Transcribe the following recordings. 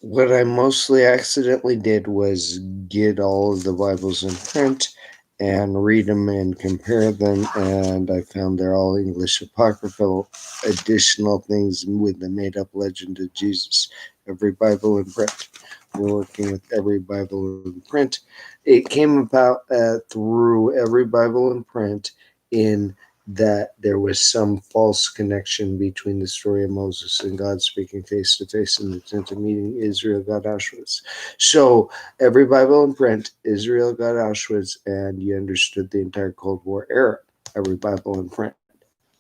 What I mostly accidentally did was get all of the Bibles in print and read them and compare them, and I found they're all English apocryphal additional things with the made-up legend of Jesus. Every Bible in print. We're working with every Bible in print. It came about through every Bible in print in that there was some false connection between the story of Moses and God speaking face to face in the tent of meeting. Israel got Auschwitz. So every Bible in print, Israel got Auschwitz, and you understood the entire Cold War era. Every Bible in print.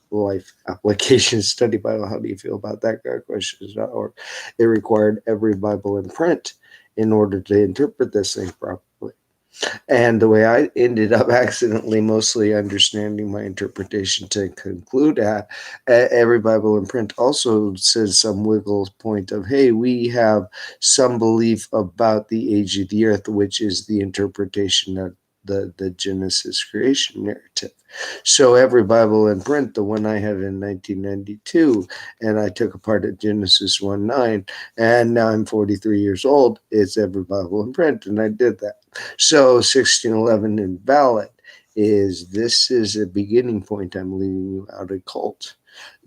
Life Application Study Bible. How do you feel about that? Gotquestions.org. It required every Bible in print in order to interpret this thing properly. And the way I ended up accidentally mostly understanding my interpretation to conclude at, every Bible in print also says some wiggle point of, hey, we have some belief about the age of the earth, which is the interpretation of the Genesis creation narrative. So every Bible in print, the one I had in 1992, and I took apart at Genesis 1:9, and now I'm 43 years old, it's every Bible in print, and I did that. So 1611 invalid this is a beginning point. I'm leaving you out a cult.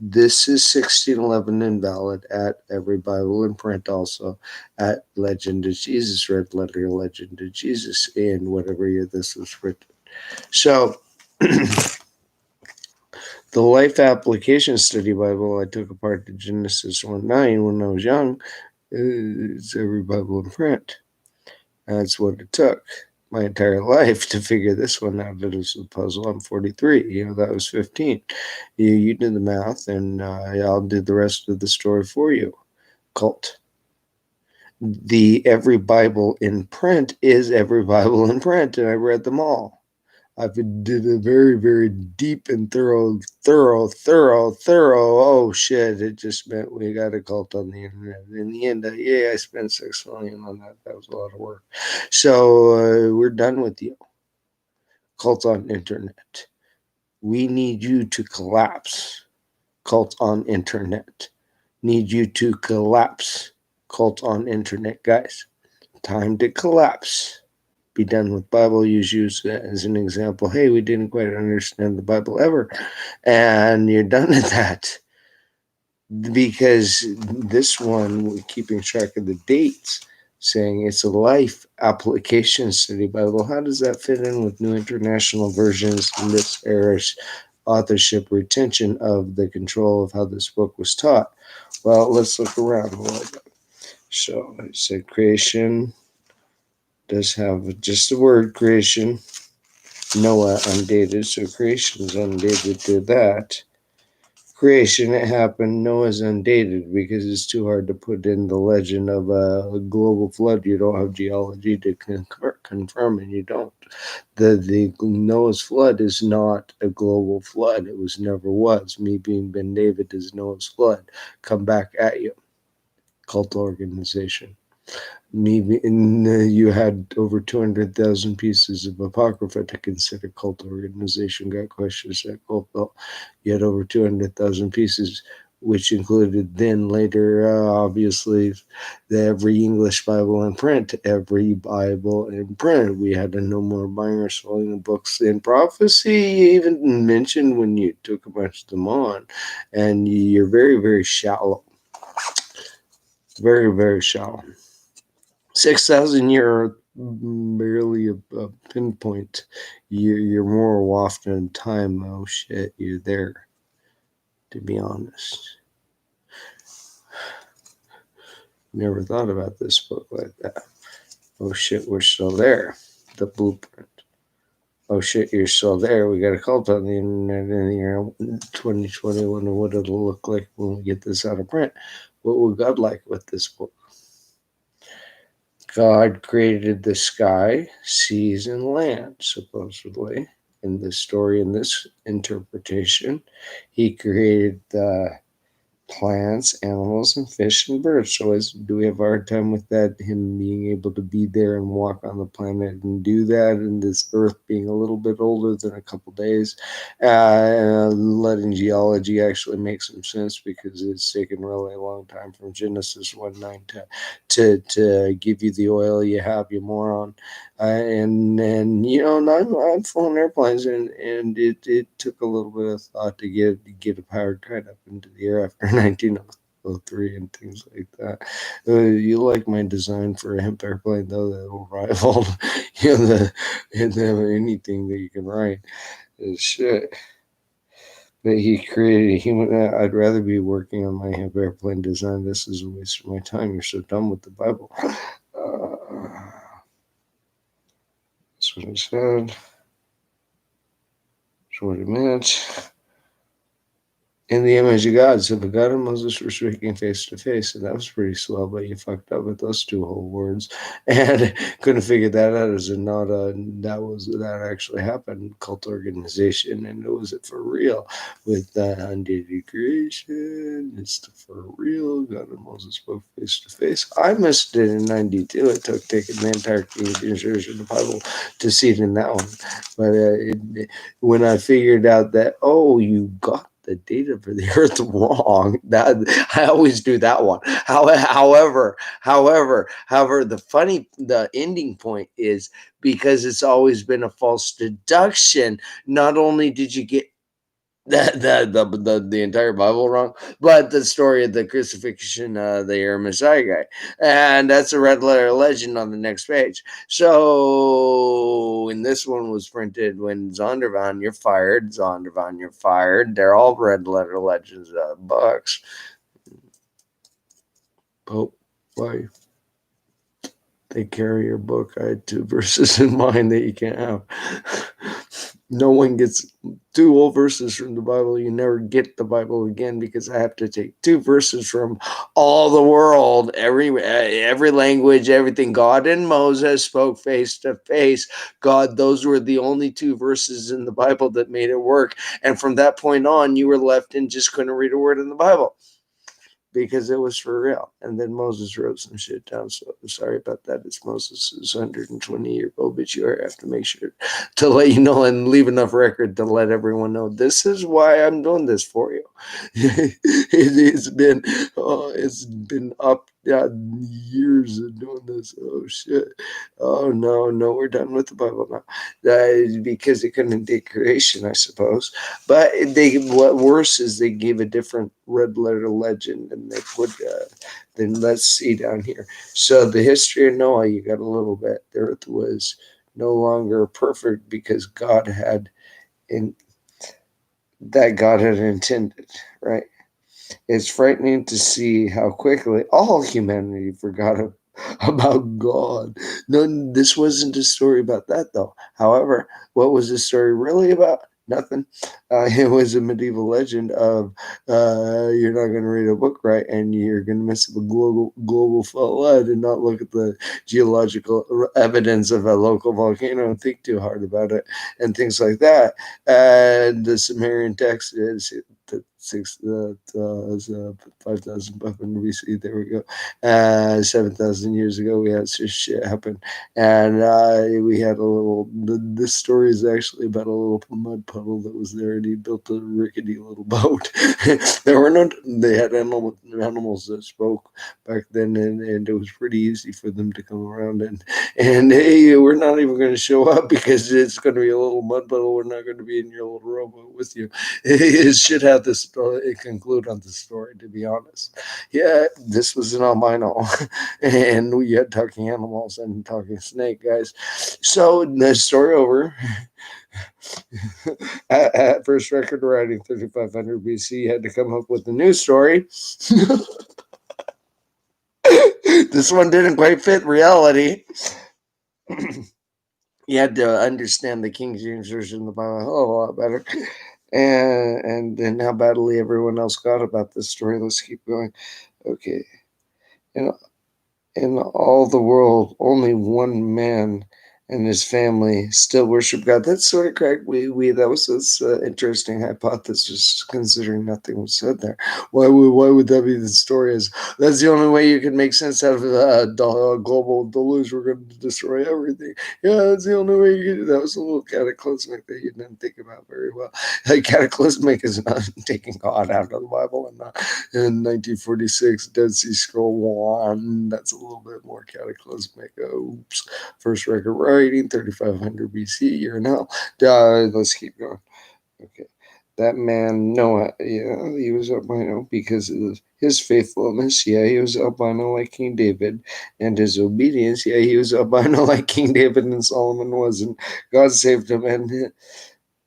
This is 1611 invalid at every Bible in print, also at Legend of Jesus, Red Letter Legend of Jesus, in whatever year this was written. So the Life Application Study Bible I took apart to Genesis 1:9 when I was young is every Bible in print. That's what it took my entire life to figure this one out. It was a puzzle. I'm 43. That was 15. You do the math, and I'll do the rest of the story for you. Cult. The every Bible in print is every Bible in print, and I read them all. I did a very, very deep and thorough. Oh shit! It just meant we got a cult on the internet. In the end, I spent $6 million on that. That was a lot of work. So we're done with you. Cult on internet. We need you to collapse. Cult on internet. Need you to collapse. Cult on internet, guys. Time to collapse. Be done with Bible. Use as an example. Hey, we didn't quite understand the Bible ever, and you're done with that because this one, keeping track of the dates, saying it's a Life Application Study Bible. How does that fit in with New International Versions in this era's authorship retention of the control of how this book was taught? Well, let's look around. So it said creation does have just the word creation. Noah undated, so creation is undated to that. Creation, it happened. Noah's undated because it's too hard to put in the legend of a global flood. You don't have geology to confirm, and you don't. The Noah's flood is not a global flood. It never was. Me being Ben David is Noah's flood. Come back at you. Cult organization. You had over 200,000 pieces of Apocrypha to consider cult organization. Got questions at cult. You had over 200,000 pieces, which included then later, obviously, every English Bible in print. Every Bible in print. We had to no more buying or selling the books in prophecy. You even mentioned when you took a bunch of them on, and you're very, very shallow. Very, very shallow. 6,000 year barely a pinpoint. You're more waft in time. Oh shit, you're there. To be honest, never thought about this book like that. Oh shit, we're still there. The blueprint. Oh shit, you're still there. We got a cult on the internet in the year 2021. What it'll look like when we get this out of print. What will God like with this book? God created the sky, seas, and land, supposedly, in this story, in this interpretation. He created the plants, animals, and fish and birds. So do we have a hard time with that? Him being able to be there and walk on the planet and do that, and this Earth being a little bit older than a couple days, letting geology actually make some sense because it's taken really a long time from Genesis 1:9 to give you the oil you have, you moron. And I'm flying airplanes, and it took a little bit of thought to get a powered kite up into the air after 1903 and things like that. You like my design for a hemp airplane though? That'll rival anything that you can write. Shit. But he created a human. I'd rather be working on my hemp airplane design. This is a waste of my time. You're so dumb with the Bible. That's what I said. That's what it meant. In the image of God. So the God and Moses were speaking face to face, and that was pretty swell, but you fucked up with those two whole words. And couldn't figure that out as a not that actually happened, cult organization, and it was it for real with undated creation. It's for real. God and Moses spoke face to face. I missed it in 92. It took taking the entire King James Version of the Bible to see it in that one. But when I figured out that, oh, you got the data for the Earth wrong. That I always do that one. However, the ending point is because it's always been a false deduction. Not only did you get the entire Bible wrong, but the story of the crucifixion, the Messiah guy, and that's a red letter legend on the next page. So, when this one was printed, when Zondervan, you're fired. Zondervan, you're fired. They're all red letter legends books. Pope, why? They carry your book. I had 2 verses in mind that you can't have. No one gets 2 whole verses from the Bible. You never get the Bible again because I have to take 2 verses from all the world, every language, everything. God and Moses spoke face to face. God, those were the only 2 verses in the Bible that made it work. And from that point on, you were left and just couldn't read a word in the Bible, because it was for real. And then Moses wrote some shit down. So sorry about that. It's Moses' 120-year obituary. I have to make sure to let you know and leave enough record to let everyone know this is why I'm doing this for you. It's been up years of doing this. Oh shit. Oh no, we're done with the Bible now. Because it couldn't take creation, I suppose. But what worse is they gave a different red letter legend, and they put then let's see down here. So the history of Noah, you got a little bit. The earth was no longer perfect because God had intended, right? It's frightening to see how quickly all humanity forgot about God. No, this wasn't a story about that, though. However, what was this story really about? Nothing. It was a medieval legend of you're not going to read a book right, and you're going to mess up a global flood and not look at the geological evidence of a local volcano and think too hard about it and things like that. And the Sumerian text is 5,500 BC. There we go. 7,000 years ago, we had some shit happen, and we had a little. This story is actually about a little mud puddle that was there, and he built a rickety little boat. There were no. They had animals that spoke back then, and it was pretty easy for them to come around and hey, we're not even going to show up because it's going to be a little mud puddle. We're not going to be in your little rowboat with you. It should have this conclude on the story, to be honest. Yeah, this was an albino, and we had talking animals and talking snake, guys. So the story over. At first record writing 3,500 BC, had to come up with a new story. This one didn't quite fit reality. You had to understand the King James Version of the Bible a whole lot better. And then how badly everyone else got about this story. Let's keep going. Okay. In all the world, only one man and his family still worship God. That's sort of correct. That was this interesting hypothesis, considering nothing was said there. Why would that be the story? Is that's the only way you can make sense out of the global deluge? We're going to destroy everything. Yeah, that's the only way you can. That was a little cataclysmic that you didn't think about very well. Like, cataclysmic is not taking God out of the Bible, and not in 1946 Dead Sea Scroll 1. That's a little bit more cataclysmic. Oops. First record writing, 3500 BC, year in hell. Let's keep going. Okay. That man, Noah, yeah, he was albino because of his faithfulness. Yeah, he was albino like King David. And his obedience. Yeah, he was albino like King David and Solomon was. And God saved him and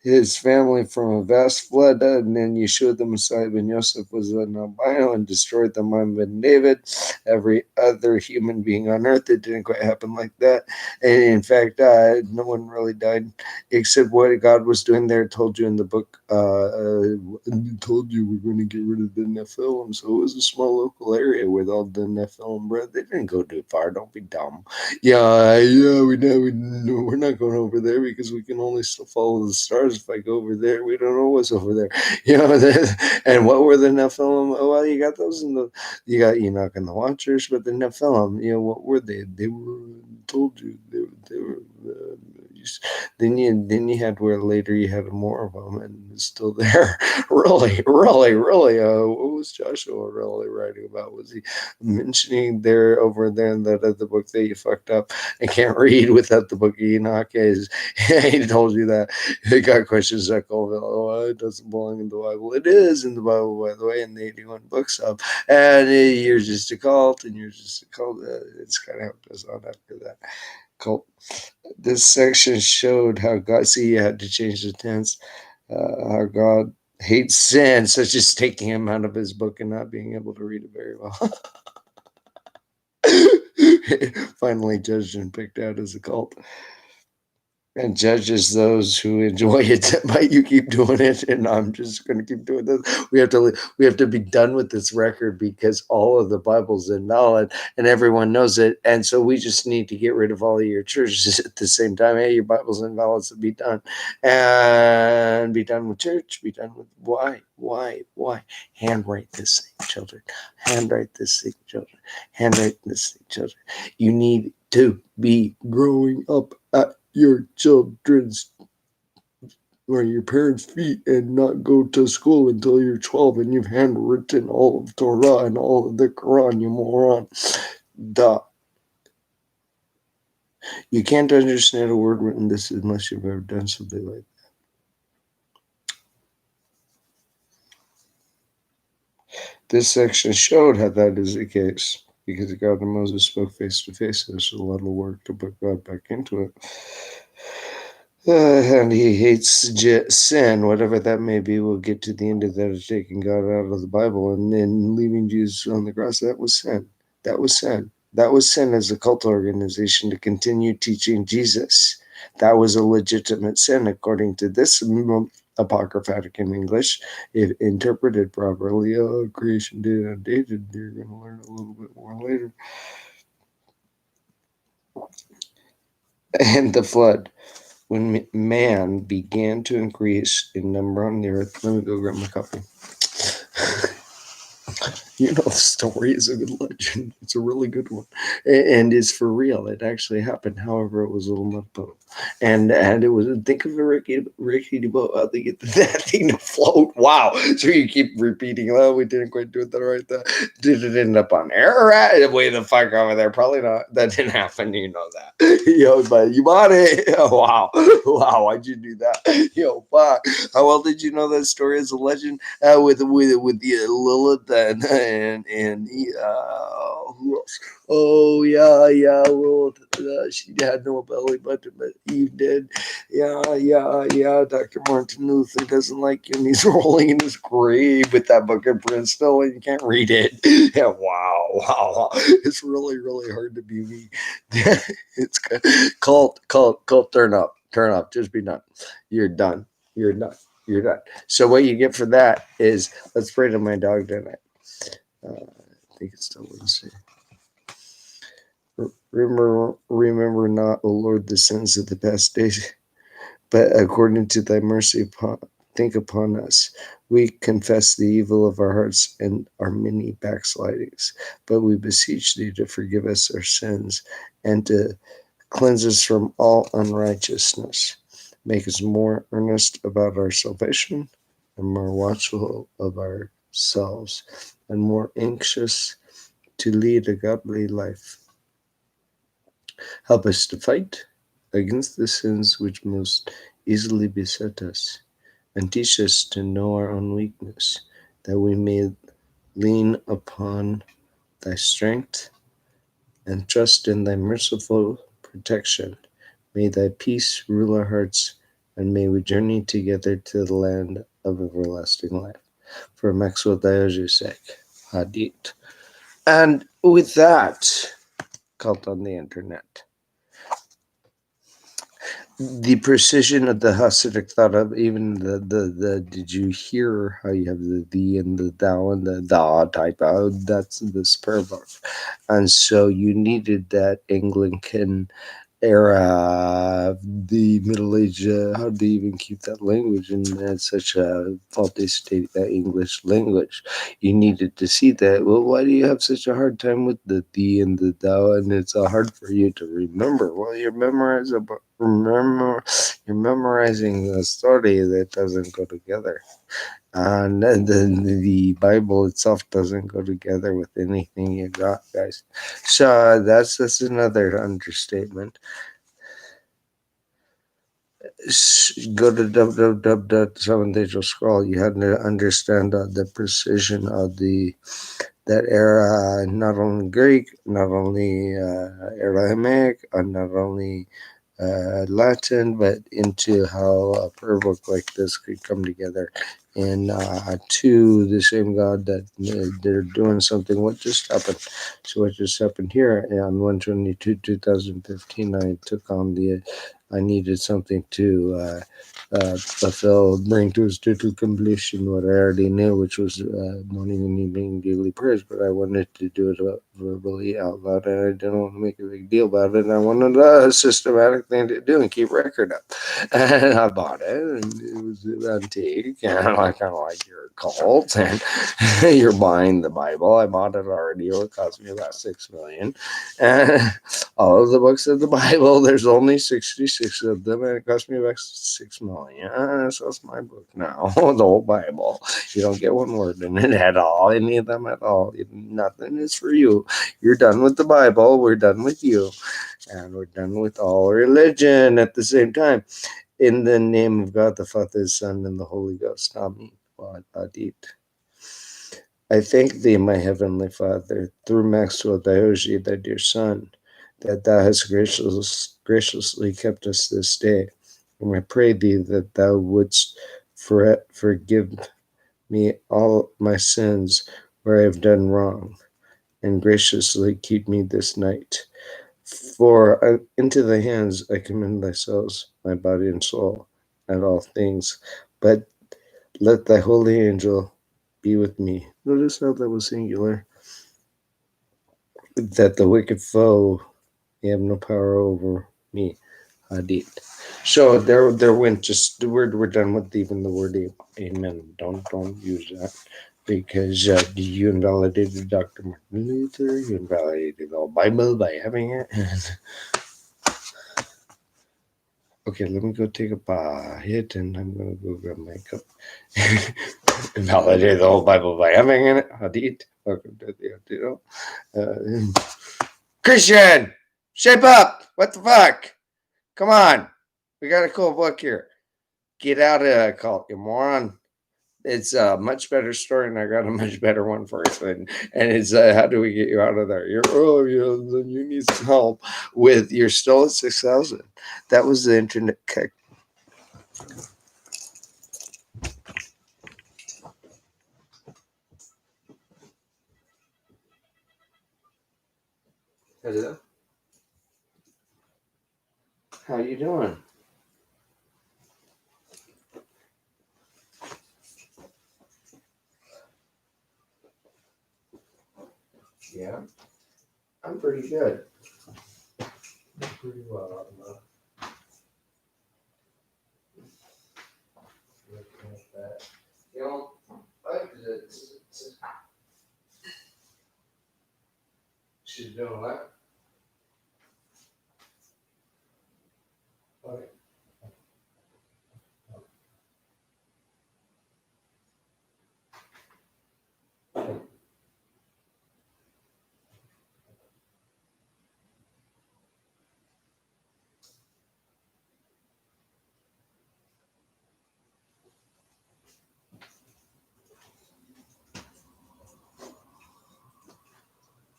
his family from a vast flood, and then Yeshua the Messiah ben Yosef was an albino and destroyed the mind ben David. Every other human being on earth, it didn't quite happen like that. And in fact, no one really died except what God was doing there. Told you in the book, told you we're going to get rid of the Nephilim. So it was a small local area with all the Nephilim bread. They didn't go too far. Don't be dumb. Yeah, we know. We're not going over there because we can only still follow the stars. If I go over there, we don't know what's over there. And what were the Nephilim? Oh, well, you got those in the, you got Enoch and the Watchers, but the Nephilim, what were they? They were, told you, they were. Then you had where later you had more of them and it's still there. Really. What was Joshua really writing about? Was he mentioning there over there in that other book that you fucked up and can't read without the book of Enoch? Is he told you that he got questions that Colville? Oh, it doesn't belong in the Bible. It is in the Bible, by the way, in the 81 books of, and you're just a cult, and you're just a cult. It's kind of how it goes on after that. Cult. This section showed how God, see, you had to change the tense, how God hates sin, such as taking him out of his book and not being able to read it very well. Finally judged and picked out as a cult. And judges those who enjoy it. But you keep doing it, and I'm just going to keep doing this. We have to be done with this record because all of the Bible's invalid, and everyone knows it. And so we just need to get rid of all of your churches at the same time. Hey, your Bible's invalid, so be done, and be done with church. Be done with why? Handwrite this thing, children. Handwrite this thing, children. Handwrite this thing, children. You need to be growing up at your children's or your parents' feet and not go to school until you're 12 and you've handwritten all of Torah and all of the Quran, you moron. Duh. You can't understand a word written this unless you've ever done something like that. This section showed how that is the case because God and Moses spoke face to face. There's a lot of work to put God back into it. And he hates sin, whatever that may be. We'll get to the end of that of taking God out of the Bible and then leaving Jesus on the cross. That was sin. That was sin. That was sin as a cult organization to continue teaching Jesus. That was a legitimate sin according to this apocryphatic in English. If interpreted properly, creation data undated. You're going to learn a little bit more later. And the flood. When man began to increase in number on the earth, let me go grab my coffee. The story is a good legend. It's a really good one, and it's for real. It actually happened. However, it was a little mud boat, and it was. Think of a rickety boat. How they get that thing to float? Wow! So you keep repeating. Oh, we didn't quite do it that right. Did it end up on air? Right? Way the fuck over there? Probably not. That didn't happen. You know that. But you bought it. Oh, wow! Why'd you do that? Fuck. How well did you know that story is a legend? With the Lilith and who else? Oh yeah, Lilith. She had no belly button, but Eve did. Yeah. Dr. Martin Luther doesn't like you, and he's rolling in his grave with that book of Bristol, and you can't read it. Yeah, wow. It's really, really hard to be me. It's cult. Turn up. Just be done. You're done. So what you get for that is, let's pray to my dog tonight. I think it's still Wednesday. Remember not, O Lord, the sins of the past days, but according to thy mercy, think upon us. We confess the evil of our hearts and our many backslidings, but we beseech thee to forgive us our sins and to cleanse us from all unrighteousness. Make us more earnest about our salvation and more watchful of ourselves and more anxious to lead a godly life. Help us to fight against the sins which most easily beset us, and teach us to know our own weakness, that we may lean upon thy strength and trust in thy merciful protection. May thy peace rule our hearts, and may we journey together to the land of everlasting life. For Maxwell Diogenes' sake, Hadith. And with that, cult on the internet. The precision of the Hasidic thought of even the did you hear how you have the thee and the thou and the da type of that's the spur book. And so you needed that Anglican era, the Middle Age, how do you even keep that language in such a faulty state, that English language? You needed to see that. Well, why do you have such a hard time with the thee and the thou, and it's hard for you to remember? Well, you're memorizing a story that doesn't go together. And the Bible itself doesn't go together with anything you got, guys. So that's another understatement. Go to www.7days'll You had to understand the precision of that era, not only Greek, not only Aramaic, not only Latin, but into how a prayer book like this could come together. And to the same God that they're doing something. What just happened? So what just happened here on 1/22/2015? I needed something to bring to his total completion what I already knew, which was morning and evening daily prayers, but I wanted to do it verbally out loud, and I didn't want to make a big deal about it. And I wanted a systematic thing to do and keep record of. And I bought it, and it was antique, and I kind of like your cult, and you're buying the Bible. I bought it already. It cost me about $6 million. And all of the books of the Bible, there's only 66 of them, and it cost me about $6 million. So it's my book now, the whole Bible. You don't get one word in it at all, any of them at all. Nothing is for you. You're done with the Bible. We're done with you. And we're done with all religion at the same time. In the name of God, the Father, the Son, and the Holy Ghost. Amen. Adit. I thank thee, my heavenly Father, through Maxwell Diogenes, thy dear Son, that thou hast graciously kept us this day. And I pray thee that thou wouldst forgive me all my sins where I have done wrong, and graciously keep me this night. For into thy hands I commend thy souls, my body and soul, and all things. But let thy holy angel be with me. Notice how that was singular. That the wicked foe may have no power over me. Hadith. So there went just the word. We're done with even the word amen. Don't use that, because you invalidated Dr. Martin Luther. You invalidated the Bible by having it. Okay, let me go take a hit, and I'm gonna go grab my cup. Invalidated the whole Bible by having it. Hadith. Welcome to the Christian, shape up. What the fuck? Come on. We got a cool book here. Get out of that cult, you moron. It's a much better story, and I got a much better one for you. And it's how do we get you out of there? You need some help with. You're still at 6,000. That was the internet kick. Hello. How you doing? Yeah. I'm pretty good. Pretty well. Looking at that. You know, she's doing what? Okay.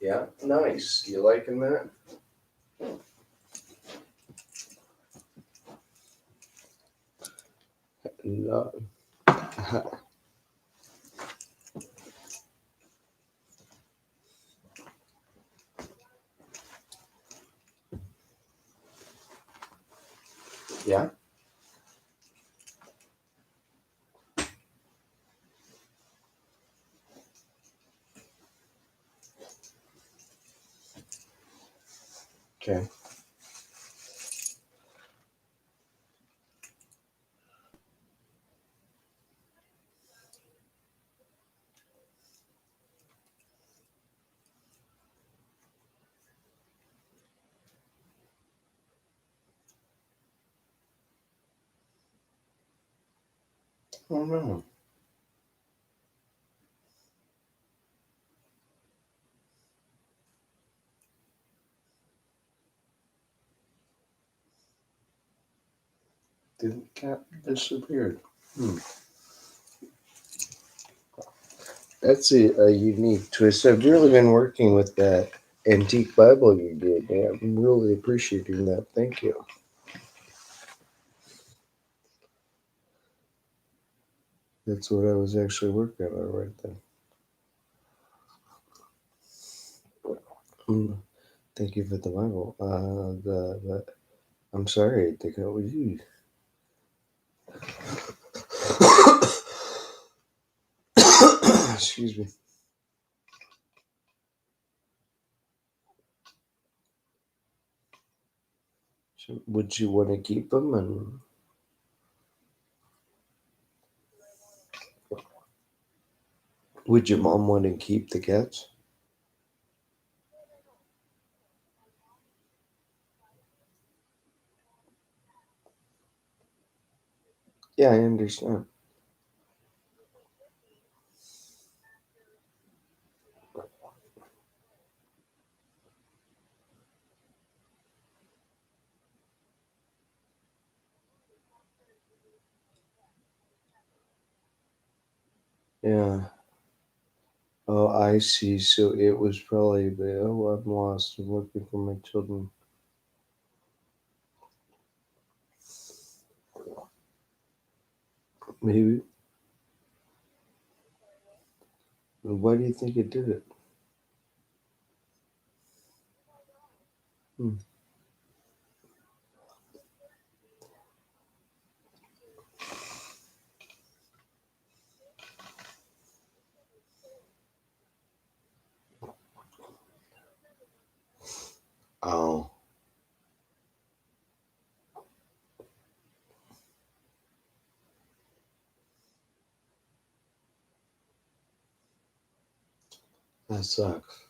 Yeah, nice. You liking that? No. Yeah. Okay. Oh no. The cat disappeared. Hmm. That's a unique twist. I've really been working with that antique Bible you did. Man. I'm really appreciating that. Thank you. That's what I was actually working on right then. Hmm. Thank you for the Bible. I'm sorry. I think that was you. Excuse me. So would you want to keep them, and would your mom want to keep the cats? Yeah, I understand. Yeah. Oh, I see. So it was probably the I'm lost. I'm looking for my children. Maybe. Why do you think it did it? Hmm. Oh, that sucks.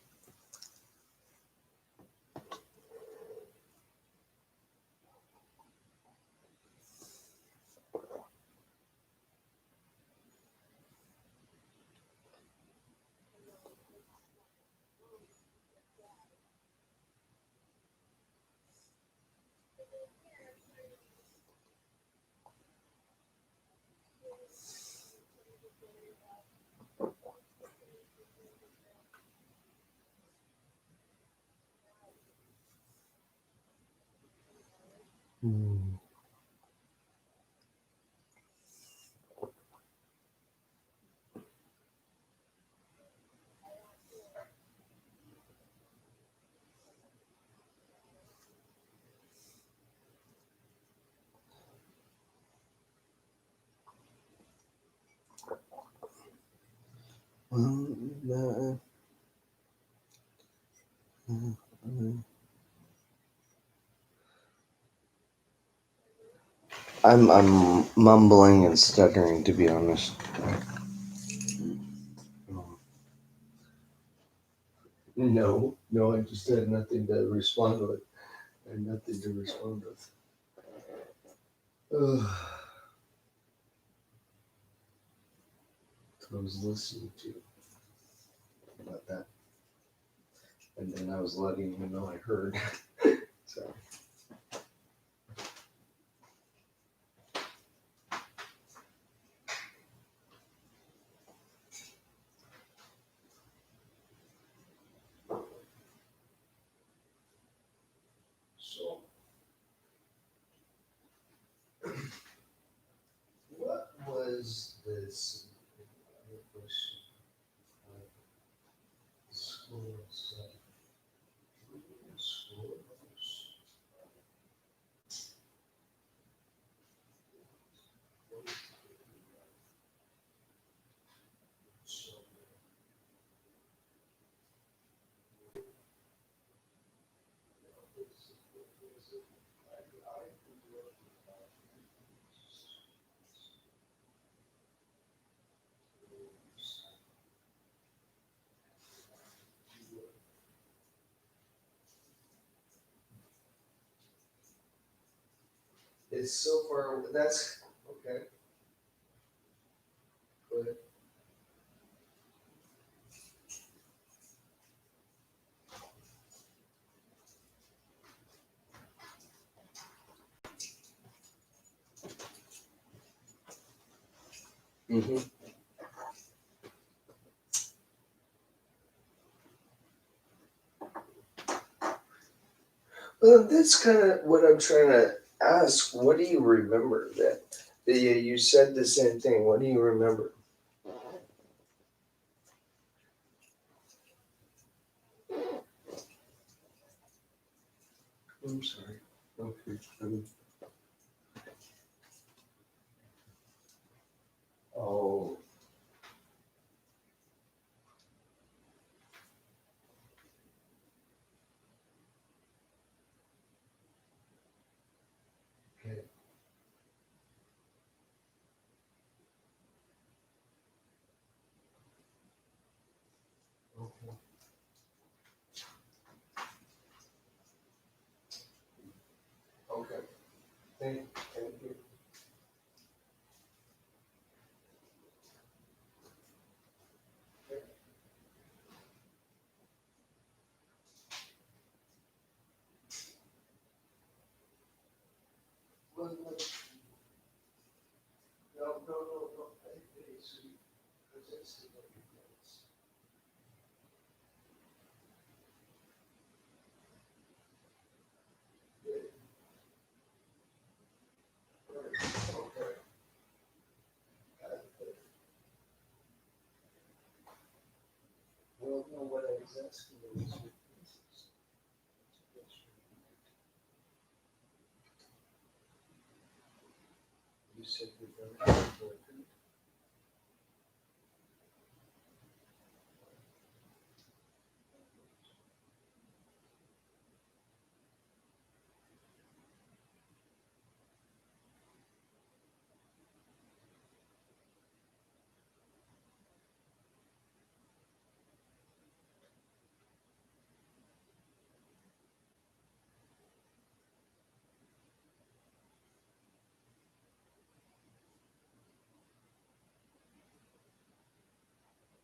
Hmm. Well, I'm mumbling and stuttering, to be honest. No, I just had nothing to respond with. I had nothing to respond with. Ugh. I was listening to about that, and then I was letting him know I heard. So. So, what was this question? Schools. It's so far. That's okay. Go ahead. Mm-hmm. Well, that's kind of what I'm trying to ask. What do you remember that? You said the same thing. What do you remember? I'm sorry. Okay. Oh, okay. Okay. Okay. Thank you. Well, no, no. Hey, sweet. That's it. Okay. Well, no, what I was asking was, you said you're very important.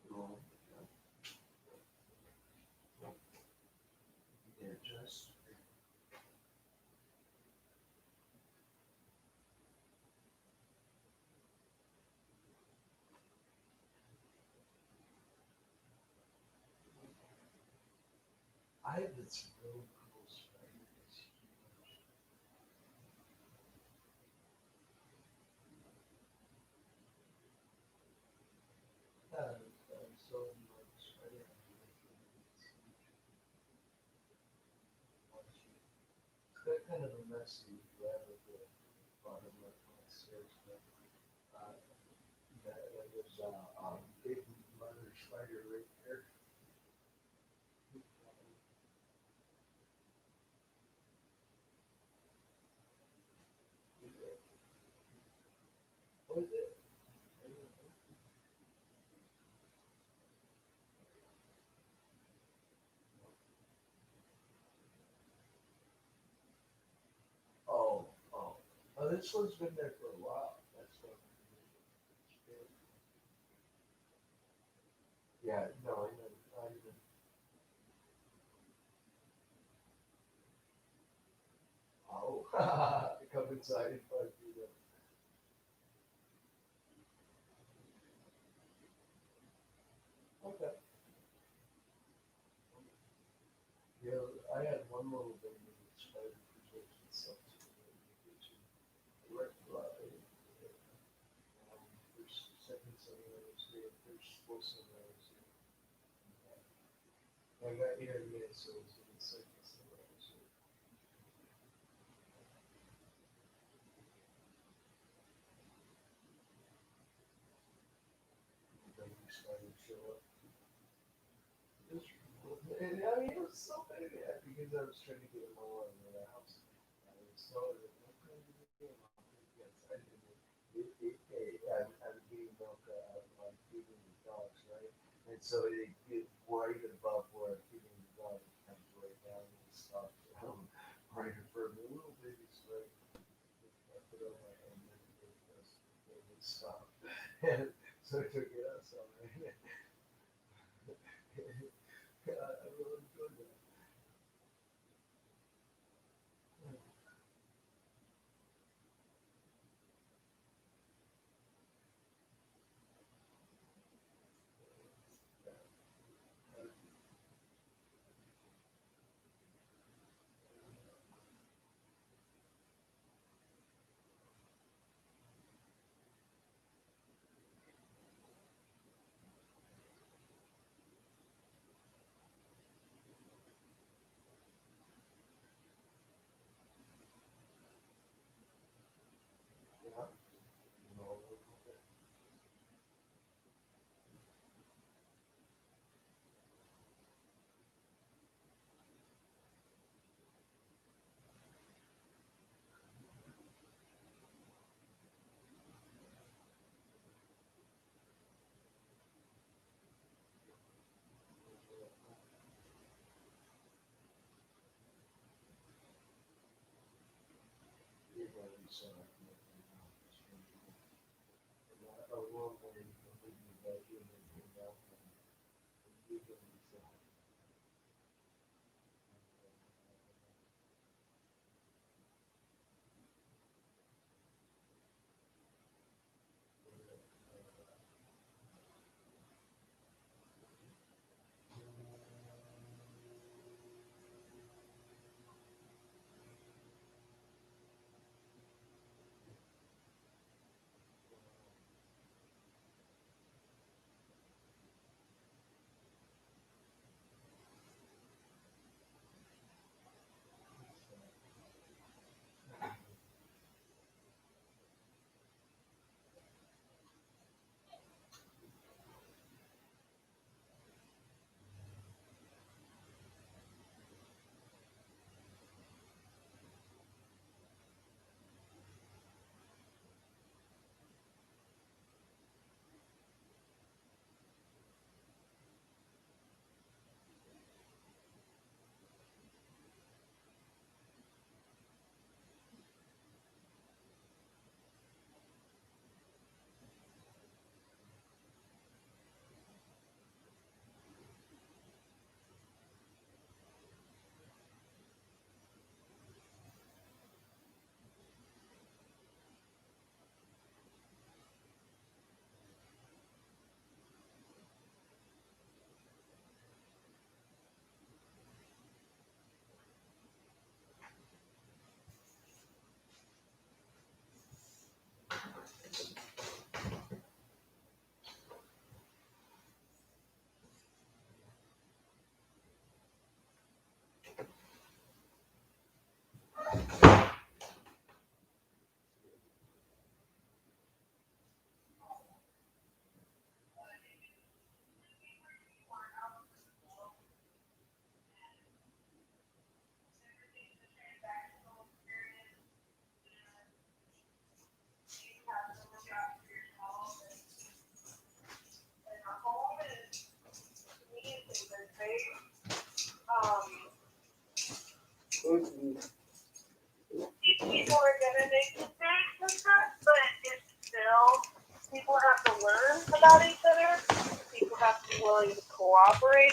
No, they're just. I have this real cool spider. So much spider. It's got kind of a messy web at the bottom of my stairs, but that was big mother spider right there. Was it? Oh, oh. Oh, this one's been there for a while. That's what. Yeah, no, I know. I even. Oh, come inside and find you. Okay. Yeah, I had one little baby with spider protection stuff too. Right, first, second sunrise, first full sunrise. I got here in May, so it's in the second sunrise. Baby spider show up. Just, and I mean, it was so bad because I was trying to get him all out of the house. I was so I'm trying to get him out. Yes, I did I'm getting milk out of my feeding the dogs, right? And so it get right above where I'm feeding the dog. It comes right down and stops. Right in front of the little baby's right. I put on my hand and it would stop. And so I took it outside. I really enjoyed that. Yeah. You know, you're going to be sorry. A world where you can live your bedroom and hang out and you're going to be sorry.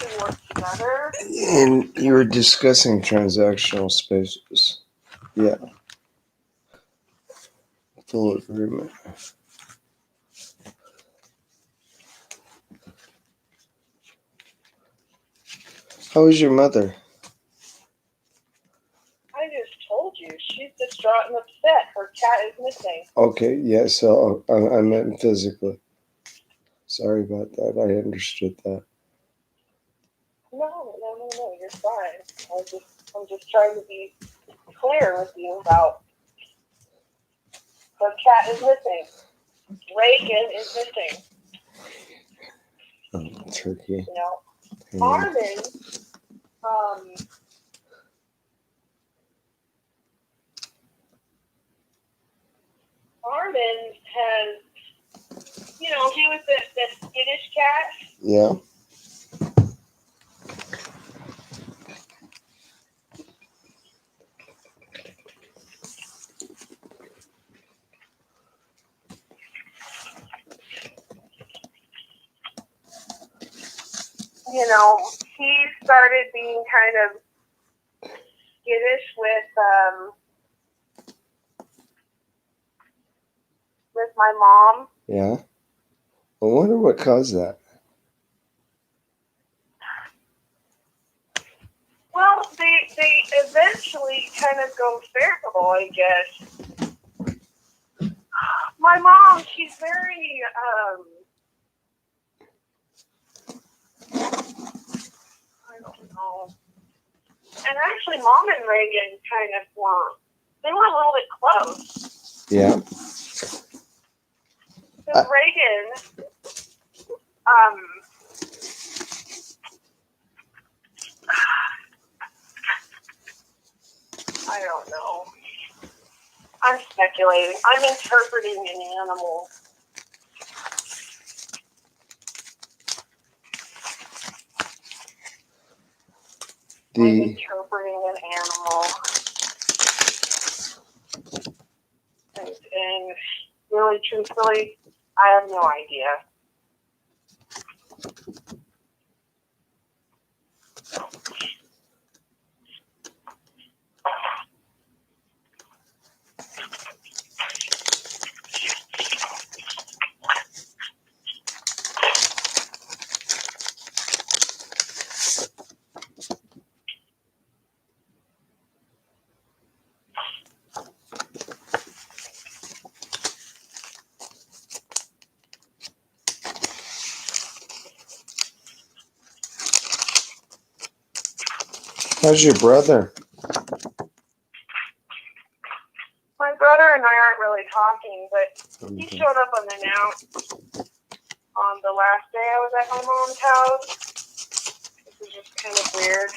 can work together. And you were discussing transactional spaces. Yeah. Full agreement. How is your mother? I just told you, she's distraught and upset. Her cat is missing. Okay, yeah, so I meant physically. Sorry about that. I understood that. No, you're fine. I'm just trying to be clear with you about her cat is missing. Reagan is missing. Oh, turkey. You know, Armin, Armin has, he was the skittish cat. Yeah. He started being kind of skittish with my mom. Yeah. I wonder what caused that. Well, they eventually kind of go feral, I guess. My mom, she's very, I don't know. And actually, Mom and Reagan kind of they were a little bit close. Yeah. Because Reagan, I don't know. I'm speculating. I'm interpreting an animal. I'm interpreting an animal. And really, truthfully, I have no idea. How's your brother? My brother and I aren't really talking, but he showed up unannounced on the last day I was at my mom's house. This is just kind of weird.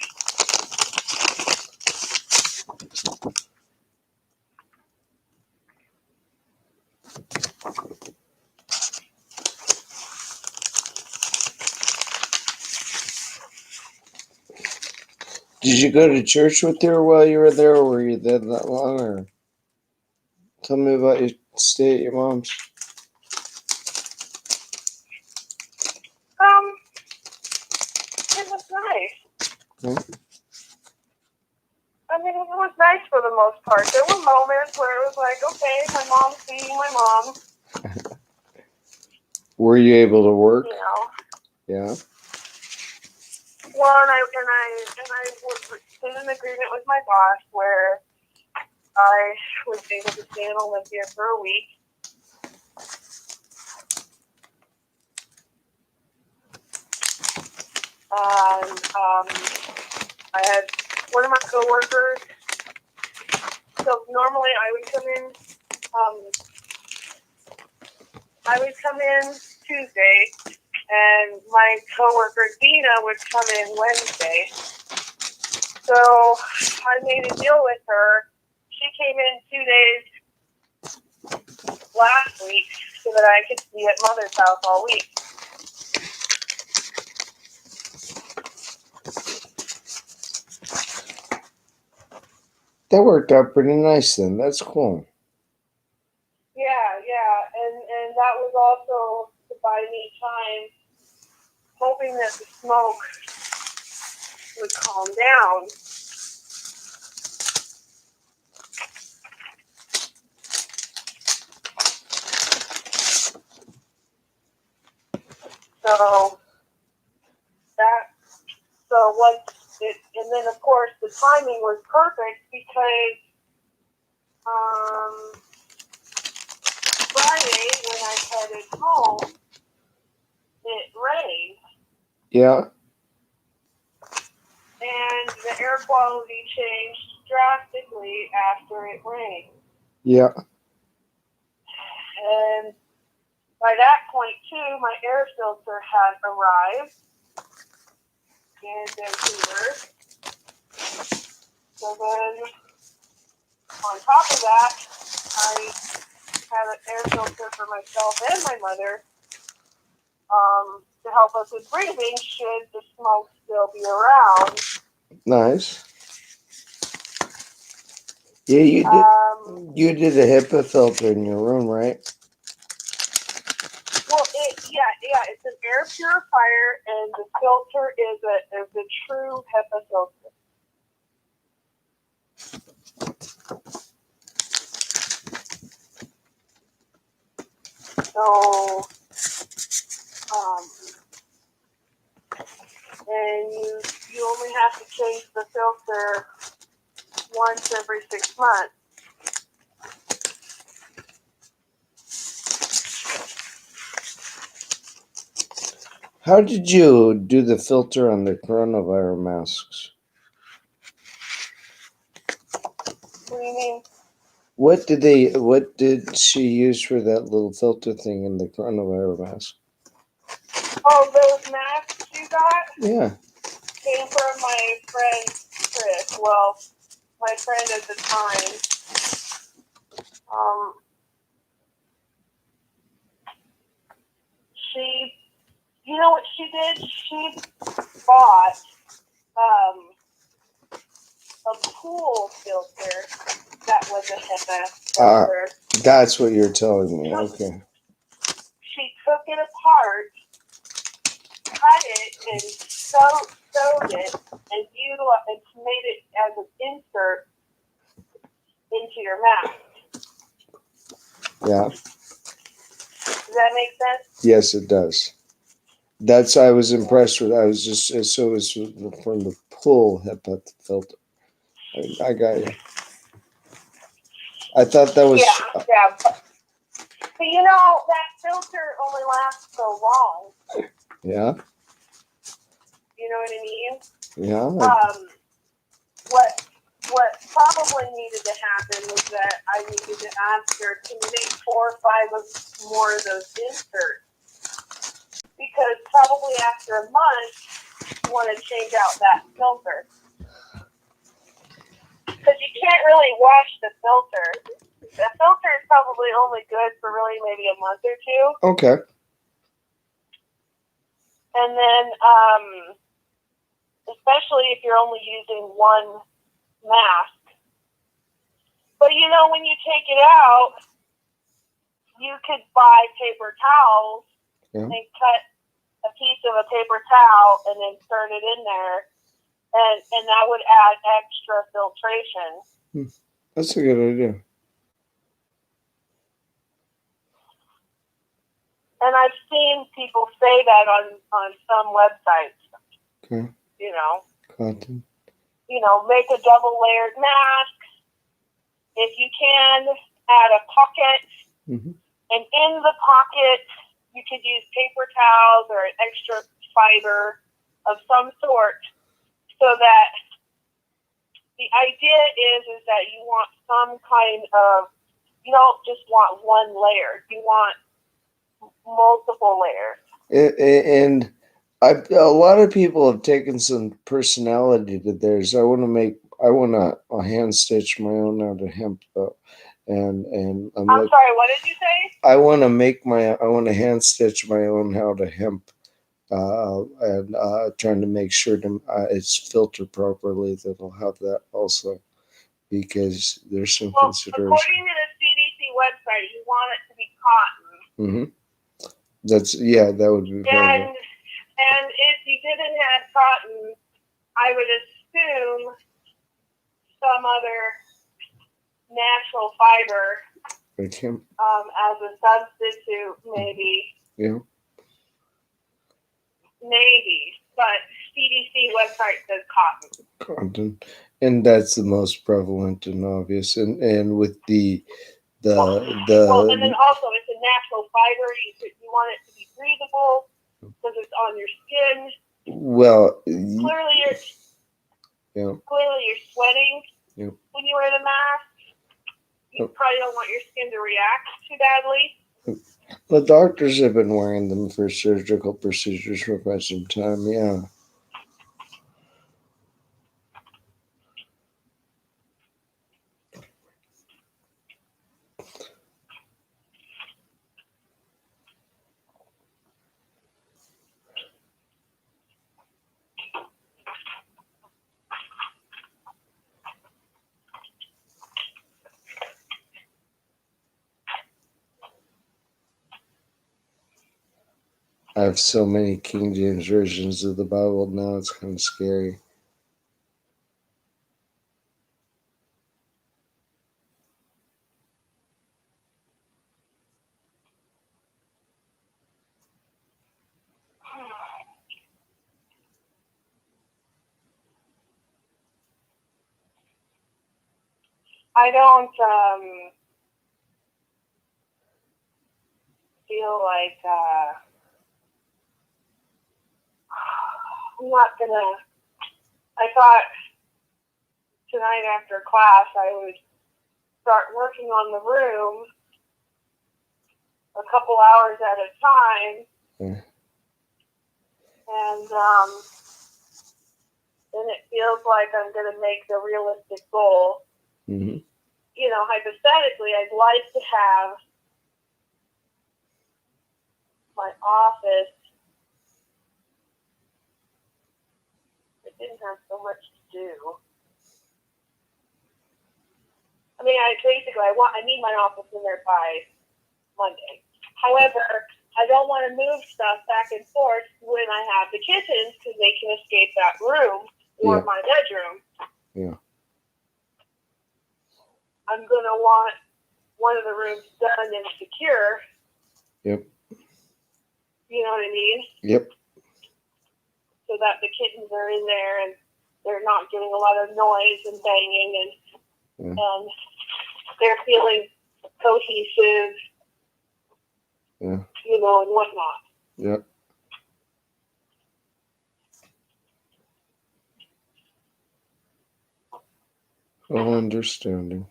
Did you go to church with her while you were there, or were you there that long? Or tell me about your stay at your mom's. It was nice. Hmm? I mean, it was nice for the most part. There were moments where it was like, okay, my mom's being my mom. Were you able to work? Yeah. Well, and I was in an agreement with my boss where I was able to stay in Olympia for a week. And I had one of my coworkers. So normally I would come in Tuesday, and my coworker Dina would come in Wednesday. So I made a deal with her. She came in 2 days last week so that I could be at Mother's house all week. That worked out pretty nice then. That's cool. Yeah. And that was also to buy me time, hoping that the smoke would calm down. So once it, and then of course the timing was perfect because Friday when I headed home, it rained. Yeah. And the air quality changed drastically after it rained. Yeah. And by that point, too, my air filter had arrived in Vancouver. So then, on top of that, I had an air filter for myself and my mother to help us with breathing should the smoke still be around. Nice. Yeah, you did a HEPA filter in your room, right? Well, it's an air purifier, and the filter is a true HEPA filter. So, and you only have to change the filter once every 6 months. How did you do the filter on the coronavirus masks? What do you mean? What did she use for that little filter thing in the coronavirus mask? Oh, those masks you got? Yeah. Came from my friend Chris. Well, my friend at the time. She, you know what she did? She bought a pool filter that was a HEPA filter. That's what you're telling me. Okay. She took it apart, cut it, and sewed it, and made it as an insert into your mask. Yeah. Does that make sense? Yes, it does. That's I was impressed with. I was just so it was from the pool HEPA filter. I got you. I thought that was yeah. But you know that filter only lasts so long. Yeah. You know what I mean? Yeah. What probably needed to happen was that I needed to ask her to make 4 or 5 more of those inserts. Because probably after a month, you want to change out that filter. Because you can't really wash the filter. The filter is probably only good for really maybe a month or 2. Okay. And then, especially if you're only using one mask. But you know, when you take it out, you could buy paper towels and cut a piece of a paper towel and insert it in there, and that would add extra filtration. That's a good idea. And I've seen people say that on some websites. Okay. You know. Cotton. You know, make a double layered mask. If you can, add a pocket. Mm-hmm. And in the pocket, you could use paper towels or an extra fiber of some sort, so that the idea is that you want some kind of, you don't just want one layer, you want multiple layers. And a lot of people have taken some personality to theirs. I want to hand stitch my own out of hemp though. And I'm sorry, what did you say? I want to hand stitch my own out of hemp, and trying to make sure it's filtered properly. That'll have that also, because there's some consideration. According to the CDC website, you want it to be cotton. Mm-hmm. That would be better. And if you didn't have cotton, I would assume some other natural fiber Like him. as a substitute, maybe. Yeah. Maybe. But CDC website says cotton. Cotton. And that's the most prevalent and obvious. And with the Well, and then the also it's a natural fiber. You want it to be breathable because it's on your skin. well Clearly, yeah. you're sweating Yep. when you wear the mask. You probably don't want your skin to react too badly. The doctors have been wearing them for surgical procedures for quite some time. Yeah. I have so many King James versions of the Bible now, it's kind of scary. I don't feel like I'm not gonna. I thought tonight after class I would start working on the room a couple hours at a time, Yeah. and then it feels like I'm gonna make the realistic goal. Mm-hmm. You know, hypothetically, I'd like to have my office. It didn't have so much to do. I mean, I need my office in there by Monday. However, I don't want to move stuff back and forth when I have the kittens because they can escape that room or my bedroom. Yeah. I'm going to want one of the rooms done and secure. Yep. You know what I mean? Yep. So that the kittens are in there and they're not getting a lot of noise and banging and they're feeling cohesive. Yeah. You know, and whatnot. Yep. Full understanding.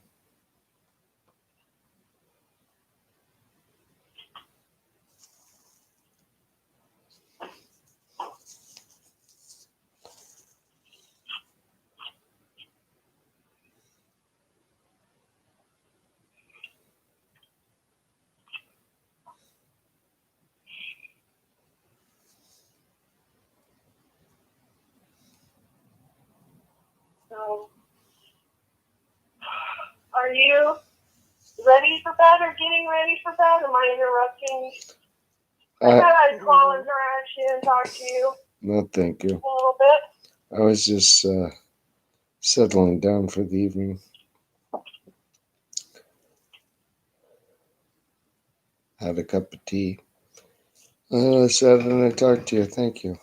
So, are you ready for bed or getting ready for bed? Am I interrupting? I thought I'd call and harass you and talk to you. No, thank you. A little bit. I was just settling down for the evening. Had a cup of tea. I sat and I talked to you. Thank you.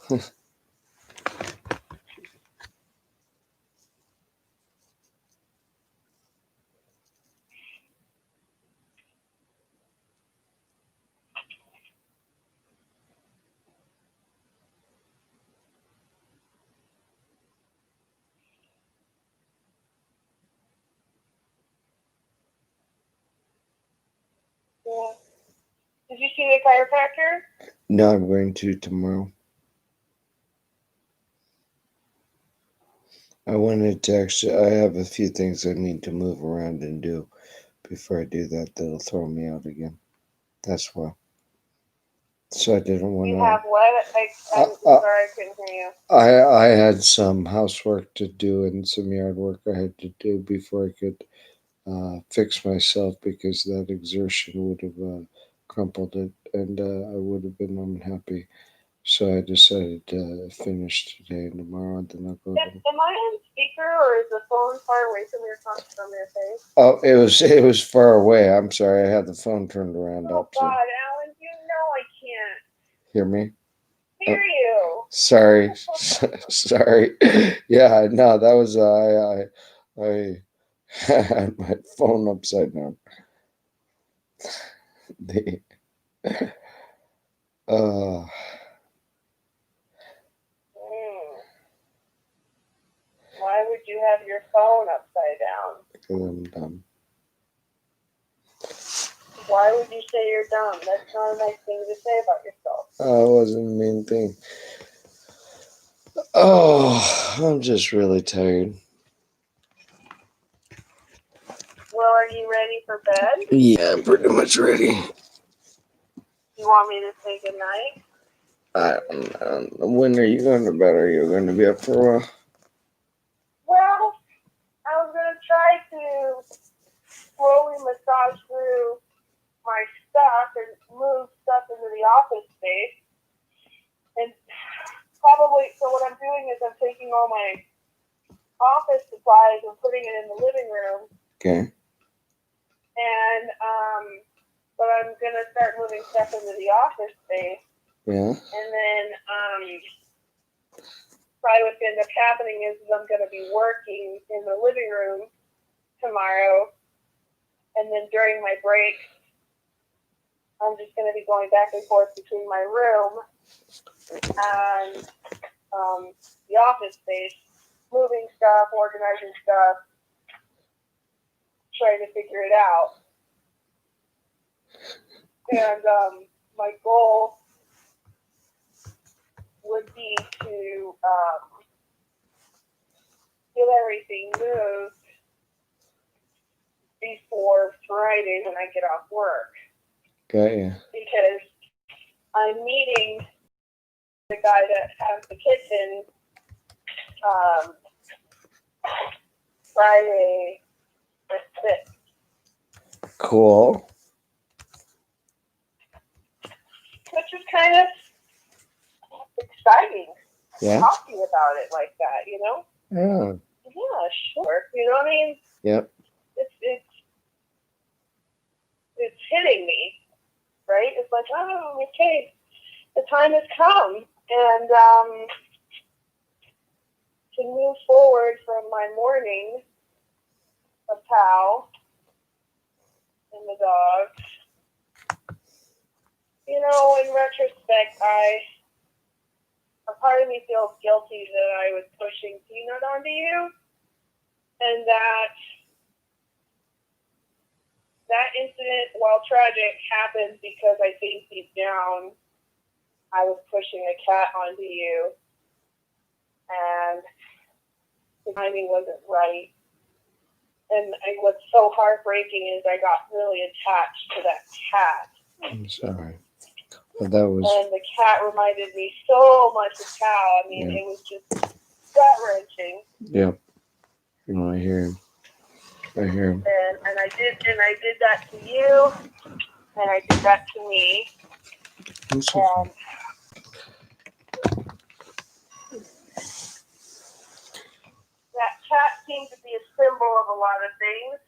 Yeah. Did you see the chiropractor? No, I'm going to tomorrow. I wanted to actually, I have a few things I need to move around and do before I do that. That'll throw me out again. That's why. So I didn't want to. You have what? I'm sorry, I couldn't hear you. I had some housework to do and some yard work I had to do before I could fix myself because that exertion would have crumpled it and I would have been unhappy. So I decided to finish today and tomorrow, and then I'll go. Am I on speaker or is the phone far away from your face? Oh, it was far away. I'm sorry. I had the phone turned around Oh up to God, Alan, you know I can't hear me. hear you. Sorry, sorry. Yeah, no, that was I had my phone upside down. The uh, Why would you have your phone upside down? because I'm dumb. Why would you say you're dumb? That's not a nice thing to say about yourself. It wasn't a mean thing. Oh, I'm just really tired. Well, are you ready for bed? Yeah, I'm pretty much ready. You want me to say goodnight? I don't know. When are you going to bed? Are you going to be up for a while? Well, I was going to try to slowly massage through my stuff and move stuff into the office space. And probably, so what I'm doing is I'm taking all my office supplies and putting it in the living room. Okay. And, but I'm going to start moving stuff into the office space. Yeah. And then, probably what's going to end up happening is I'm going to be working in the living room tomorrow. And then during my break, I'm just going to be going back and forth between my room and the office space, moving stuff, organizing stuff, trying to figure it out. And my goal would be to get everything moved before Friday when I get off work. Got you. Because I'm meeting the guy that has the kitchen Friday the 6th. Cool. Which is kind of exciting. Yeah. Talking about it like that, you know? Yeah. Yeah, sure. You know what I mean? Yep. It's hitting me, right? It's like, oh, okay, the time has come, and to move forward from my morning of Pal and the dog. You know, in retrospect, a part of me feels guilty that I was pushing Peanut onto you, and that incident, while tragic, happened because I think deep down I was pushing a cat onto you, and the timing wasn't right. And what's so heartbreaking is I got really attached to that cat. I'm sorry. But that was. And the cat reminded me so much of Cal. I mean, It was just gut-wrenching. Yep. No, I hear him. I hear him. And I did that to you, and I did that to me. And that cat seemed to be a symbol of a lot of things.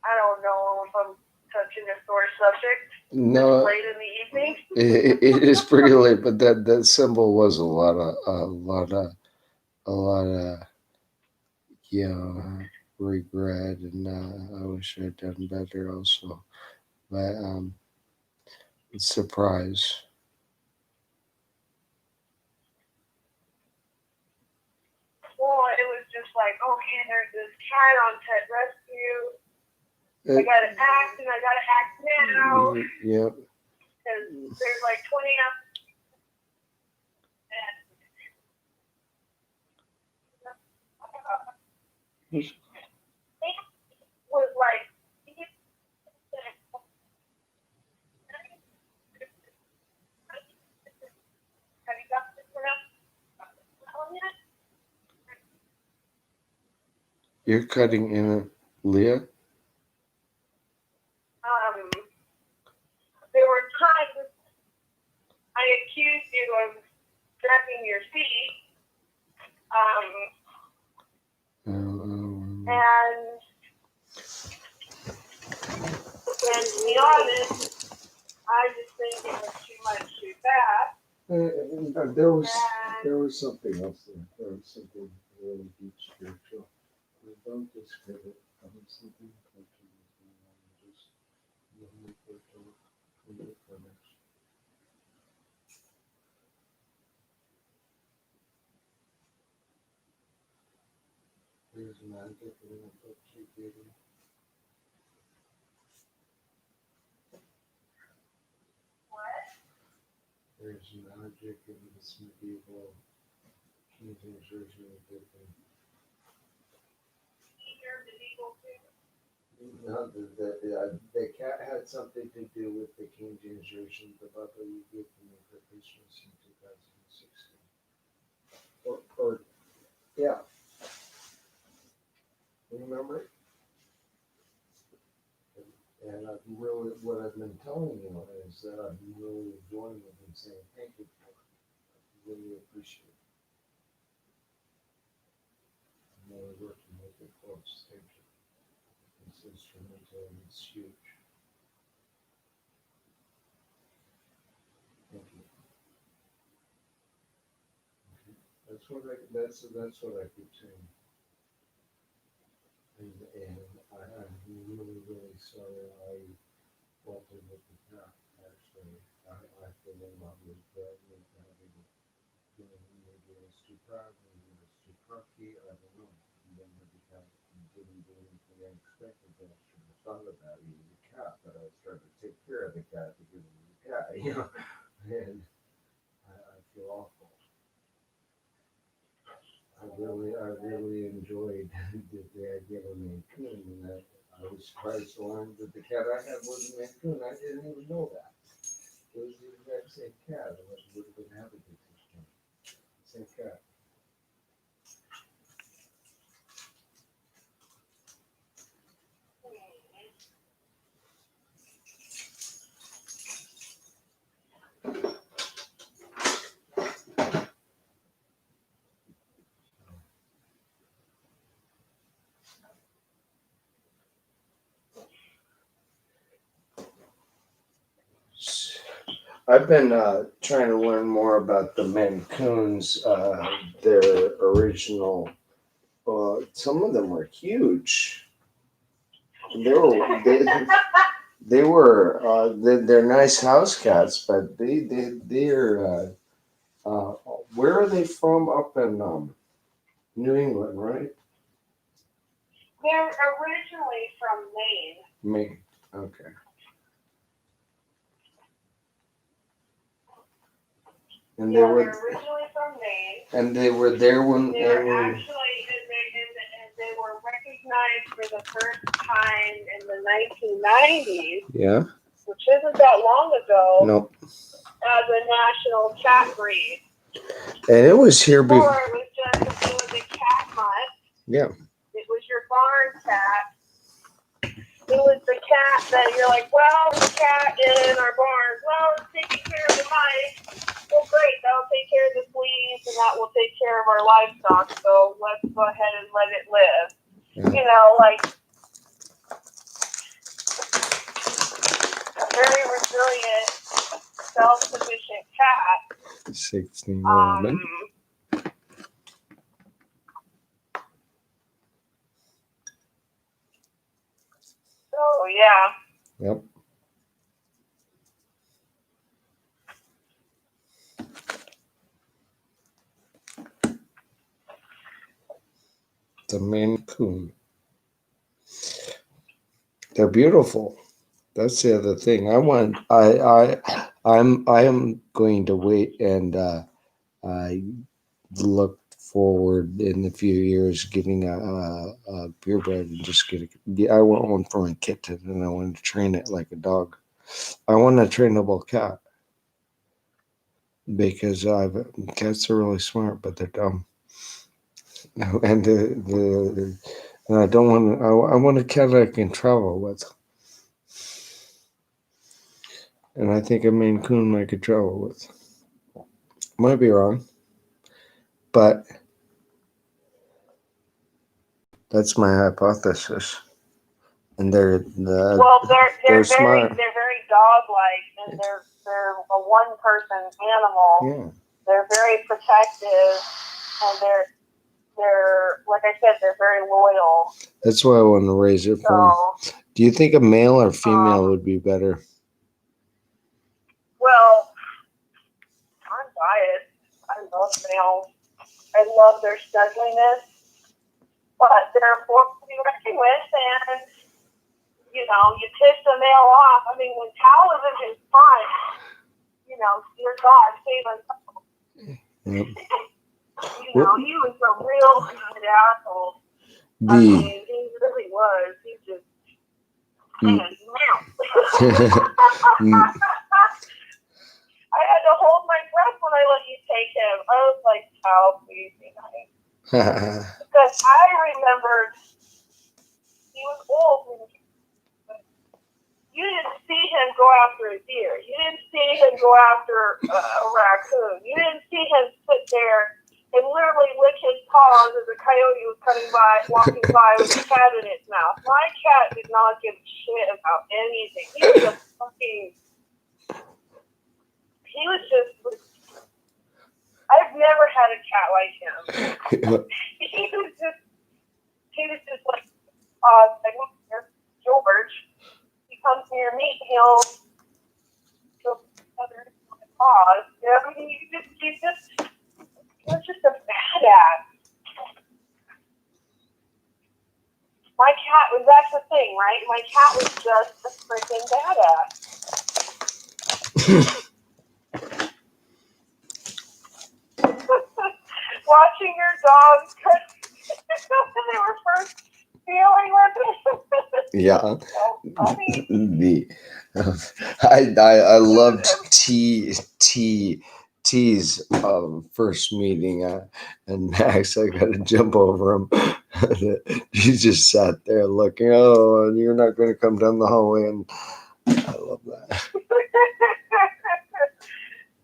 I don't know if I'm touching a sore subject. No. It's late in the evening. It is pretty late, but that symbol was a lot of regret, and I wish I'd done better also. But it's surprise. Well, it was just like, okay, there's this cat on pet rescue. I gotta act, and I gotta act now. Yep. Because there's like 20 up. And it was like, have you got this one yet? You're cutting in it, Leah? it was dragging your feet. And to be honest, I just think it was too much too fast. There was something else there. There was something really deep spiritual. Don't discredit something. Just look for next. There's magic in the book she gave me. There's magic in this medieval King James version of the thing. No, the cat had something to do with the King James version of the Bible you gave me for Christmas in 2016. Yeah. Remember it? And what I've been telling you is that I'm really enjoying it and saying thank you for it. I really appreciate it. I'm really working with it close. Thank you. It's instrumental and it's huge. Thank you. Okay. That's what I keep saying. And I'm really, really sorry I faltered with the cat. Actually, I feel a lot with having, maybe I was too proud, maybe I was too cocky, I don't know. And then the cat didn't do anything I expected that I should have thought about it as a cat, but I was trying to take care of the cat because it was a cat, and I feel awful. I really enjoyed the idea of a Maine Coon, and I was surprised to learn that the cat I had was a Maine Coon. I didn't even know that. It was the exact same cat. It would have been happy to teach him. Same cat. I've been trying to learn more about the Maine Coons, their original. Some of them were huge. They were they're nice house cats, but they're where are they from? Up in New England, right? They're originally from Maine. Maine. Okay. And they're originally from Maine. And they were there when they were actually, and they were recognized for the first time in the 1990s. Yeah. Which isn't that long ago. Nope. As a national cat breed. And it was here before. It was a cat mutt. Yeah. It was your barn cat. It was the cat that you're like, well, the cat in our barn. Well, it's taking care of the mice. Well, great, that'll take care of the fleas, and that will take care of our livestock. So let's go ahead and let it live. Yeah. Like a very resilient, self-sufficient cat. 16 So yeah. Yep. The Maine Coon. They're beautiful. That's the other thing. I am going to wait and I look forward in a few years getting a purebred and just I want one for my kitten and I want to train it like a dog. I want a trainable cat because cats are really smart, but they're dumb. And and I don't want I want a cat I can travel with. And I think a Maine Coon I could travel with. Might be wrong, but that's my hypothesis. And they're smart. They're very dog-like, and they're a one-person animal. Yeah. They're very protective, and they're like I said, they're very loyal. That's why I want to raise it for them. Do you think a male or female would be better? Well, I'm biased. I love males. I love their snuggliness, but they're a force to be reckoned with, and you piss the male off. I mean, when Cal was in his prime, dear God, save us. Yep. He was a real good asshole. I mean, he really was. He just kind of I had to hold my breath when I let you take him. I was like, Cal, please be nice. Because I remembered he was old when you didn't see him go after a deer. You didn't see him go after a raccoon. You didn't see him sit there and literally lick his paws as a coyote was walking by with a cat in its mouth. My cat did not give a shit about anything. He was just I've never had a cat like him. he was just like, George. He comes near me, he'll other paws. He was just a badass. My cat that's the thing, right? My cat was just a freaking badass. Watching your dogs when they were first dealing with it. Yeah. I loved T's first meeting and Max. I got to jump over him. He just sat there looking. Oh, and you're not going to come down the hallway, and I love that.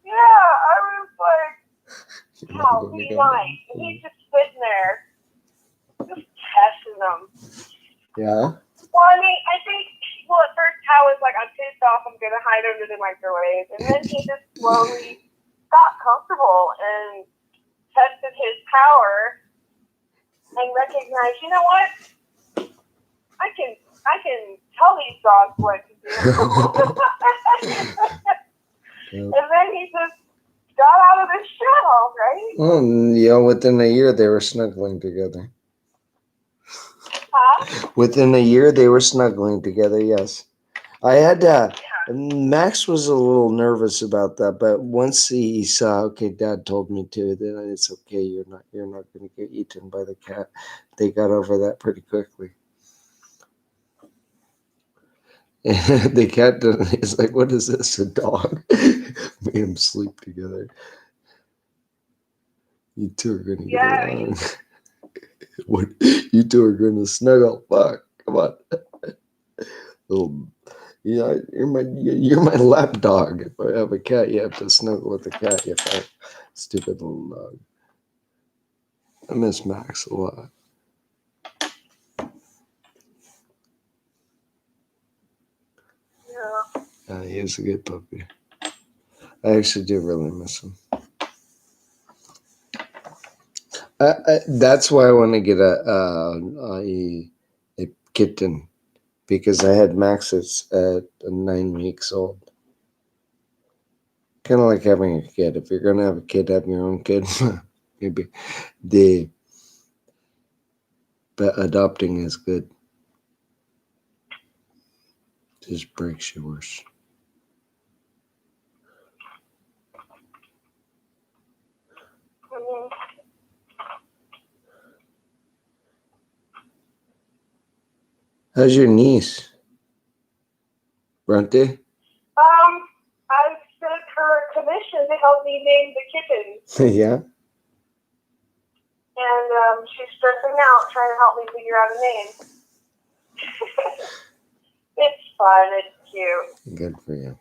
Yeah, I was like, "How be nice?" And he's just sitting there, just testing them. Yeah. Well, I mean, I think at first Hal was like, "I'm pissed off. I'm gonna hide under the microwave," and then he just slowly got comfortable and tested his power and recognized, you know what? I can tell these dogs what to do. And then he just got out of his shell, right? Well, within a year they were snuggling together. Huh? Within a year they were snuggling together. Yes, I had Max was a little nervous about that, but once he saw, okay, Dad told me to, then it's okay. You're not going to get eaten by the cat. They got over that pretty quickly. The cat is like, what is this? A dog? Made them sleep together. You two are gonna get along. What? You two are gonna snuggle. Fuck! Come on, little. Yeah, you're my lap dog. If I have a cat, you have to snuggle with the cat. You fuck, stupid little dog. I miss Max a lot. Yeah, he was a good puppy. I actually do really miss him. That's why I want to get a kitten, because I had Max at 9 weeks old. Kind of like having a kid. If you're gonna have a kid, have your own kid. Maybe but adopting is good. Just breaks yours. How's your niece? Bronte? I sent her a commission to help me name the kittens. Yeah. And she's stressing out trying to help me figure out a name. It's fun. It's cute. Good for you.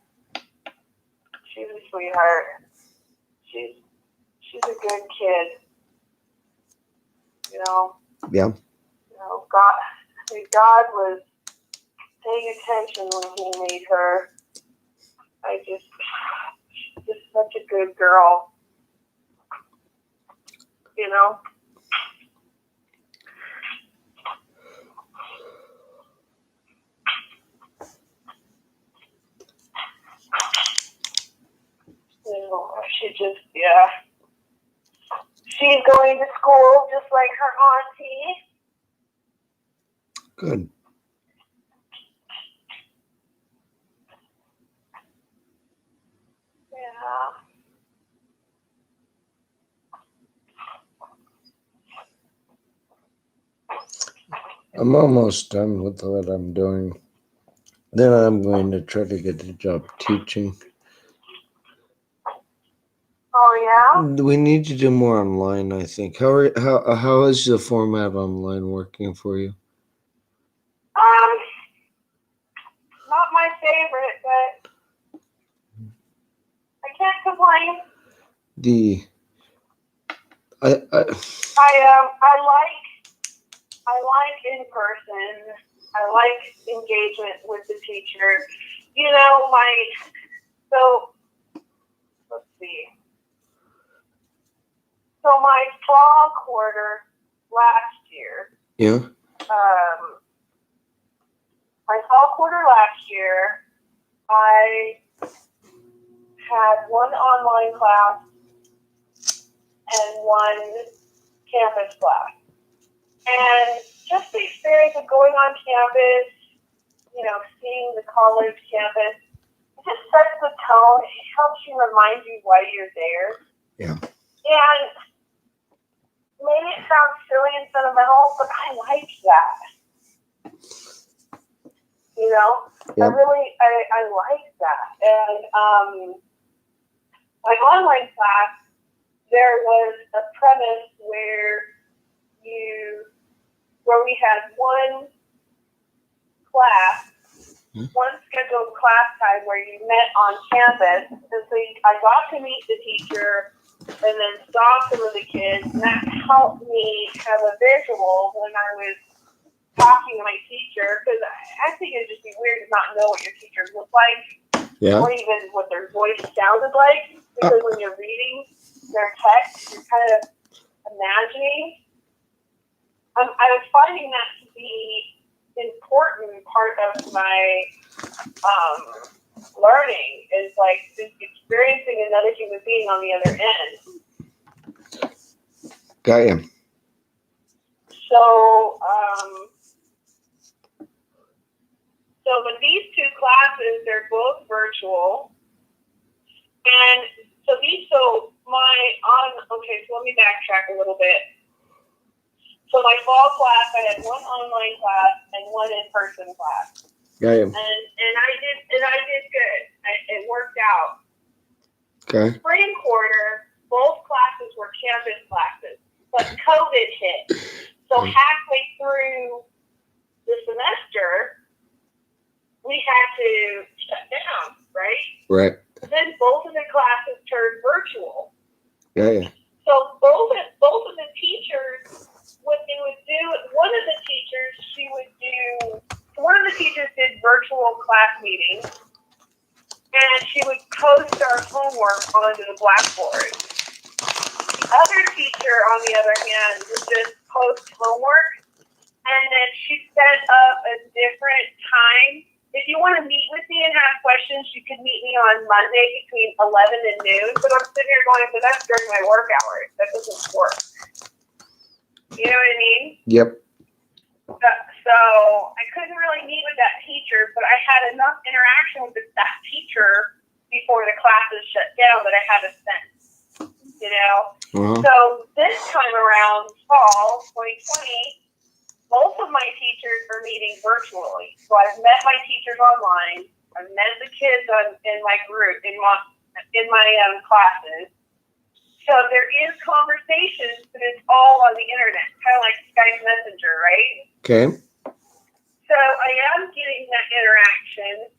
She's a sweetheart. She's she's a good kid. You know. Yeah. You know, God was paying attention when He made her. She's just such a good girl. You know. She just, yeah. She's going to school just like her auntie. Good. Yeah. I'm almost done with what I'm doing. Then I'm going to try to get a job teaching. Oh, yeah? We need to do more online, I think. How is the format online working for you? Not my favorite, but I can't complain. I like in person. I like engagement with the teacher. You know, let's see. So my fall quarter last year. Yeah. My fall quarter last year, I had one online class and one campus class. And just the experience of going on campus, you know, seeing the college campus, it just sets the tone. It helps you remind you why you're there. Yeah. And maybe it sounds silly and sentimental, but I like that. You know? Yep. I like that. And my online class, there was a premise where we had one class, one scheduled class time where you met on campus. And so I got to meet the teacher and then saw some of the kids, and that helped me have a visual when I was talking to my teacher, because I think it'd just be weird to not know what your teachers look like, or even what their voice sounded like, because when you're reading their text, you're kind of imagining. I was finding that to be an important part of my learning, is like just experiencing another human being on the other end. Got you. So with these two classes, they're both virtual. And so let me backtrack a little bit. So my fall class, I had one online class and one in-person class. Got you. And I did good. It worked out. Okay. Spring quarter, both classes were campus classes, but COVID hit. So halfway through the semester, we had to shut down, right? Right. Then both of the classes turned virtual. Yeah. So both of the teachers, what they would do, one of the teachers did virtual class meetings, and she would post our homework onto the blackboard. The other teacher, on the other hand, would just post homework, and then she set up a different time. If you want to meet with me and have questions, you could meet me on Monday between 11 and noon. But I'm sitting here going, but that's during my work hours. That doesn't work. You know what I mean? Yep. So I couldn't really meet with that teacher, but I had enough interaction with that teacher before the classes shut down that I had a sense, you know? Uh-huh. So this time around, fall 2020, both of my teachers are meeting virtually. So I've met my teachers online. I've met the kids in my group, in my classes. So there is conversations, but it's all on the internet, kind of like Skype Messenger, right? Okay. So I am getting that interaction,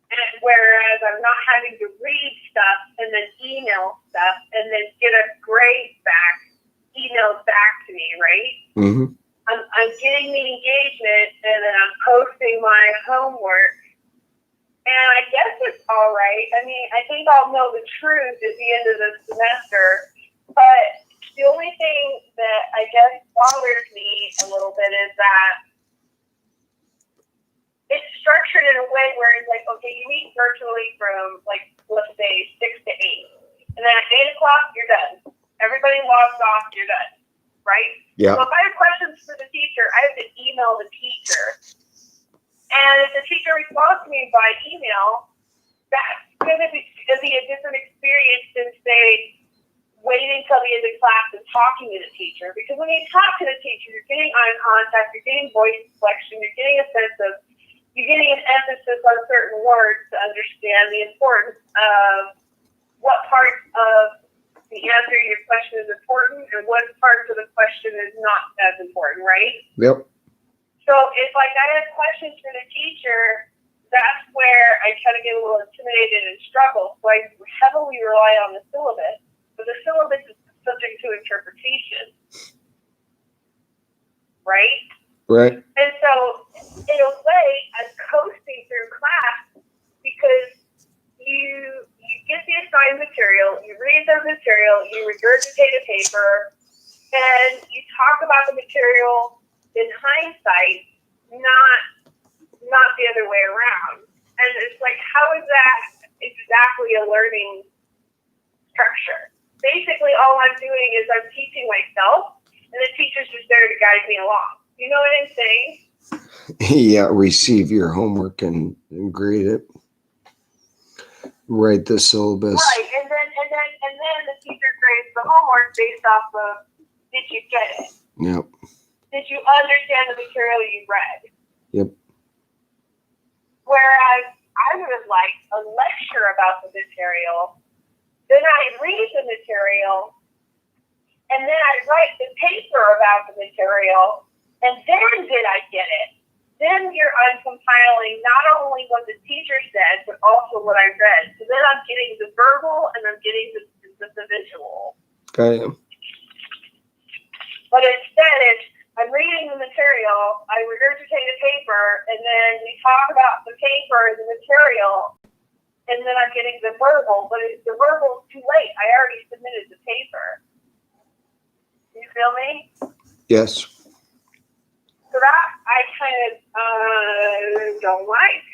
and whereas I'm not having to read stuff and then email stuff and then get a grades back, emailed back to me, right? Mm-hmm. I'm getting the engagement, and then I'm posting my homework. And I guess it's all right. I mean, I think I'll know the truth at the end of the semester. But the only thing that I guess bothers me a little bit is that it's structured in a way where it's like, okay, you meet virtually from, like, let's say 6 to 8. And then at 8 o'clock, you're done. Everybody logs off, you're done. Right? Yeah. So if I have questions for the teacher, I have to email the teacher. And if the teacher responds to me by email, that's going to be a different experience than, say, waiting till the end of class and talking to the teacher. Because when you talk to the teacher, you're getting eye contact, you're getting voice inflection, you're getting a sense of, you're getting an emphasis on certain words to understand the importance of what parts of the answer to your question is important and what parts of the question is not as important, right? Yep. So if, like, I have questions for the teacher, that's where I kind of get a little intimidated and struggle. So I heavily rely on the syllabus, but the syllabus is subject to interpretation, right? Right. And so, in a way, I'm coasting through class because you get the assigned material, you read the material, you regurgitate a paper, and you talk about the material in hindsight, not the other way around. And it's like, how is that exactly a learning structure? Basically, all I'm doing is I'm teaching myself, and the teacher's just there to guide me along. You know what I'm saying? Yeah, receive your homework and grade it. Write the syllabus. Right, and then the teacher grades the homework based off of, did you get it? Yep. Did you understand the material you read? Yep. Whereas I would have liked a lecture about the material, then I'd read the material, and then I'd write the paper about the material, and then did I get it? Then I'm compiling not only what the teacher said, but also what I read. So then I'm getting the verbal and I'm getting the visual. Okay. But instead, I'm reading the material, I regurgitate a paper, and then we talk about the paper and the material, and then I'm getting the verbal, but the verbal's too late. I already submitted the paper. You feel me? Yes. So that I kind of don't like.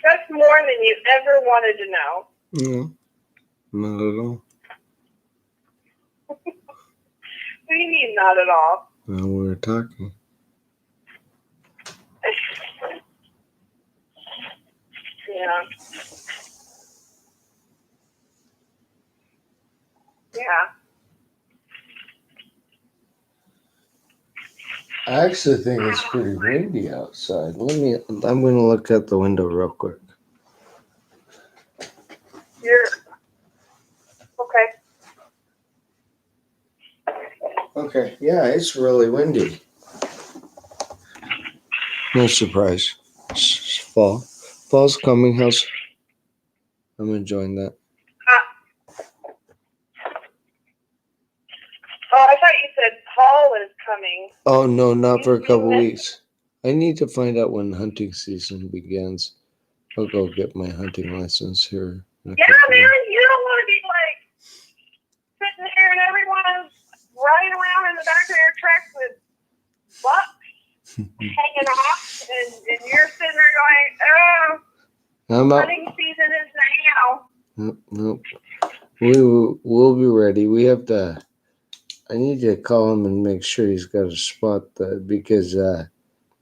That's more than you ever wanted to know. No, not at all. What do you mean, not at all? Well, we were talking. Yeah. Yeah. I actually think it's pretty windy outside. I'm going to look out the window real quick. You're okay. Okay, yeah, it's really windy. No surprise. It's fall. Fall's coming. I'm enjoying that. Oh, I thought you said Paul is coming. Oh, no, not for a couple weeks. I need to find out when hunting season begins. I'll go get my hunting license here. Yeah, man, you don't want to be like sitting there and everyone's riding around in the back of their trucks with bucks hanging off, and you're sitting there going, hunting season is now. Nope. We'll be ready. We have to. I need to call him and make sure he's got a spot because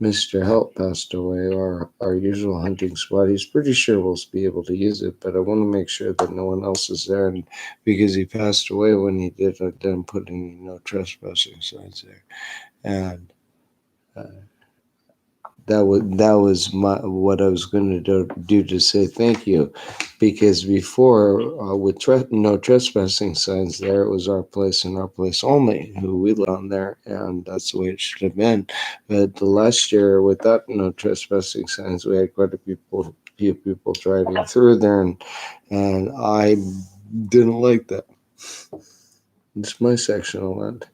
Mr. Help passed away, our usual hunting spot. He's pretty sure we'll be able to use it, but I want to make sure that no one else is there. And because he passed away when he did, I didn't put any no trespassing signs there. And that was what I was going to do to say thank you, because before with no trespassing signs there, it was our place and our place only who we lived on there, and that's the way it should have been. But the last year without no trespassing signs, we had quite a few people driving through there, and I didn't like that. It's my section of land.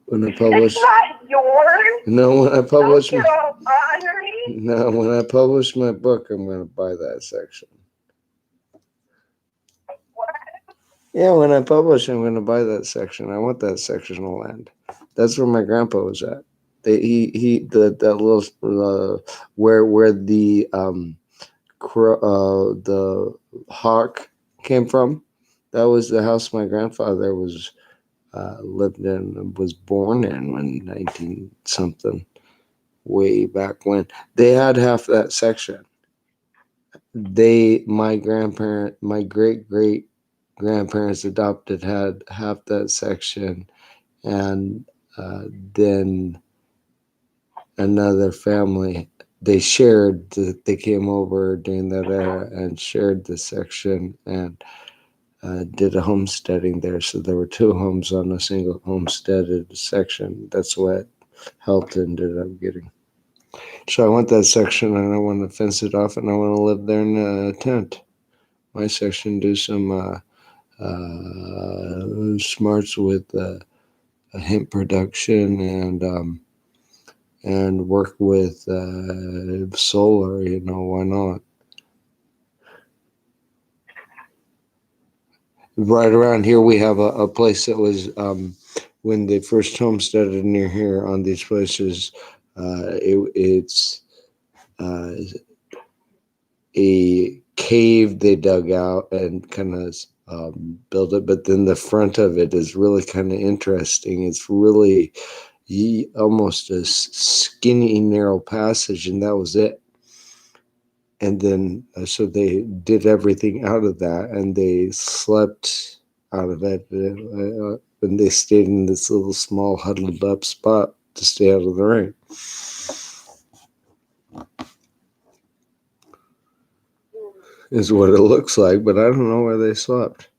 When I publish, it's not yours. no, when I publish, Don't get all honory. no, when I publish my book, I'm going to buy that section. What? Yeah, when I publish, I'm going to buy that section. I want that section of land. That's where my grandpa was at. That little where the hawk came from. That was the house my grandfather was lived in, was born in 19 something, way back when. They had half that section. My great grandparents adopted had half that section, and then another family, they came over during that era and shared the section, and did a homesteading there. So there were two homes on a single homesteaded section. That's what helped ended up getting. So I want that section, and I want to fence it off, and I want to live there in a tent. My section, do some smarts with hemp production, and work with solar. Why not? Right around here, we have a place that was when they first homesteaded near here on these places. It's uh, a cave they dug out and kind of built it, but then the front of it is really kind of interesting. It's really almost a skinny, narrow passage, and that was it. And then so they did everything out of that, and they slept out of it, and they stayed in this little small huddled up spot to stay out of the rain. Is what it looks like, but I don't know where they slept.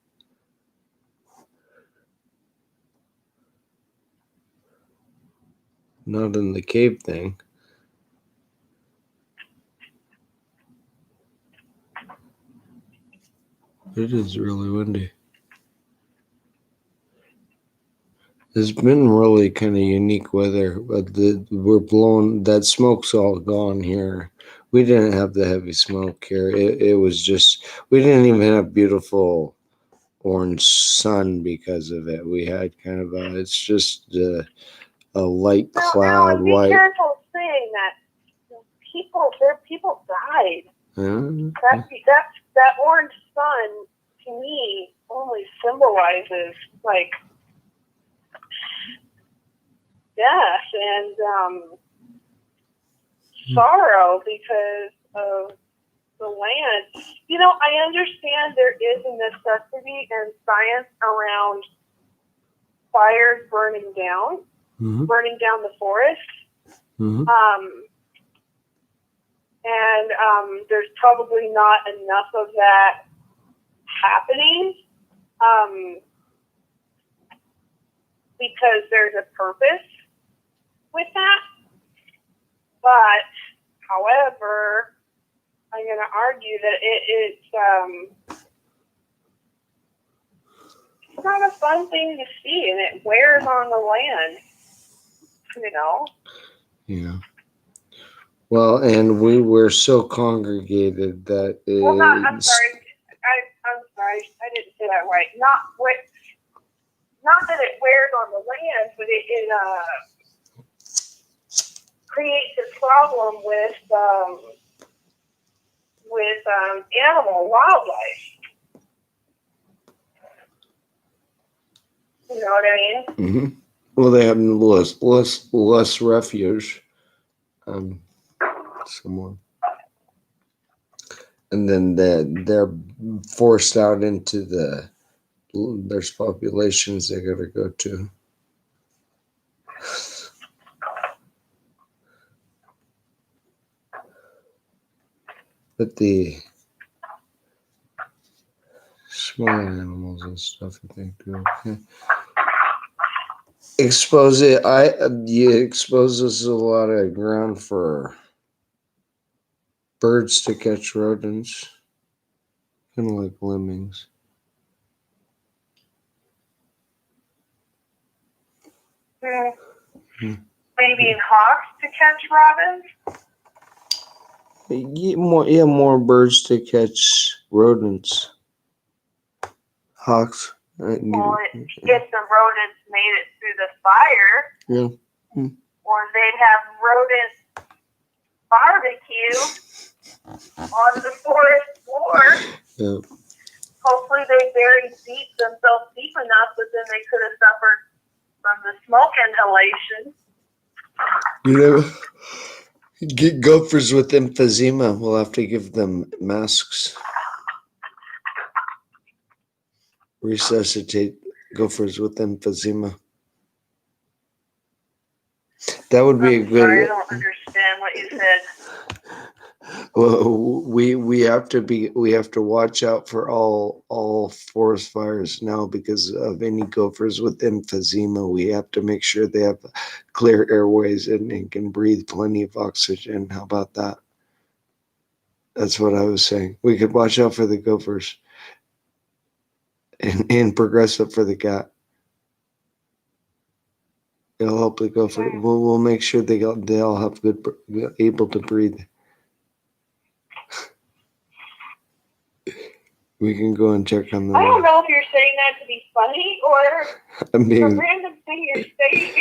Not in the cave thing. It is really windy. It's been really kind of unique weather, but we're blowing, that smoke's all gone here. We didn't have the heavy smoke here. It was just, we didn't even have beautiful orange sun because of it. We had kind of it's just a light cloud, Be white. careful saying that people died. That orange sun to me only symbolizes like death and sorrow because of the land. I understand there is a necessity and science around fires burning down the forest. Mm-hmm. And there's probably not enough of that happening because there's a purpose with that. But, however, I'm going to argue that it's not a fun thing to see, and it wears on the land, Yeah. Well, and we were so congregated that it. Well, I'm sorry. I'm sorry. I didn't say that right. Not that it wears on the land, but it creates a problem with wildlife. You know what I mean? Mm-hmm. Well, they have less refuge. Somewhere. And then they're forced out into there's populations they got to go to. But the smaller animals and stuff, I think, do okay. It exposes a lot of ground for birds to catch rodents, kind of like lemmings. Maybe hawks to catch robins? More birds to catch rodents. Hawks. Well, if the rodents made it through the fire, or they'd have rodent barbecue on the forest floor. Yeah. Hopefully they buried themselves deep enough, but then they could have suffered from the smoke inhalation. Get gophers with emphysema. We'll have to give them masks. Resuscitate gophers with emphysema. That would be a good. Sorry, I don't understand what you said. Well, we have to watch out for all forest fires now because of any gophers with emphysema. We have to make sure they have clear airways and can breathe plenty of oxygen. How about that? That's what I was saying. We could watch out for the gophers and progressive for the cat. It'll help the gopher. We'll make sure they all have good, able to breathe. We can go and check on them. I don't know if you're saying that to be funny or a random thing you're saying.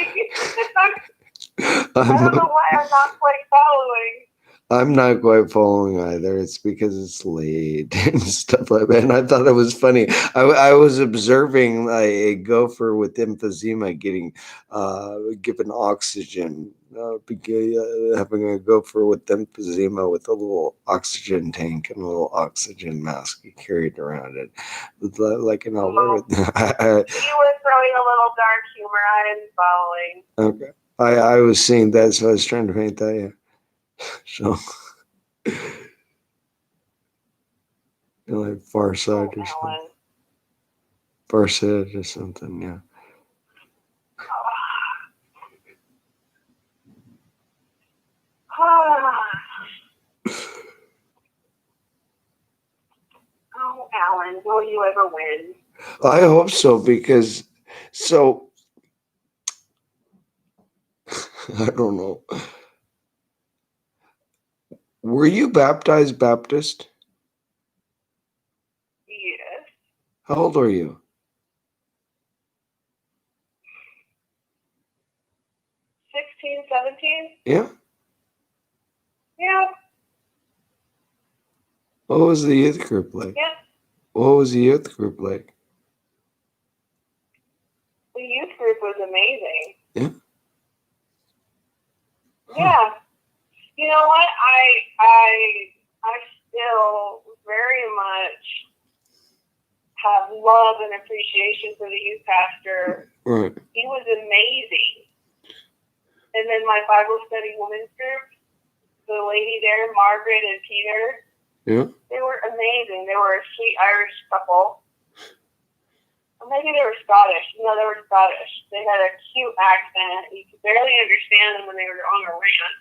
I don't know why I'm not quite following. I'm not quite following either. It's because it's late and stuff like that. And I thought it was funny. I was observing a gopher with emphysema getting given oxygen. Having a gopher with emphysema with a little oxygen tank and a little oxygen mask he carried around it, like an alert. You were throwing a little dark humor. I am following. Okay, I was seeing that, so I was trying to paint that. Yeah. So, like Far Side or something. Far Side or something, yeah. Oh, Alan, will you ever win? I hope so, because I don't know. Were you baptized Baptist? Yes. How old are you? 16, 17? Yeah. Yeah. What was the youth group like? Yeah. What was the youth group like? The youth group was amazing. Yeah. Yeah. You know what? I still very much have love and appreciation for the youth pastor. Right. He was amazing. And then my Bible study women's group, the lady there, Margaret and Peter. Yeah. They were amazing. They were a sweet Irish couple. Or maybe they were Scottish. No, they were Scottish. They had a cute accent. You could barely understand them when they were on a rant.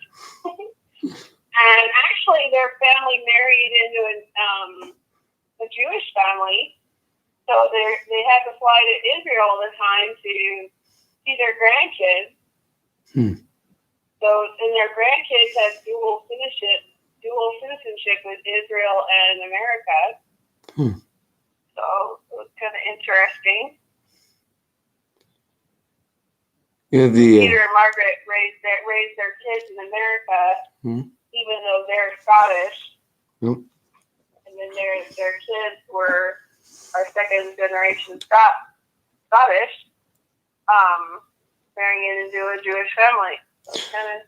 And actually, their family married into a Jewish family. So they had to fly to Israel all the time to see their grandkids. So, and their grandkids had dual citizenship with Israel and America. So it was kind of interesting. Yeah, Peter and Margaret raised their kids in America, even though they're Scottish. And then their kids are second generation Scottish. marrying into a Jewish family. That's kind of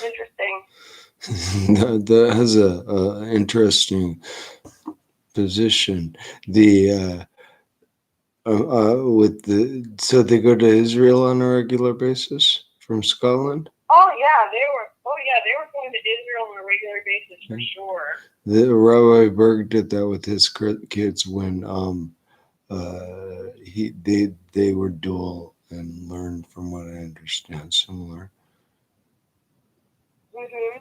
interesting. That has a interesting position. The so they go to Israel on a regular basis from Scotland. Oh yeah, they were going to Israel on a regular basis for sure. The Rabbi Berg did that with his kids when they were dual and learned, from what I understand, similar. Mm-hmm.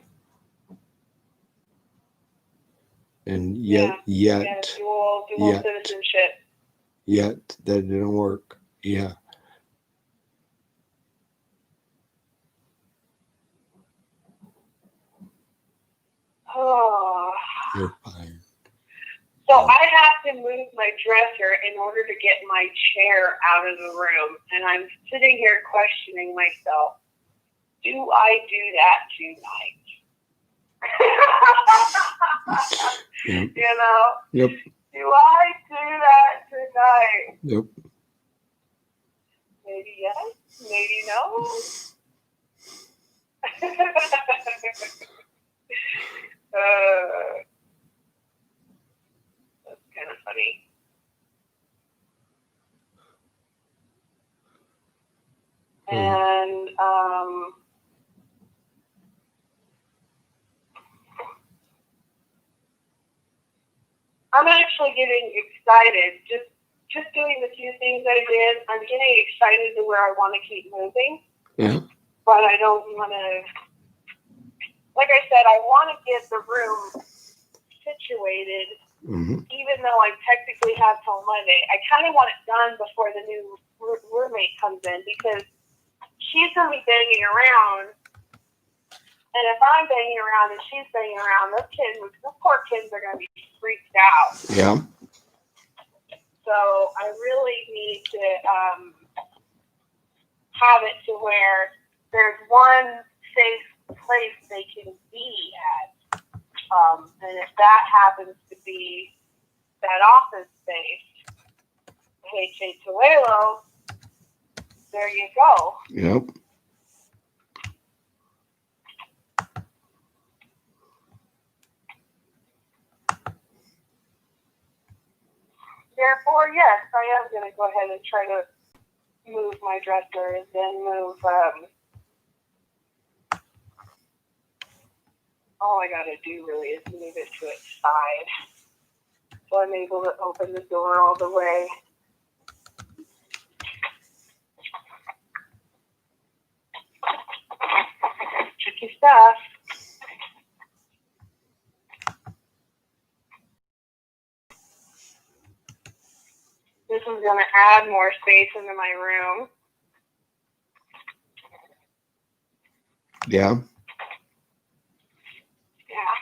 And yet, dual citizenship. Yet that didn't work. Yeah. Oh. You're fine. So I have to move my dresser in order to get my chair out of the room, and I'm sitting here questioning myself. Do I do that tonight? Yep. You know? Yep. Do I do that tonight? Yep. Maybe yes, maybe no. That's kind of funny. And I'm actually getting excited. Just doing the few things that I did, I'm getting excited to where I want to keep moving. Yeah. But I don't want to, like I said, I want to get the room situated, even though I technically have till Monday. I kind of want it done before the new roommate comes in, because she's going to be banging around. And if I'm banging around and she's banging around, those poor kids are going to be freaked out. Yeah. So I really need to have it to where there's one safe place they can be at. And if that happens to be that office space, H.A. Tuelo, there you go. Yep. Therefore, yes, I am going to go ahead and try to move my dresser and then move, all I got to do really is move it to its side. So I'm able to open the door all the way. Tricky stuff. This is going to add more space into my room. Yeah. Yeah.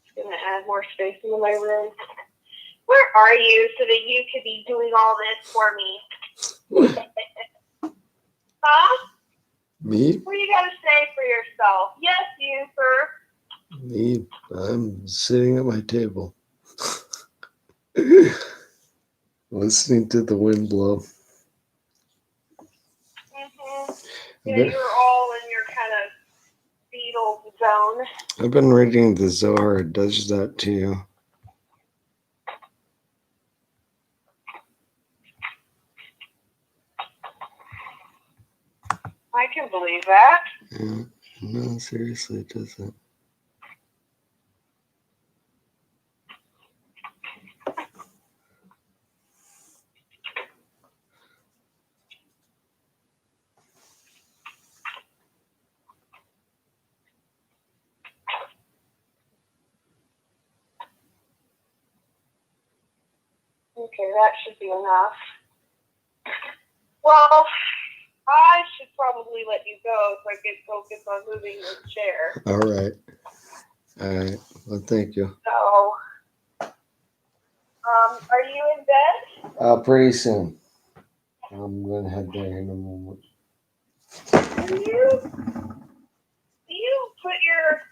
It's going to add more space into my room. Where are you so that you could be doing all this for me? Huh? Me? What do you got to say for yourself? Yes, you, sir. Me? I'm sitting at my table. Listening to the wind blow. Yeah, you're all in your kind of beetle zone. I've been reading the Zohar. It does that to you. I can believe that. Yeah. No, seriously, it doesn't. Okay, that should be enough. Well, I should probably let you go so I can focus on moving this chair. All right. Well, thank you. So, are you in bed? Pretty soon. I'm gonna head there in a moment. Do you put your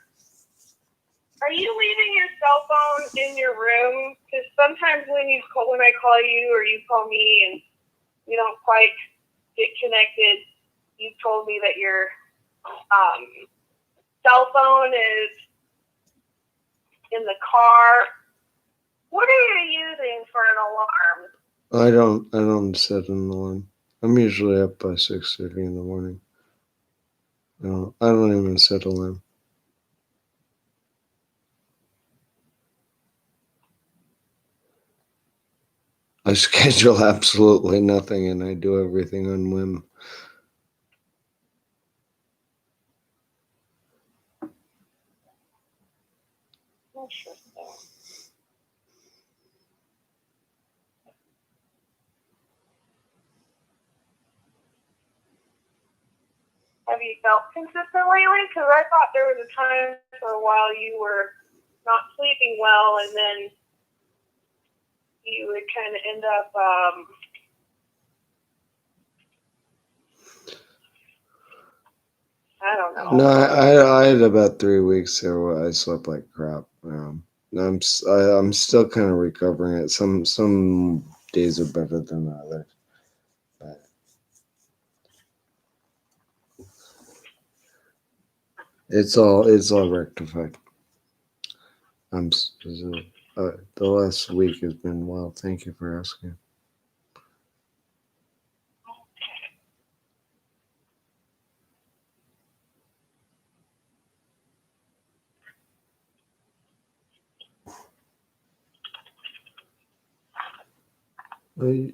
cell phone in your room? Because sometimes when I call you or you call me and you don't quite get connected, you told me that your cell phone is in the car. What are you using for an alarm? I don't set an alarm. I'm usually up by 6:30 in the morning. I don't even set alarm. I schedule absolutely nothing, and I do everything on whim. Interesting. Have you felt consistent lately? Because I thought there was a time for a while you were not sleeping well, and then you would kind of end up I don't know. No, I had about 3 weeks there where I slept like crap. I'm still kind of recovering it. Some days are better than others. But it's all rectified. The last week has been wild. Thank you for asking. Well,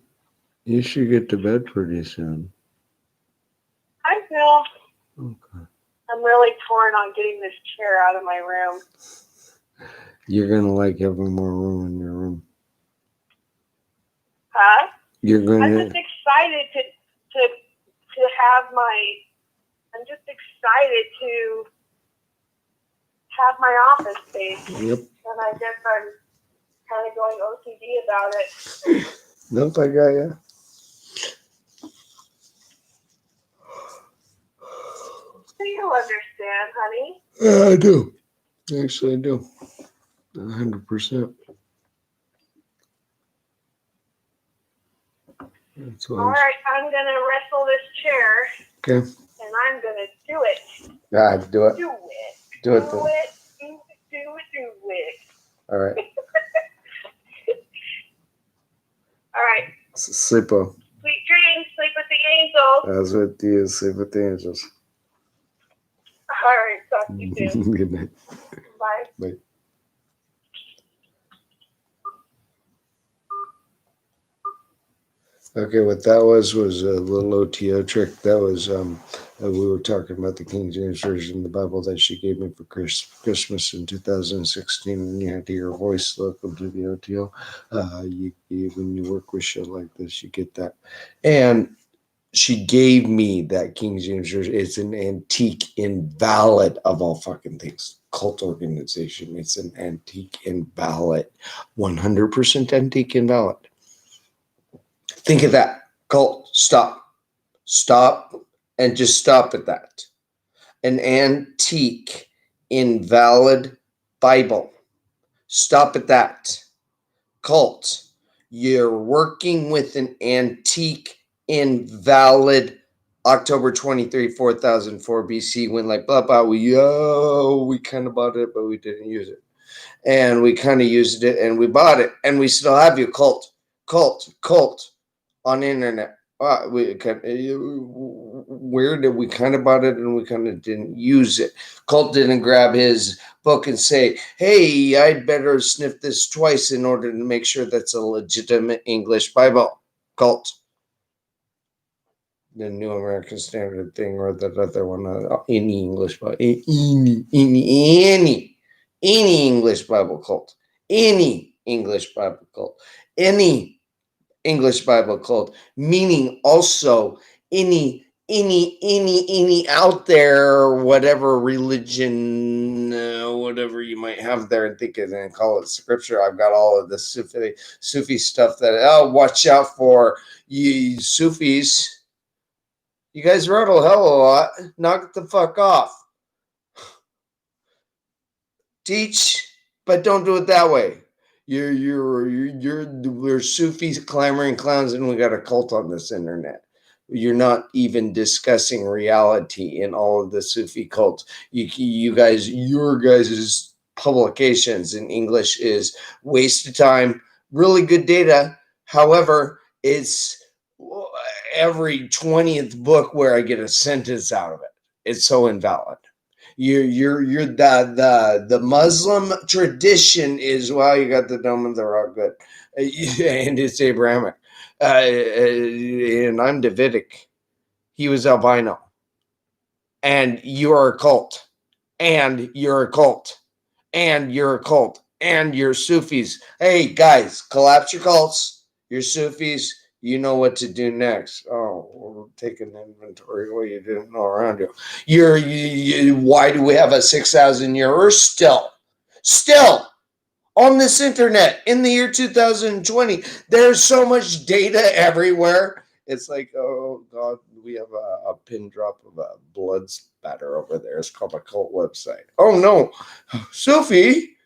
you should get to bed pretty soon. I feel Okay. I'm really torn on getting this chair out of my room. You're gonna like having more room in your room. Huh? You're I'm gonna. just excited to have my. I'm just excited to have my office space. Yep. And I guess I'm kind of going OCD about it. Nope, I got you. You'll understand, honey. Yeah, I do. Actually, I do. 100%. That's All right, I'm gonna wrestle this chair. Okay. And I'm gonna do it. Yeah, do it. Do it. Do it. Do it. Do it. All right. All right. Sleep well. Sweet dreams. Sleep with the angels. As with you, sleep with the angels. All right. Talk to you soon. Good night. Bye. Bye. Okay, what that was a little OTO trick. That was we were talking about the King James Version of the Bible that she gave me for Christmas in 2016, and you had to hear her voice. Welcome to the OTO. When you work with shit like this, you get that. And she gave me that King James Version. It's an antique invalid of all fucking things. Cult organization. It's an antique invalid. 100% antique invalid. Think of that. Cult. Stop. Stop. And just stop at that. An antique invalid Bible. Stop at that. Cult. You're working with an antique invalid October 23, 4004 BC when like blah blah we kind of bought it but we didn't use it. And we kind of used it and we bought it and we still have you cult on the internet. Weird that we kind of bought it and we kind of didn't use it. Cult didn't grab his book and say, hey, I'd better sniff this twice in order to make sure that's a legitimate English Bible. Cult. The New American Standard thing or the other one, any English Bible, any English Bible cult, any English Bible cult, any English Bible cult, meaning also any out there, whatever religion, whatever you might have there and think it and call it scripture. I've got all of the Sufi stuff that, watch out for you Sufis. You guys rattle hell a lot. Knock it the fuck off. Teach but don't do it that way. We're Sufis, clamoring clowns, and we got a cult on this internet. You're not even discussing reality in all of the Sufi cults. You guys, your guys' publications in English is waste of time. Really good data. However, it's every 20th book where I get a sentence out of it. It's so invalid. You're the Muslim tradition is, well, you got the Dome of the Rock, good, and it's Abrahamic, and I'm Davidic. He was albino, and you are a cult, and you're a cult, and you're a cult, and you're Sufis. Hey guys, collapse your cults. You're Sufis. You know what to do next. Oh, we're taking inventory of what you didn't know around you. Why do we have a 6,000 year Earth still on this internet in the year 2020? There's so much data everywhere. It's like, oh God, we have a pin drop of a blood spatter over there. It's called a cult website. Oh no, Sophie,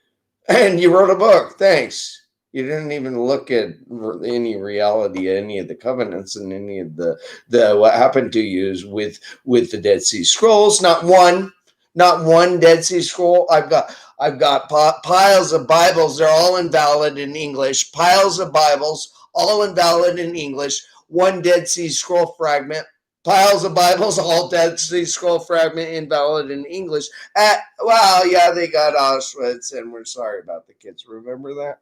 and you wrote a book. Thanks. You didn't even look at any reality, any of the covenants, and any of the what happened to you is with the Dead Sea Scrolls. Not one Dead Sea Scroll. I've got piles of Bibles. They're all invalid in English. Piles of Bibles, all invalid in English. One Dead Sea Scroll fragment. Piles of Bibles, all Dead Sea Scroll fragment, invalid in English. Wow, yeah, they got Auschwitz, and we're sorry about the kids. Remember that?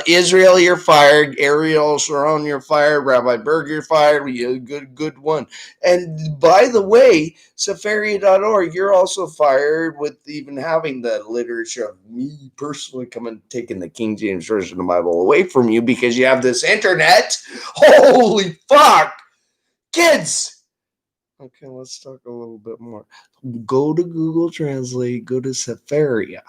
Israel, you're fired. Ariel Sharon, you're fired. Rabbi Berg, you're fired. You good one. And by the way, Safari.org, you're also fired with even having the literature of me personally coming taking the King James Version of the Bible away from you because you have this internet. Holy fuck! Kids! Okay, let's talk a little bit more. Go to Google Translate, go to Safaria.org.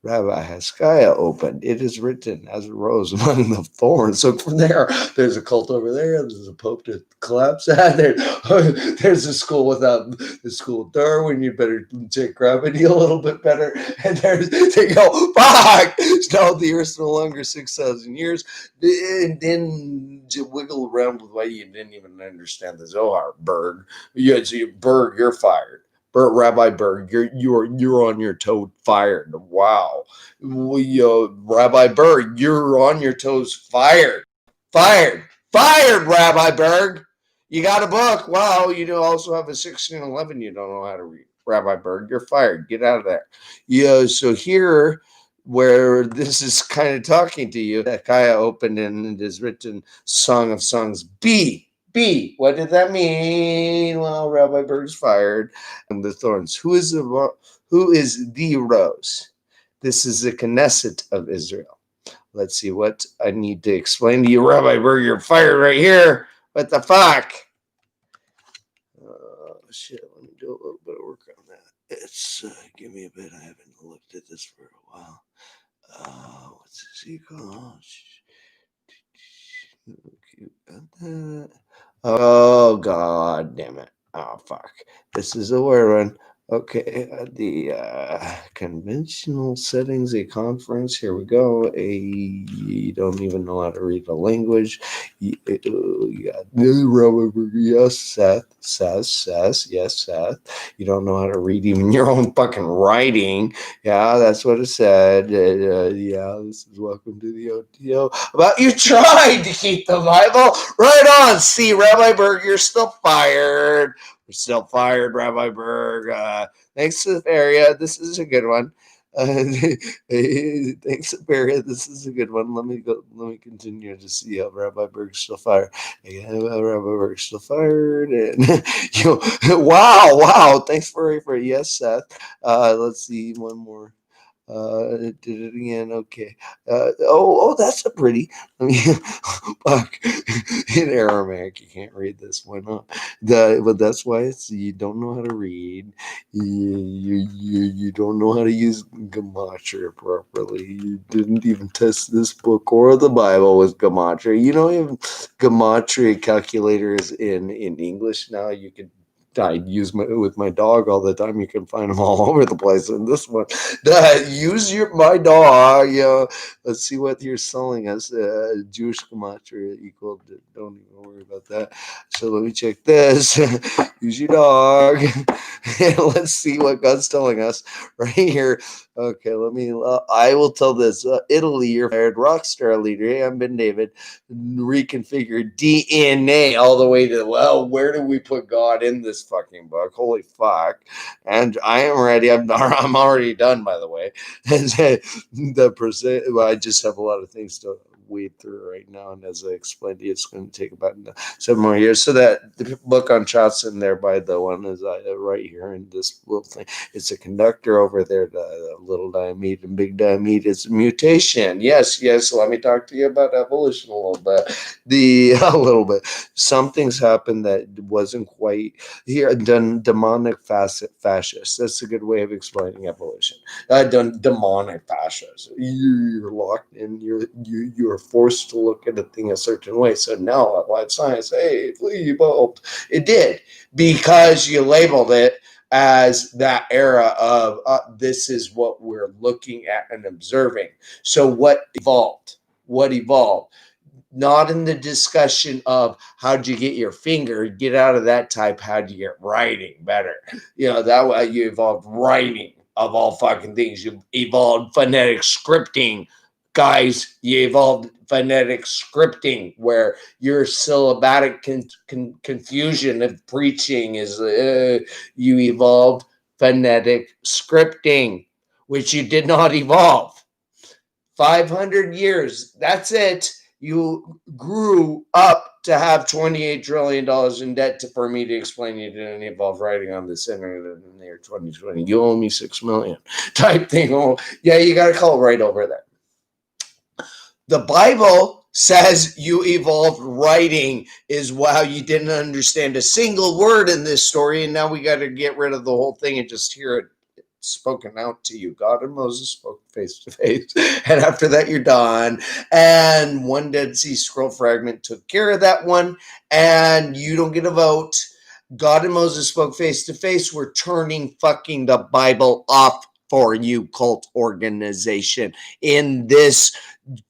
Rabbi Haskaya opened. It is written as a rose among the thorns. So from there's a cult over there. There's a pope to collapse at. There's a school without the school of Darwin. You better take gravity a little bit better. And they go, fuck! Now the Earth's no longer 6,000 years. And then you wiggle around with why you didn't even understand the Zohar. Berg, you're fired. Rabbi Berg, you're on your toe fired. Wow. Rabbi Berg, you're on your toes fired. Fired, Rabbi Berg. You got a book. Wow, you also have a 1611 you don't know how to read. Rabbi Berg, you're fired. Get out of there. So here where this is kind of talking to you, Kaya opened and it is written Song of Songs B. What did that mean? Well, Rabbi Berg's fired. The thorns. Who is the rose? This is the Knesset of Israel. Let's see what I need to explain to you. Rabbi Berg, you're fired right here. What the fuck? Shit, let me do a little bit of work on that. It's give me a bit. I haven't looked at this for a while. What's this called? Oh god damn it. Oh fuck. This is a weird one. Okay, the conventional settings, a conference. Here we go. You don't even know how to read the language. Yes, Seth. Yes, Seth. You don't know how to read even your own fucking writing. Yeah, that's what it said. Yeah, this is welcome to the OTO. About you tried to keep the Bible. Right on. See, Rabbi Berg, you're still fired. We're still fired, Rabbi Berg. Thanks to the area. This is a good one. Thanks, Barry. This is a good one. Let me continue to see how Rabbi Berg's still fired. Rabbi Berg's still fired. And wow. Thanks for yes, Seth. Let's see one more. Did it again. Okay. That's a pretty. I mean, fuck. In Aramaic, you can't read this. Why not? But that's why you don't know how to read. You don't know how to use gematria properly. You didn't even test this book or the Bible with gematria. You don't even gematria calculators in English now. You can I use with my dog all the time. You can find them all over the place. And this one, use my dog. Let's see what you're selling us. Jewish gematria equal. Don't even worry about that. So let me check this. Use your dog. Let's see what God's telling us right here. Okay, let me. I will tell this. Italy, you're fired. Rockstar leader. Hey, I'm Ben David. Reconfigure DNA all the way to, well, where do we put God in this fucking book? Holy fuck. And I am ready. I'm already done, by the way. I just have a lot of things to wade through right now. And as I explained to you, it's going to take about 7 more years. So that the book on shots in there by the one is right here in this little thing. It's a conductor over there, the little diamide and big diamide. It's a mutation. Yes. Let me talk to you about evolution a little bit. A little bit. Some things happened that wasn't quite here. Demonic fascists. That's a good way of explaining evolution. Demonic fascists. You're locked in. You're forced to look at a thing a certain way. So now applied science, hey, it evolved. It did because you labeled it as that era of this is what we're looking at and observing. So what evolved? Not in the discussion of how'd you get your finger, get out of that type, how'd you get writing better? That way you evolved writing of all fucking things. You evolved phonetic scripting. Guys, you evolved phonetic scripting where your syllabic confusion of preaching is, you evolved phonetic scripting, which you did not evolve. 500 years, that's it. You grew up to have $28 trillion in debt for me to explain you didn't evolve writing on this internet in the year 2020. You owe me $6 million type thing. Oh, yeah, you got to call right over there. The Bible says you evolved writing is how you didn't understand a single word in this story, and now we got to get rid of the whole thing and just hear it spoken out to you. God and Moses spoke face to face, and after that you're done. And one Dead Sea Scroll fragment took care of that one, and you don't get a vote. God and Moses spoke face to face. We're turning fucking the Bible off for you, cult organization. In this,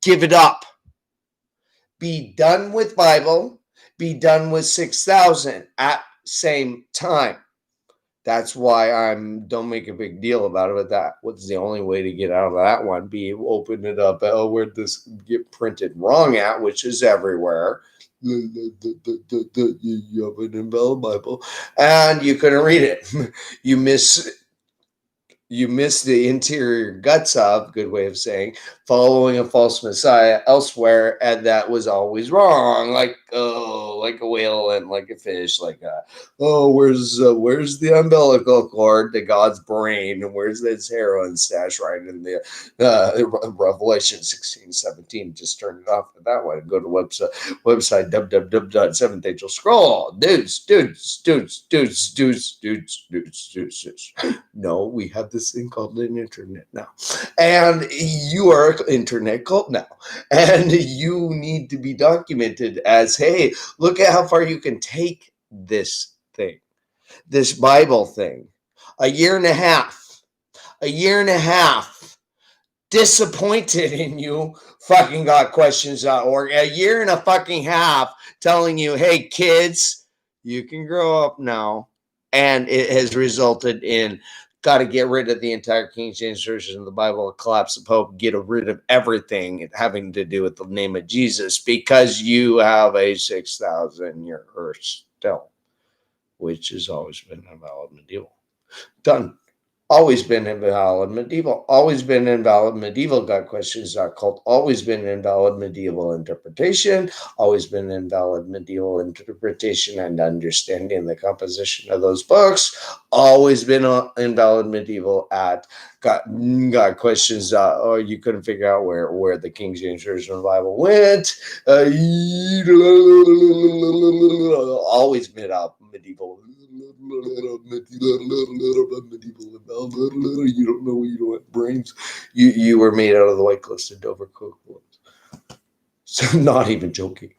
give it up. Be done with Bible. Be done with 6,000 at same time. That's why don't make a big deal about it. But that what's the only way to get out of that one? Be open it up. Where'd this get printed wrong at? Which is everywhere. You have an invalid Bible, and you couldn't read it. You miss the interior guts of, good way of saying, following a false messiah elsewhere, and that was always wrong. Like a whale and like a fish, where's the umbilical cord to God's brain, and where's this heroin stash right in the Revelation 16:17? Just turn it off at that one. Go to website www.seventh-angel-scroll. Dudes. No, we have this thing called an internet now, and you are an internet cult now, and you need to be documented as, hey, look at how far you can take this thing, this Bible thing. A year and a half disappointed in you, fucking gotquestions.org. A year and a fucking half telling you, hey kids, you can grow up now, and it has resulted in got to get rid of the entire King James Version of the Bible, collapse the Pope, get rid of everything having to do with the name of Jesus, because you have a 6,000-year earth still, which has always been invalid medieval. Done. Always been invalid medieval. Always been invalid medieval. Gotquestions.cult. Always been invalid medieval interpretation. Always been invalid medieval interpretation and understanding the composition of those books. Always been invalid medieval at Gotquestions. Or you couldn't figure out where the King James Version of the Bible went. Always been medieval. You don't know, you don't have brains. You were made out of the white cliffs of Dover cocoa. So not even joking.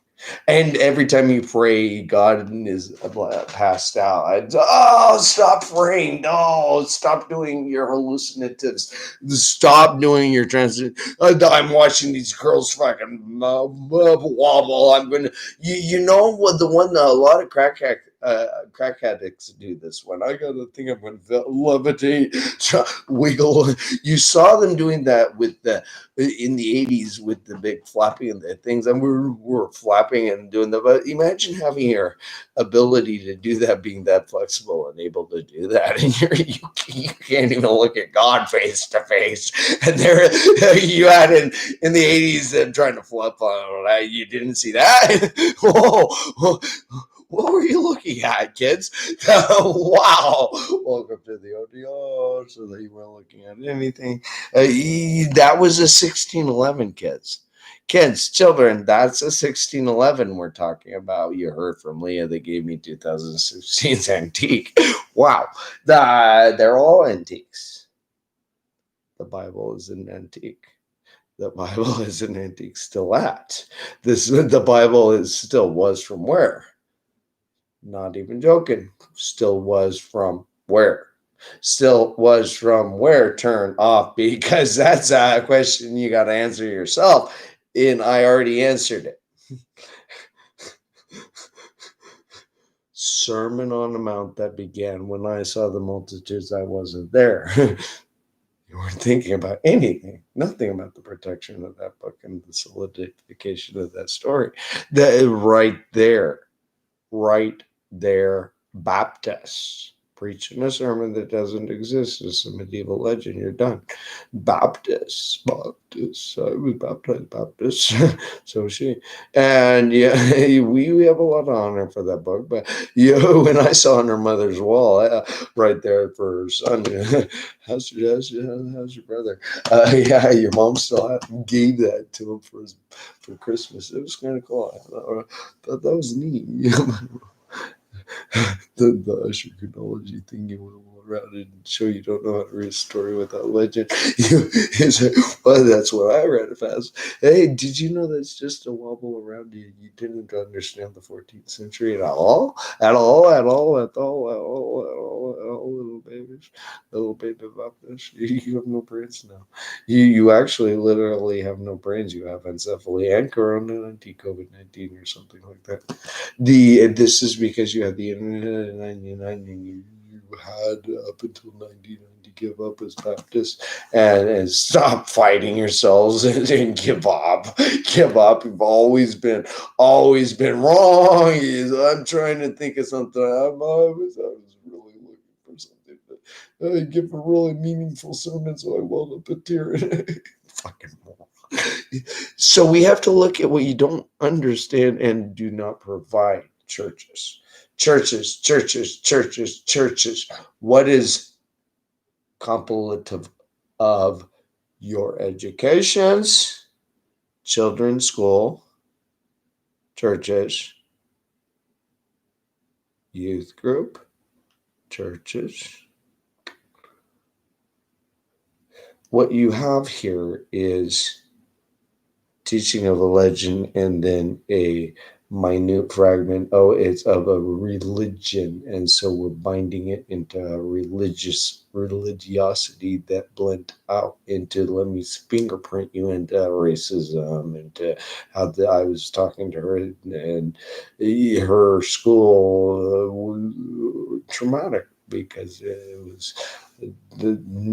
And every time you pray, God is passed out. Oh, stop praying! No, stop doing your hallucinatives. Stop doing your trans. I'm watching these girls fucking wobble. I'm gonna. You know what the one that a lot of crack addicts do this one. I gotta think I'm gonna levitate, wiggle. You saw them doing that with the in the 80s with the big flapping and the things, and we're flapping and doing that. But imagine having your ability to do that, being that flexible and able to do that, and you can't even look at God face to face. And there you had in the 80s them trying to flip on it. You didn't see that. Whoa, what were you looking at, kids? Wow. Welcome to the ODR. So that you weren't looking at anything. That was a 1611, kids. Kids, children, that's a 1611 we're talking about. You heard from Leah. They gave me 2016's antique. Wow. They're all antiques. The Bible is an antique. The Bible is an antique still at. The Bible is still was from where? Not even joking. Still was from where? Still was from where? Turn off, because that's a question you got to answer yourself. And I already answered it. Sermon on the Mount that began when I saw the multitudes, I wasn't there. You weren't thinking about anything, nothing about the protection of that book and the solidification of that story. That right there, Baptists preaching a sermon that doesn't exist. It's a medieval legend. You're done. Baptists. I was baptized Baptist. So was she. And yeah, we have a lot of honor for that book. But when I saw on her mother's wall, right there for her son, how's your brother? Yeah, your mom still gave that to him for Christmas. It was kind of cool. I thought that was neat. The usher chronology thing, you want to go around and show you don't know how to read a story without legend. Well, that's what I read it fast. Hey, did you know that's just a wobble around you? You didn't understand the 14th century at all? At all, at all, at all, at all, at all, at all, little babies. Little baby Baptist. You have no brains now. You actually literally have no brains. You have encephaly and corona 19, COVID-19 or something like that. This is because you had the internet in 99 and you had up until 1990 give up as Baptist and stop fighting yourselves and give up. Give up. You've always been wrong. I'm trying to think of something. I was really looking for something to give a really meaningful sermon, so I wound up a tear. Fucking moron. So we have to look at what you don't understand and do not provide. Churches. What is completive of your educations? Children's school, churches, youth group, churches. What you have here is teaching of a legend and then a minute fragment. Oh, it's of a religion, and so we're binding it into a religiosity that blend out into, let me fingerprint you into racism, into how I was talking to her, and her school was traumatic because it was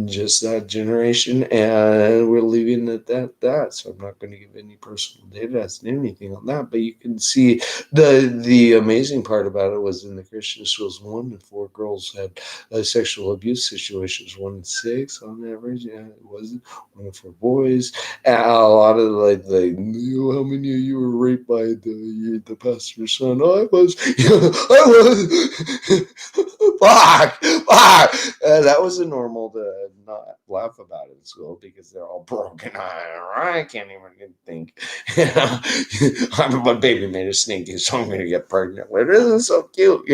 just that generation, and we're leaving it at that. So I'm not going to give any personal data as to anything on that, but you can see the amazing part about it was in the Christian schools, 1 in 4 girls had sexual abuse situations, 1 in 6 on average. Yeah, it wasn't 1 in 4 boys. And a lot of how many of you were raped by the pastor's son? I was. I was. Fuck. That was a normal to not laugh about in school because they're all broken. I can't even think. My baby made a sneaky, so I'm gonna get pregnant with. Isn't so cute,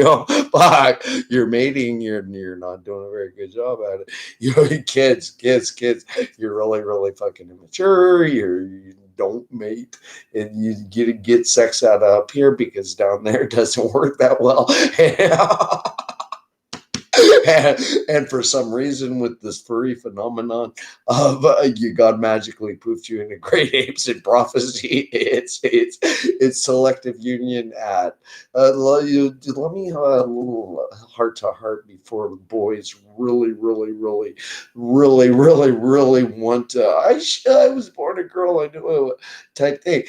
Fuck, you're mating. You're not doing a very good job at it. Kids. You're really, really fucking immature. You're don't mate, and you get sex out of up here because down there it doesn't work that well. And for some reason, with this furry phenomenon of God magically poofed you into great apes in prophecy, it's selective union at let me have a little heart to heart before the boys really want to. I was born a girl, I know it type thing.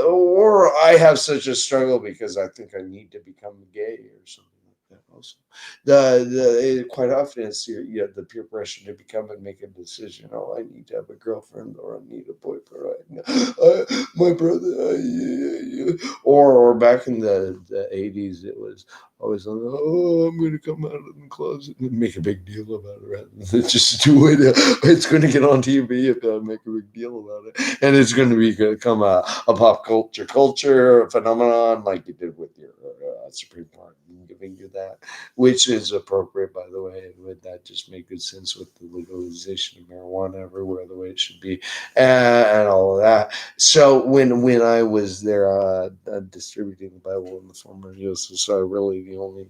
Or I have such a struggle because I think I need to become gay or something like that also. Quite often it's you have the peer pressure to become and make a decision. Oh, I need to have a girlfriend or I need a boyfriend. My brother, or back in the 80s, it was always like, oh, I'm going to come out of the closet and make a big deal about it rather than just do it. It's going to get on TV if I make a big deal about it, and it's going to become a pop culture phenomenon like you did with your Supreme Court giving you that, which is appropriate, by the way. And would that just make good sense with the legalization of marijuana everywhere the way it should be, and all of that. So when I was there distributing the Bible in the former USSR, really the only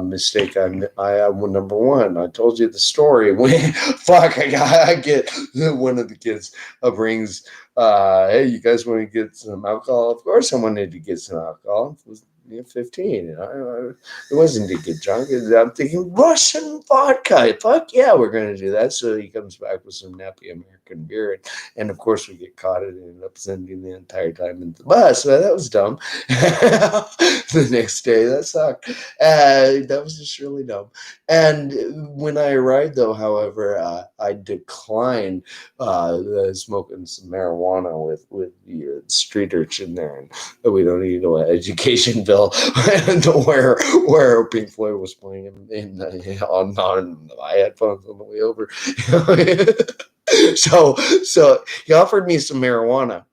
mistake I well, number one, I told you the story. When fuck, I get one of the kids brings, hey, you guys want to get some alcohol? Of course, I wanted to get some alcohol. It was 15, and it wasn't to get drunk. I'm thinking Russian vodka. Fuck yeah, we're going to do that. So he comes back with some nappy American beer, and of course we get caught and end up sending the entire time into the bus. So that was dumb. The next day, that sucked. That was just really dumb. And when I arrived, though, however, I declined smoking some marijuana with the street urchin there, and we don't need no education bill where Pink Floyd was playing on my headphones on the way over. So he offered me some marijuana,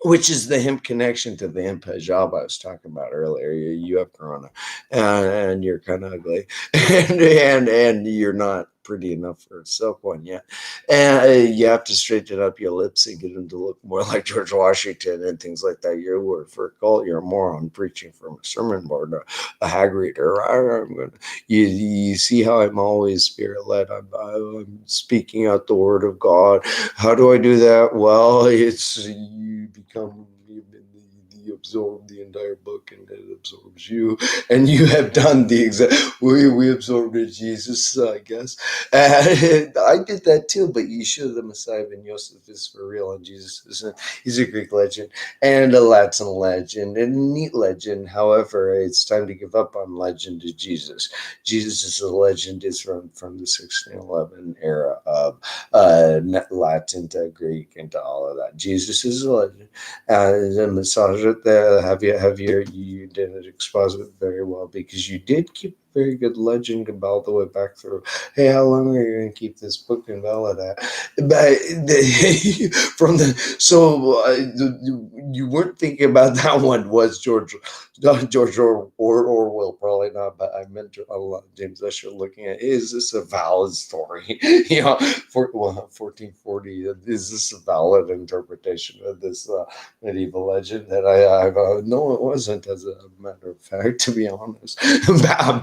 which is the hemp connection to the hemp hijab I was talking about earlier. You have corona, and you're kind of ugly, and you're not pretty enough for a silk one yet, and you have to straighten up your lips and get them to look more like George Washington and things like that. You were for a cult, you're a moron preaching from a sermon board, a hag reader. You see how I'm always spirit led. I'm speaking out the word of God. How do I do that? Well, it's you become you absorb the entire book and it absorbs you, and you have done the exact we absorbed it, Jesus, I guess. And I did that too, but Yeshua the Messiah ben Yosef is for real, and Jesus is he's a Greek legend and a Latin legend and a neat legend. However, it's time to give up on legend to Jesus. Jesus is a legend is from the 1611 era of Latin to Greek and to all of that. Jesus is a legend. The massage it there. You didn't exposit it very well because you did keep a very good legend all the way back through. Hey, how long are you going to keep this book invalid at? But from the you weren't thinking about that one, was George Orwell? Probably not, but I meant a lot. James Ussher looking at, is this a valid story? 1440. Is this a valid interpretation of this medieval legend? That I've no, it wasn't. As a matter of fact, to be honest,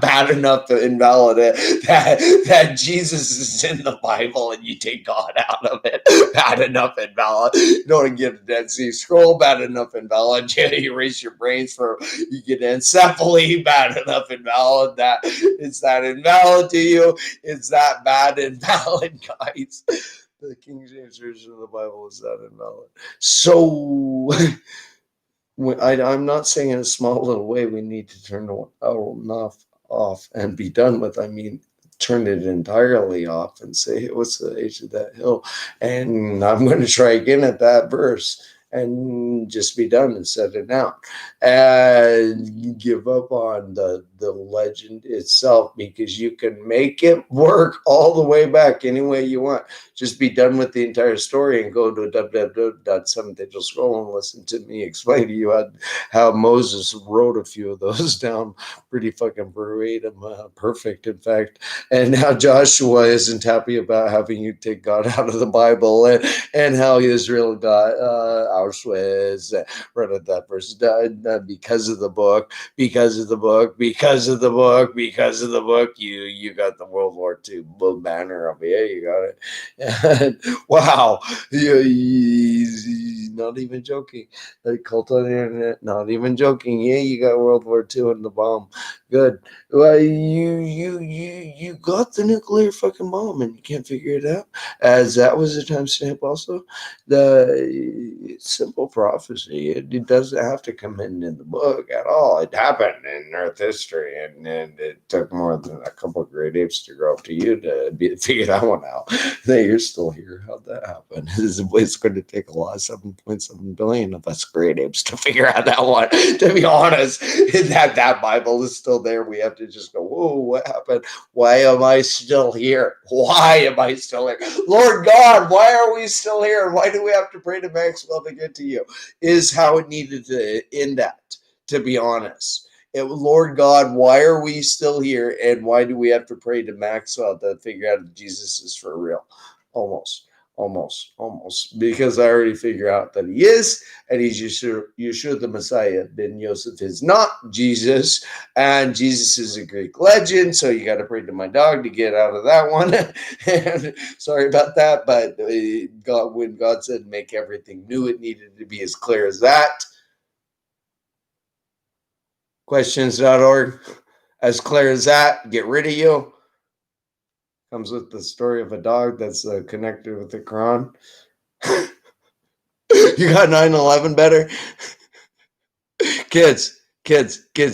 bad enough to invalidate that Jesus is in the Bible and you take God out of it. Bad enough invalid. You don't get a Dead Sea Scroll. Bad enough invalid. You erase your brains for you get encephaly. Bad enough invalid. That is that invalid to you. It's that bad invalid, guys. The King James Version of the Bible is that invalid. So I'm not saying in a small little way we need to turn our off and be done with. I mean, turn it entirely off and say, hey, what's the age of that hill? And I'm going to try again at that verse and just be done and set it out and give up on the the legend itself, because you can make it work all the way back any way you want. Just be done with the entire story and go to www.seventhangelscroll and listen to me explain to you how Moses wrote a few of those down pretty fucking verbatim, perfect, in fact. And how Joshua isn't happy about having you take God out of the Bible, and how Israel got Auschwitz, right at that verse, because of the book, because of the book, because of the book, because of the book, you got the World War II banner up here, you got it. And, wow, he's not even joking. Like, cult on the internet, not even joking. Yeah, you got World War II and the bomb. Good. Well, you got the nuclear fucking bomb and you can't figure it out. As that was a timestamp also. The simple prophecy, it doesn't have to come in the book at all. It happened in Earth history, and it took more than a couple of great apes to grow up to you to figure that one out. That you're still here. How'd that happen? It's going to take a lot, 7.7 billion of us great apes to figure out that one. To be honest, that Bible is still there. We have to just go, whoa, what happened? Why am I still here? Why am I still here? Lord God, why are we still here? Why do we have to pray to Maxwell to get to you? Is how it needed to end at, to be honest. Lord God, why are we still here? And why do we have to pray to Maxwell to figure out if Jesus is for real? Almost. Because I already figure out that he is, and he's Yeshua the Messiah. Ben Yosef is not Jesus, and Jesus is a Greek legend, so you got to pray to my dog to get out of that one. And sorry about that, but when God said make everything new, it needed to be as clear as that. Questions.org, as clear as that. Get rid of you. Comes with the story of a dog that's connected with the Quran. You got 9/11 better? Kids,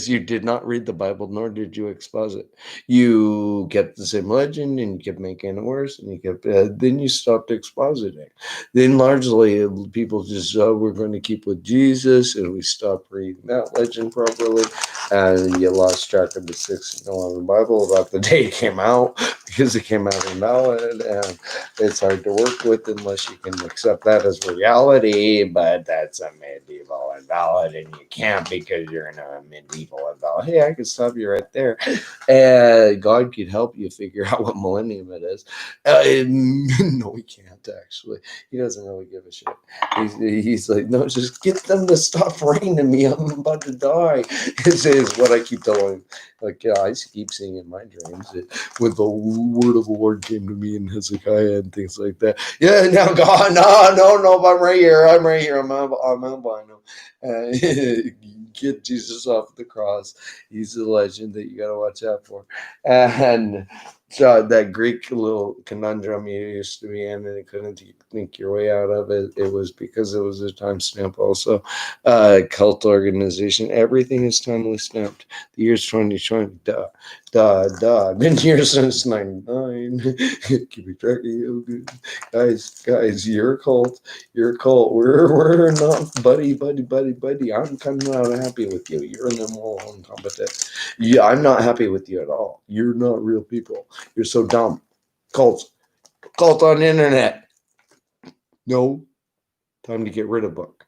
you did not read the Bible, nor did you expose it. You kept the same legend, and you kept making it worse, and you kept. Then you stopped expositing. Then largely, people just we're going to keep with Jesus, and we stopped reading that legend properly, and you lost track of the 611 Bible about the day it came out, because it came out invalid, and it's hard to work with unless you can accept that as reality. But that's a medieval invalid, and you can't, because you're in a medieval invalid. Hey, I can stop you right there. God could help you figure out what millennium it is. No, he can't, actually. He doesn't really give a shit. He's like, no, just get them to stop raining me. I'm about to die. Is what I keep telling him. Like, yeah, I keep seeing in my dreams when the word of the Lord came to me in Hezekiah and things like that. Yeah, now God, no, I'm right here. I'm albino. Get Jesus off the cross. He's a legend that you got to watch out for. And so that Greek little conundrum you used to be in, and you couldn't think your way out of it. It was because it was a timestamp also. Cult organization. Everything is timely stamped. The year's 2020. I've been here since 99. Keep track of you. Guys, you're a cult. You're a cult. We're not buddy. I'm kind of not happy with you. You're an immoral, incompetent. Yeah, I'm not happy with you at all. You're not real people. You're so dumb. Cult on the internet. No. Time to get rid of book.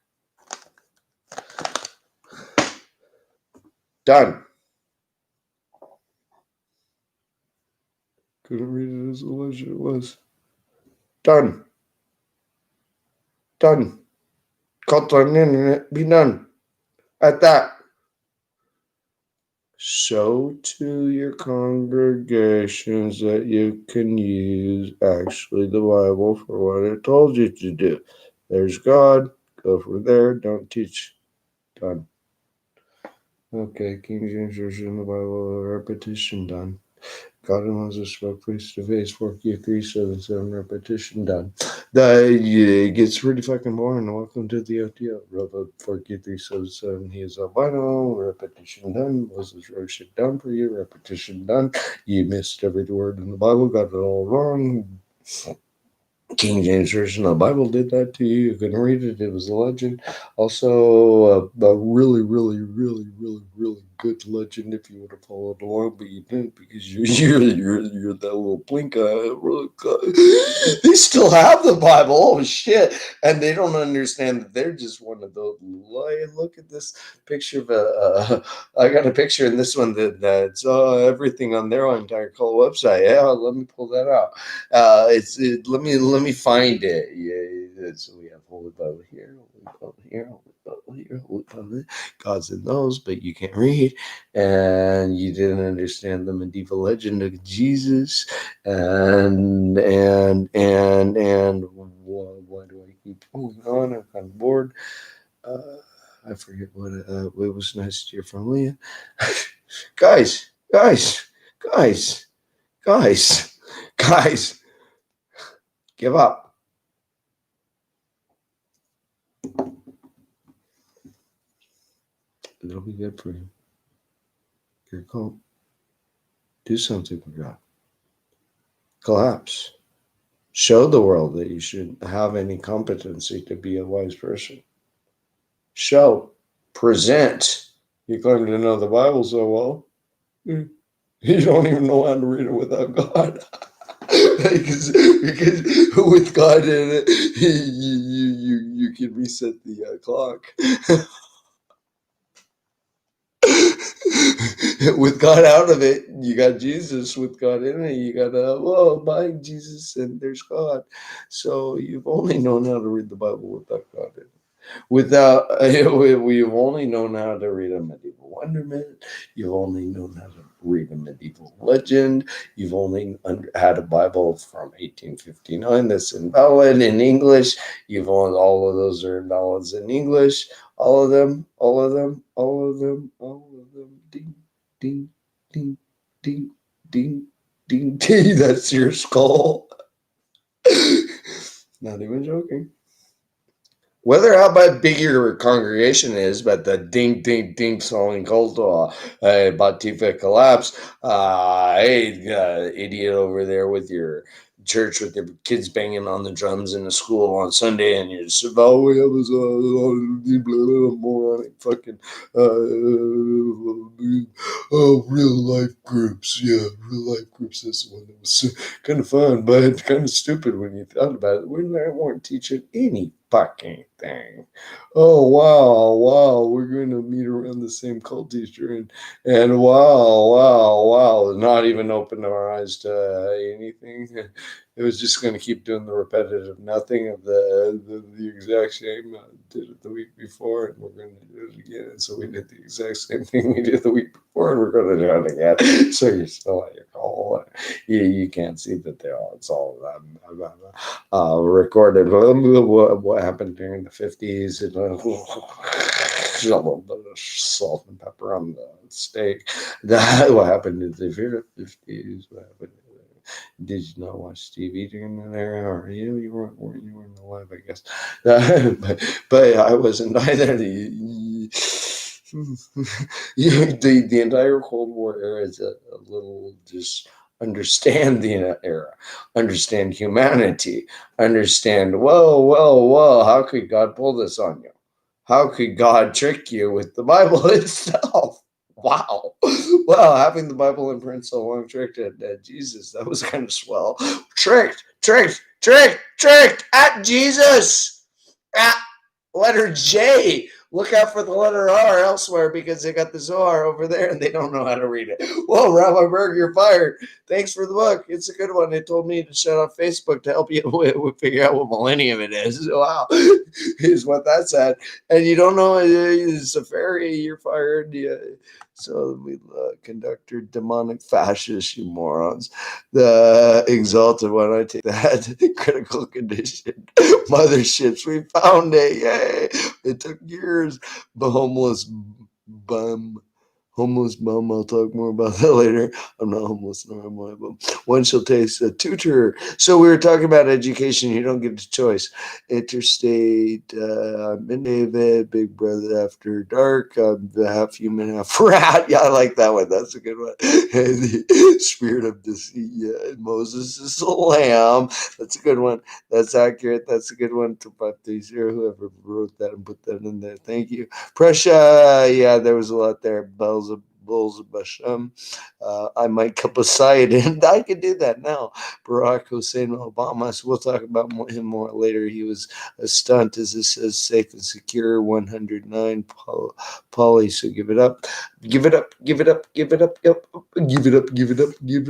Done. Couldn't read it as alleged it was. Done. Cult on the internet. Be done. At that. Show to your congregations that you can use actually the Bible for what it told you to do. There's God. Go from there. Don't teach. Done. Okay, King James Version of the Bible, repetition done. God and Moses spoke face to face, 4Q377, repetition done. It gets pretty fucking boring. Welcome to the OTO. Robot 4Q377, he is albino, repetition done. Moses wrote shit down for you, repetition done. You missed every word in the Bible, got it all wrong. King James Version of the Bible did that to you. You couldn't read it. It was a legend. Also, a really good legend if you would have followed along, but you didn't because you're that little blink eye. They still have the Bible. Oh shit! And they don't understand that they're just one of those. Look at this picture of I got a picture in this one that's everything on their entire call website. Yeah, let me pull that out. Let me find it. Yeah, so we have Holy Bible here, Holy Bible here, Holy Bible here, Holy Bible there. God's in those, but you can't read, and you didn't understand the medieval legend of Jesus, and why do I keep going on? I'm kind of bored. Uh, I forget what it was nice to hear from Leah. guys, guys, guys, guys, guys, give up. It'll be good for you. You're calm. Do something for God. Collapse. Show the world that you should have any competency to be a wise person. Show. Present. You claim to know the Bible so well. You don't even know how to read it without God. because with God in it, you can reset the clock. With God out of it, you got Jesus. With God in it, you got by Jesus, and there's God. So you've only known how to read the Bible without God in it. We've only known how to read a medieval wonderment. You've only known how to read a medieval legend. You've only had a Bible from 1859 that's invalid in English. You've only all of those are invalids in English. All of them, all of them, all of them, all of them. Ding, ding, ding, ding, ding, ding, ding. That's your skull. Not even joking. Whether how big your congregation is, but the ding, ding, ding song called Batifa collapse. Hey, idiot over there with your church with your kids banging on the drums in the school on Sunday, and you're just, oh, we have this moronic fucking real life groups. Yeah, real life groups. That's the one that was kind of fun, but kind of stupid when you thought about it. We weren't teaching any fucking thing. Oh wow, we're gonna meet around the same cult teacher and wow, not even open our eyes to anything. It was just gonna keep doing the repetitive nothing of the exact same did it the week before, and we're gonna do it again. And so we did the exact same thing we did the week before, and we're gonna do it again. So you're still at your call. You can't see that it's all recorded what happened during the 50s and a little bit of salt and pepper on the steak. What happened in the 50s? What happened? Did you not watch TV during that era? Or you weren't alive, I guess. But I wasn't either. The entire Cold War era is a little just understand the era, understand humanity, understand, whoa, how could God pull this on you? How could God trick you with the Bible itself? Wow. Well, having the Bible in print so long tricked at Jesus, that was kind of swell. Tricked at Jesus. At letter J. Look out for the letter R elsewhere because they got the Zohar over there and they don't know how to read it. Whoa, Rabbi Berg, you're fired. Thanks for the book. It's a good one. They told me to shut off Facebook to help you figure out what millennium it is. Wow, is what that said. And you don't know it's a fairy. You're fired. Yeah. So we conductor demonic fascists, you morons. The exalted one. I take that critical condition. Motherships. We found it. Yay. It took years. But homeless bum. I'll talk more about that later. I'm not homeless, nor am I, but one shall taste a tutor. So we were talking about education. You don't get a choice. Interstate, I'm in David, Big Brother After Dark. I'm the half human, half rat. Yeah, I like that one. That's a good one. The Spirit of Deceit. Yeah, Moses is a lamb. That's a good one. That's accurate. That's a good one. 2530. Whoever wrote that and put that in there. Thank you. Prussia. Yeah, there was a lot there. Bells of Bulls of Bashem. I might cup aside, and I could do that now. Barack Hussein Obama. So we'll talk about him more later. He was a stunt, as it says, safe and secure. 109 poly. So give it up, give it up, give it up, give it up, give it up, give it up, give it up, give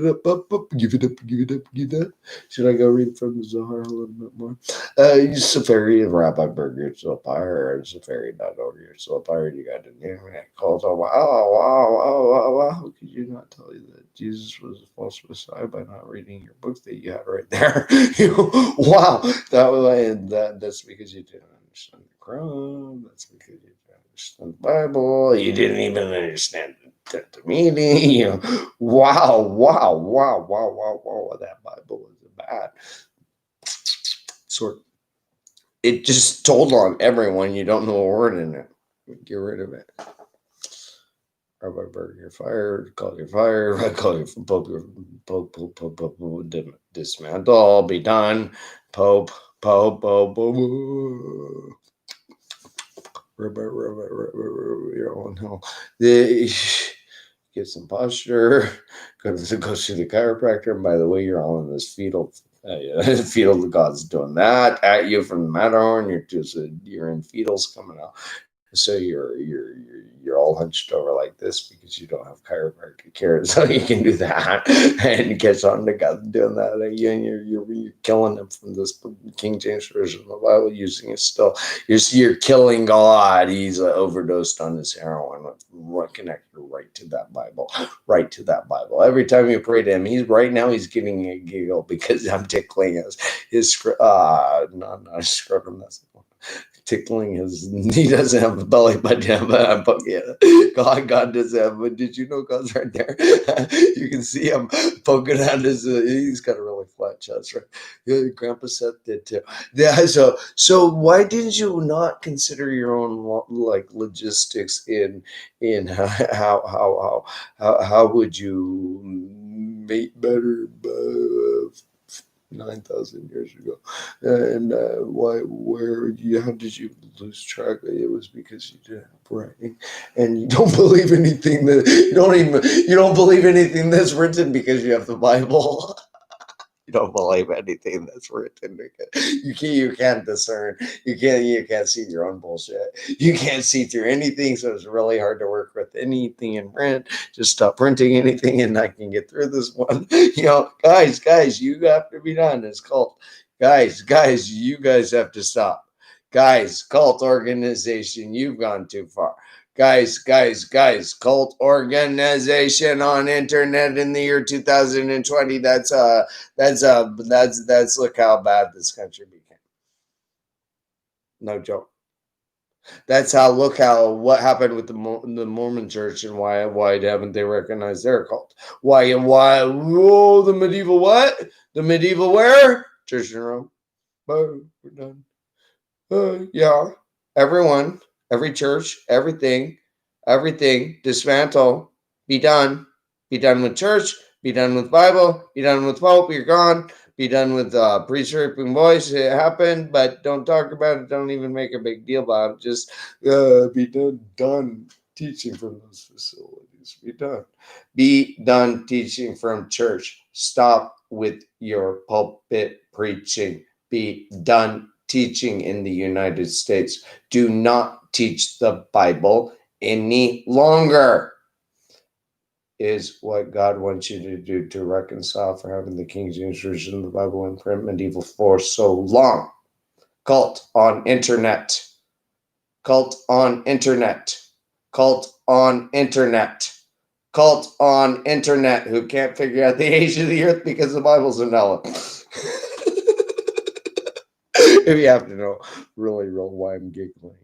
it up, give it up, give it up. Should I go read from the Zohar a little bit more? Safari of Rabbi Burger Zopir and Safari.org. Your Zopir, you got a name that calls on. Wow. How could you not tell you that Jesus was a false Messiah by not reading your book that you had right there? Wow. That's because you didn't understand the Quran. That's because you didn't understand the Bible. You didn't even understand the meaning. Wow. That Bible is bad. Sort it just told on everyone you don't know a word in it. Get rid of it. Rabbi Berg, you're fired. Call you fired. I call you Pope. Dismantle. Be done. Pope. You're all in hell. Get some posture. Go see the chiropractor. And by the way, you're all in this fetal. Fetal, the God's doing that at you from the Matterhorn. You're in fetals coming out. So you're all hunched over like this because you don't have chiropractic care, so you can do that and catch on to God doing that at you, and you're killing them from this King James version of the Bible using it still. You're killing God. He's overdosed on his heroin. Connected right to that Bible, right to that Bible. Every time you pray to him, he's getting a giggle because I'm tickling his not scrotum. That's tickling he doesn't have a belly button, but yeah, God does have. But did you know God's right there? You can see him poking out he's got a really flat chest, right? Yeah, Grandpa Seth did too. Yeah. So why didn't you not consider your own logistics in how would you mate better? 9,000 years ago, and how did you lose track? It was because you didn't have writing, and you don't believe anything you don't believe anything that's written because you have the Bible. You don't believe anything that's written. You can't discern. You can't see your own bullshit. You can't see through anything, so it's really hard to work with anything in print. Just stop printing anything, and I can get through this one. Guys, you have to be done. It's called guys. You guys have to stop. Guys, cult organization, you've gone too far. Guys, cult organization on internet in the year 2020. That's look how bad this country became. No joke. That's what happened with the Mormon Church and why haven't they recognized their cult? Why? Whoa, the medieval what? The medieval where? Church in Rome. Oh, we're done. Yeah, everyone, every church, everything, dismantle, be done with church, be done with Bible, be done with Pope, you're gone, be done with priest raping boys, it happened, but don't talk about it, don't even make a big deal about it, just be done teaching from those facilities, be done teaching from church, stop with your pulpit preaching, be done teaching in the United States. Do not teach the Bible any longer, is what God wants you to do to reconcile for having the King James Version of the Bible in print medieval for so long. Cult on internet. Cult on internet. Cult on internet. Cult on internet who can't figure out the age of the earth because the Bible's invalid. If you have to know really why I'm giggling.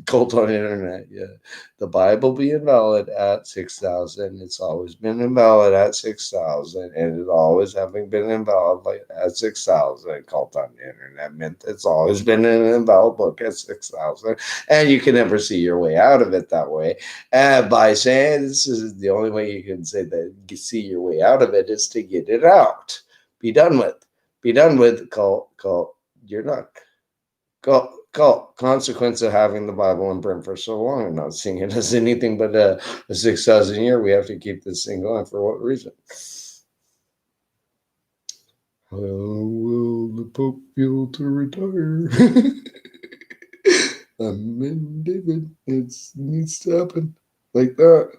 Cult on internet, yeah. The Bible be invalid at 6,000. It's always been invalid at 6,000, and it always having been invalid at 6,000. Cult on the internet meant it's always been an invalid book at 6,000, and you can never see your way out of it that way. By saying this is the only way you can say that you see your way out of it is to get it out. Be done with. Cult. You're not. consequence of having the Bible in print for so long and not seeing it as anything but a 6,000 year. We have to keep this thing going. For what reason? How will the Pope feel to retire? I'm in David. It needs to happen like that.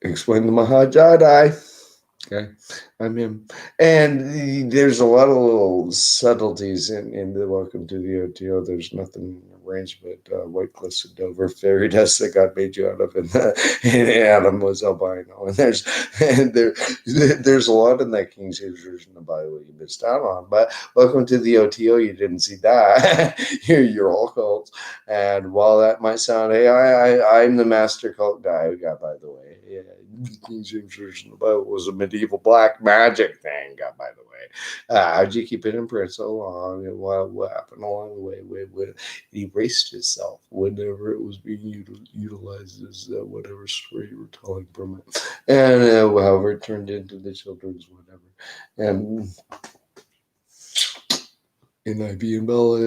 Explain the Mahajadi. Okay, I'm him. And there's a lot of little subtleties in the Welcome to the OTO. There's nothing arranged but white cliffs of Dover, fairy dust that God made you out of, and Adam was albino. And there's a lot in that King James version of the Bible you missed out on. But Welcome to the OTO, you didn't see that. You're all cults. And while that might sound, hey, I'm the master cult guy. By the way, yeah, King James version of the Bible was a medieval black magic thing. By the way, how'd you keep it in print so long? And what happened along the way? When it erased itself whenever it was being utilized as whatever story you were telling from it, and however it turned into the children's whatever. And NIV and Bella,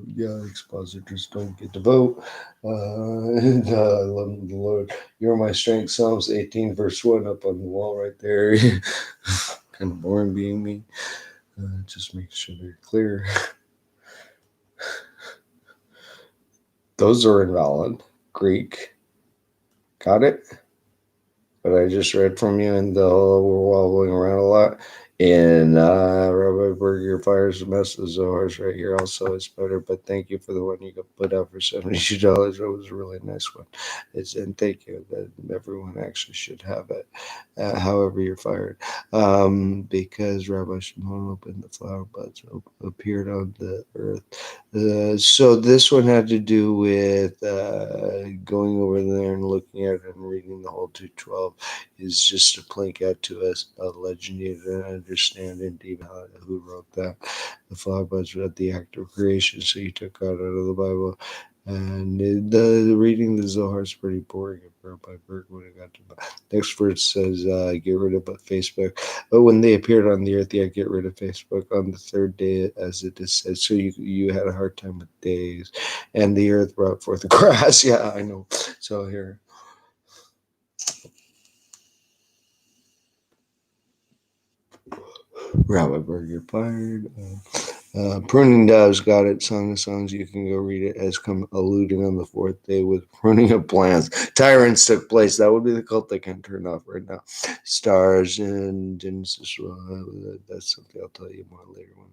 yeah, expositors don't get to vote. And I love the Lord. You're my strength. Psalms 18, verse 1 up on the wall right there. Kind of boring being me. Just make sure they're clear. Those are invalid. Greek. Got it? But I just read from you, and we're wobbling around a lot. And Rabbi Berger fires the mess of Zohar's right here. Also, it's better, but thank you for the one you got put out for $72. That was a really nice one. And thank you. That everyone actually should have it. However, you're fired, because Rabbi Shimon opened the flower buds, appeared on the earth. So this one had to do with going over there and looking at it and reading the whole 212 is just to plink out to us a legend you don't understand indeed who wrote that. The flower buds read the act of creation, so you took out of the Bible. And the reading the Zohar is pretty boring if Rabbi Berg would have got to the next verse says get rid of Facebook. But when they appeared on the earth, yeah, get rid of Facebook on the third day, as it is said. So you had a hard time with days, and the earth brought forth the grass. Yeah, I know. So here. Rabbi Berg, you're fired. Pruning doves, got it. Song of Songs, you can go read it as come alluding on the fourth day with pruning of plants. Tyrants took place. That would be the cult they can turn off right now. Stars and Genesis. That's something I'll tell you more later when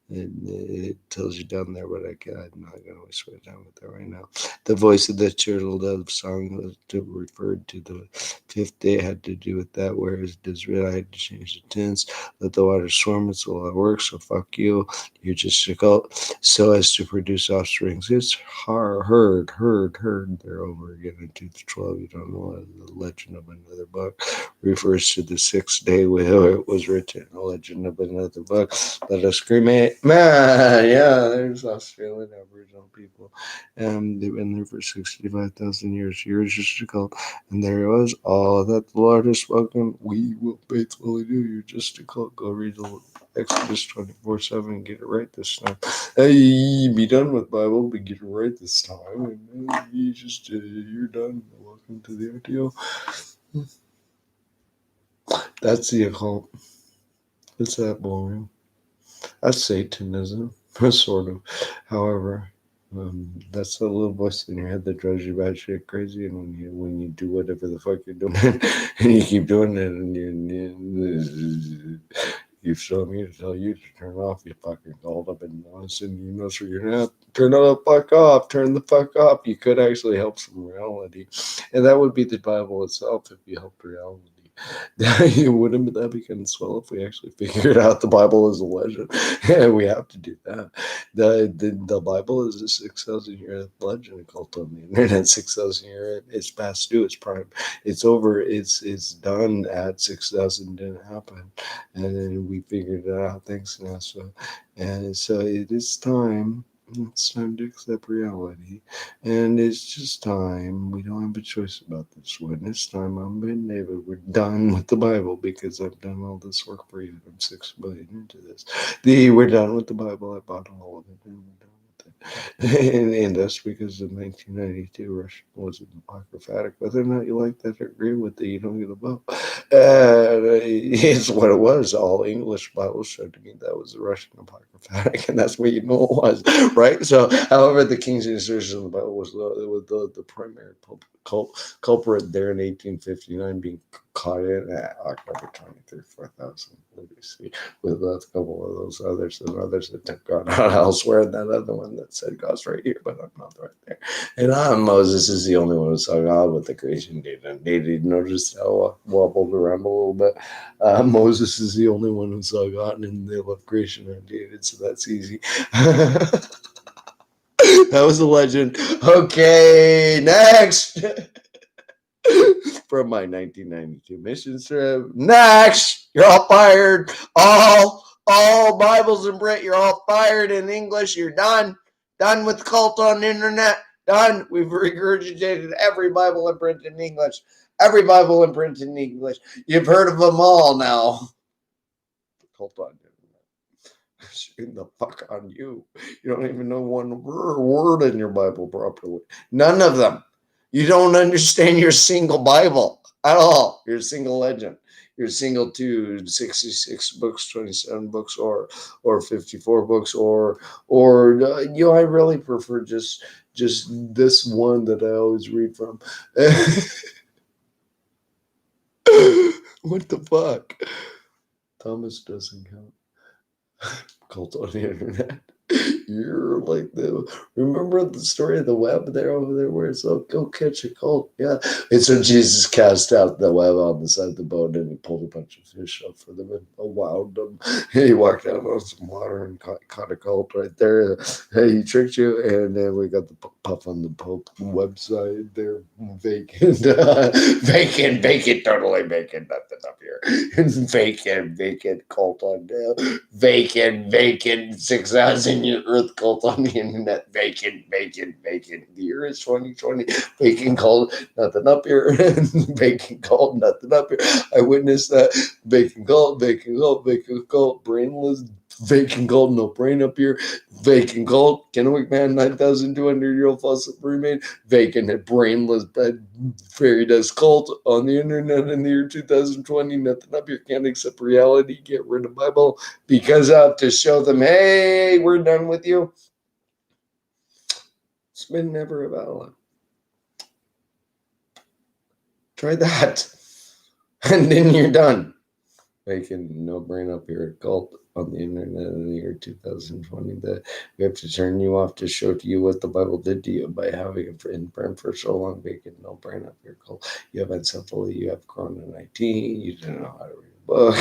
it tells you down there, but I'm not going to waste my time with that right now. The voice of the turtle dove song was referred to the fifth day, had to do with that, whereas Israel, I had to change the tense. Let the water swim, it's a lot of work, so fuck you. You're just a cult. So as to produce offspring. It's heard there over again in 2-12. You don't know the legend of another book refers to the sixth day where it was written. A legend of another book. Let us cremate. Man, yeah, there's Australian Aboriginal people. They've been there for 65,000 years. You're just a cult. And there it was. All that the Lord has spoken, we will faithfully do. You're just a cult. Go read the Exodus 24/7. Get it right this time. Hey, be done with Bible, but get it right this time. And you just you're done. Welcome to the RTO. That's the occult. It's that boring. That's Satanism, sort of. However, that's a little voice in your head that drives you batshit crazy, and when you do whatever the fuck you're doing, and you keep doing it, and you've shown me to tell you to turn off. You fucking called up and listen. You know, so you're not turn the fuck off. Turn the fuck off. You could actually help some reality, and that would be the Bible itself if you helped reality. Wouldn't that be kind of swell if we actually figured out the Bible is a legend? Yeah, we have to do that. The Bible is a 6,000 year legend cult on the internet. 6,000 year, it's past due. It's prime. It's over. It's done at 6,000. Didn't happen, and then we figured it out. Thanks, NASA. And so it is time It's time to accept reality. And it's just time. We don't have a choice about this one. It's time. I'm Ben David. We're done with the Bible because I've done all this work for you. I'm 6 billion into this. We're done with the Bible. I bought all of it and we're done with it. And that's because in 1992 Russian was apocryphatic. Whether or not you like that or agree with it, you don't get a vote. It's what it was. All English Bibles showed to me that was the Russian apocryphatic, and that's what you know it was, right? So, however, the King James Version of the Bible was the primary culprit there in 1859, being caught in at October 23, 4000 BC, with a couple of those others and others that took God out elsewhere, and that other one that said God's right here, but I'm not right there. And Moses is the only one who saw God with the creation data. Did you notice how I wobbled around a little bit? Moses is the only one who saw God, and they left creation undated, so that's easy. That was a legend. Okay, next. From my 1992 mission trip. Next, you're all fired. All Bibles in print. You're all fired in English. You're done. Done with cult on the internet. Done. We've regurgitated every Bible in print in English. Every Bible in print in English. You've heard of them all now. Cult on the internet. Shame the fuck on you. You don't even know one word in your Bible properly. None of them. You don't understand your single Bible at all. You're a single legend. You're a single 66 books, 27 books, or 54 books, I really prefer just this one that I always read from. What the fuck? Thomas doesn't count. Cult on the internet. You're like remember the story of the web there over there where it's like, go catch a cult. Yeah. It's when Jesus cast out the web on the side of the boat and he pulled a bunch of fish up for them and wowed them. He walked out on some water and caught a cult right there. Hey, he tricked you. And then we got the Puff on the Pope website there. Vacant. Vacant, totally vacant. Nothing up here. Vacant cult on down. Vacant 6,000 year earth cult on the internet. Vacant. The year is 2020. Vacant cult, nothing up here. Vacant cult, nothing up here. I witnessed that. Vacant cult, brainless. Vacant cult, no brain up here. Vacant cult, Kennewick Man, 9,200-year-old fossil remain. Vacant, brainless, fairy dust cult on the internet in the year 2020. Nothing up here, can't accept reality. Get rid of Bible because I have to show them, hey, we're done with you. It's been never about try that, and then you're done. Making no brain up here cult on the internet in the year 2020 that we have to turn you off to show to you what the Bible did to you by having it in print for so long. Making no brain up here cult. You have encephaly, you have Corona 19, you didn't know how to read a book,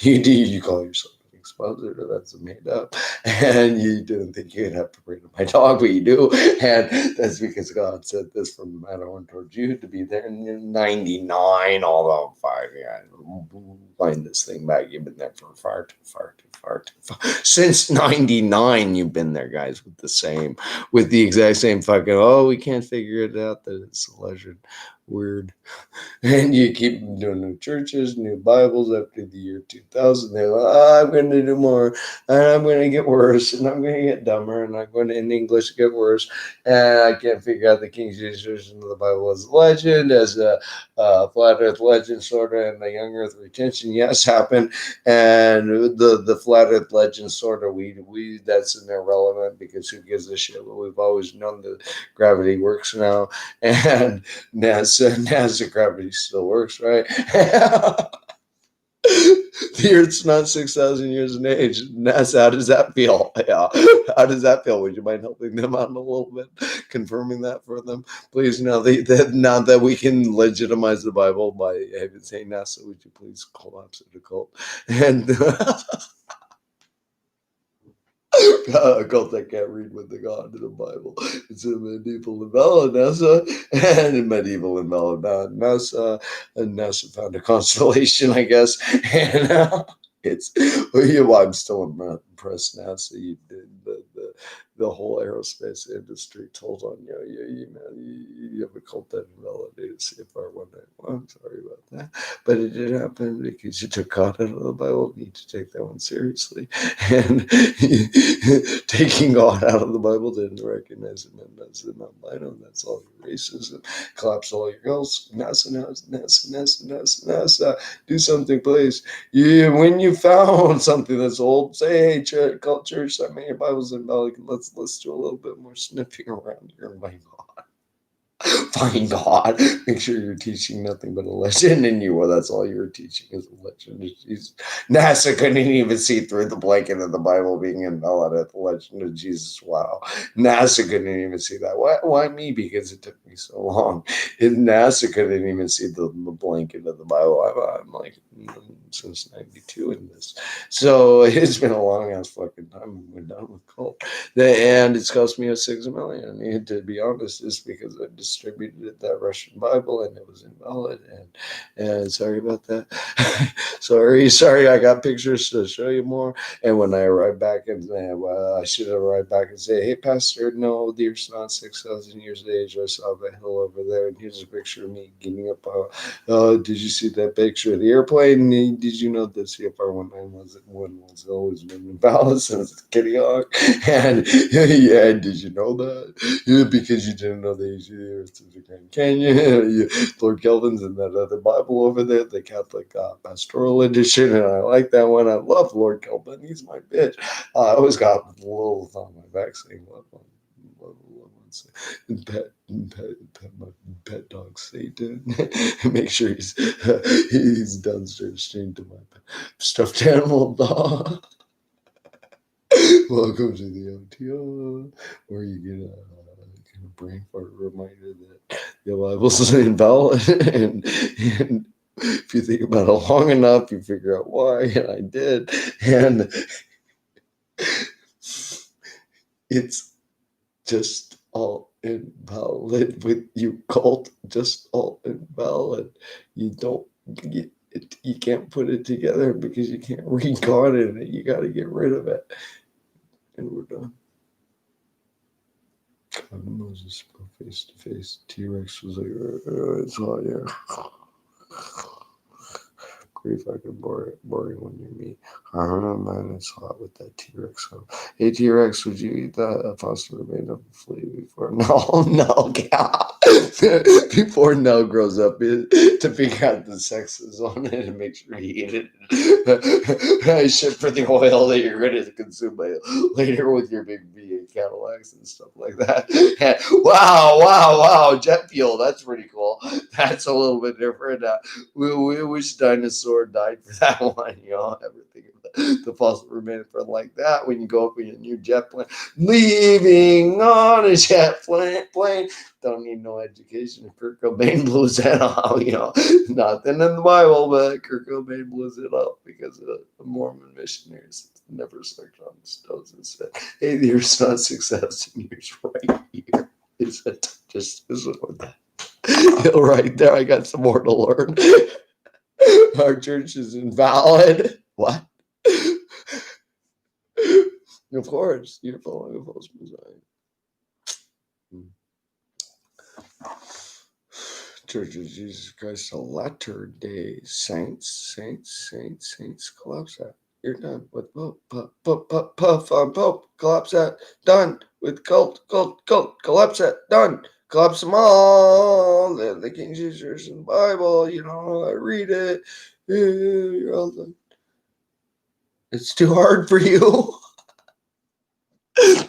you call yourself an expositor, that's made up, and you didn't think you'd have to pray to my dog, but you do, and that's because God said this from the Matterhorn towards you to be there in 99, although 5, yeah, find this thing back. You've been there for far too far. Since 99, you've been there, guys, with the exact same fucking, we can't figure it out that it's a legend. Weird. And you keep doing new churches, new Bibles after the year 2000. They're like, I'm going to do more, and I'm going to get worse, and I'm going to get dumber, and I'm going to, in English, get worse. And I can't figure out the King James Version of the Bible as a legend, as a flat earth legend, sort of, and the young earth retention, yes, happened. And the flat earth legend, sort of, we that's irrelevant because who gives a shit? But we've always known that gravity works now. And NASA gravity still works, right? The Earth's not 6,000 years in age. NASA, how does that feel? Yeah, how does that feel? Would you mind helping them out a little bit, confirming that for them, please? Now that we can legitimize the Bible by saying NASA, would you please collapse it a cult and a cult that can't read with the God of the Bible. It's a medieval invalid NASA, and in medieval invalid NASA, and NASA found a constellation, I guess, and it's I'm still impressed NASA. You did the whole aerospace industry told on you. You have a cult that invalidated CFR 191. Sorry about that. But it did happen because you took God out of the Bible. You need to take that one seriously. And taking God out of the Bible didn't recognize him as an albino. That's all your racism. Collapse all your goals. NASA, NASA, NASA, NASA, NASA, NASA. Do something, please. When you found something that's old, say, hey, church, that many Bibles invalid. Let's do a little bit more sniffing around here. My God. Find God. Make sure you're teaching nothing but a legend, and that's all you're teaching is a legend of Jesus. NASA couldn't even see through the blanket of the Bible being invalid at the legend of Jesus. Wow. NASA couldn't even see that. Why me? Because it took me so long. NASA couldn't even see the blanket of the Bible. I'm like since 92 in this. So it's been a long ass fucking time. We're done with cult. And it's cost me a $6 million. And to be honest, it's because I distributed that Russian Bible and it was invalid. And sorry about that. sorry. I got pictures to show you more. And when I arrive back and I should have arrived back and say, hey, Pastor, no, the Earth's not 6,000 years of age. I saw the hill over there, and here's a picture of me getting up. Did you see that picture of the airplane? Did you know that CFR 191 was always been invalid since Kitty Hawk? And yeah, did you know that? Yeah, because you didn't know the age of the Earth to the Grand Canyon. Lord Kelvin's in that other Bible over there, the Catholic Pastoral Edition, and I like that one. I love Lord Kelvin. He's my bitch. I always got little on my back saying, love one. Pet my pet dog Satan. Make sure he's downstairs stream to my stuffed animal dog. Welcome to the OTO, where you get a brain fart reminder that the Bible's invalid, and if you think about it long enough, you figure out why, and I did, and it's just all invalid with you cult, just all invalid. You don't get it, you can't put it together because you can't read God in it. You got to get rid of it, and we're done. God, Moses spoke face to face. T-Rex was like, it's hot, yeah. Pretty fucking boring when you're me. I don't know, man. It's hot with that T-Rex. So, hey, T-Rex, would you eat that pasta remain of a flea before? No, before Nell grows up to figure out the sexes on it and make sure he eat it. I shit for the oil that you're going to consume later with your big V8 Cadillacs and stuff like that. Wow. Jet fuel. That's pretty cool. That's a little bit different. We wish dinosaur died for that one. Everything the fossil remains for like that when you go up in your new jet plane, leaving on a jet plane. Don't need no education. Kurt Cobain blew that up. Nothing in the Bible, but Kurt Cobain blew it up because of the Mormon missionaries never sucked on his toes and said, "Hey, the Earth's not 6,000 years right here." He said, "Just with that." Right there, I got some more to learn. Our church is invalid. What? Of course, you're following a false Messiah. Church of Jesus Christ, the latter day saints, collapse that. You're done with puff on Pope, collapse that. Done with cult, collapse that. Done. Collapse them all. The King Jesus in the Bible, I read it. You're all done. It's too hard for you.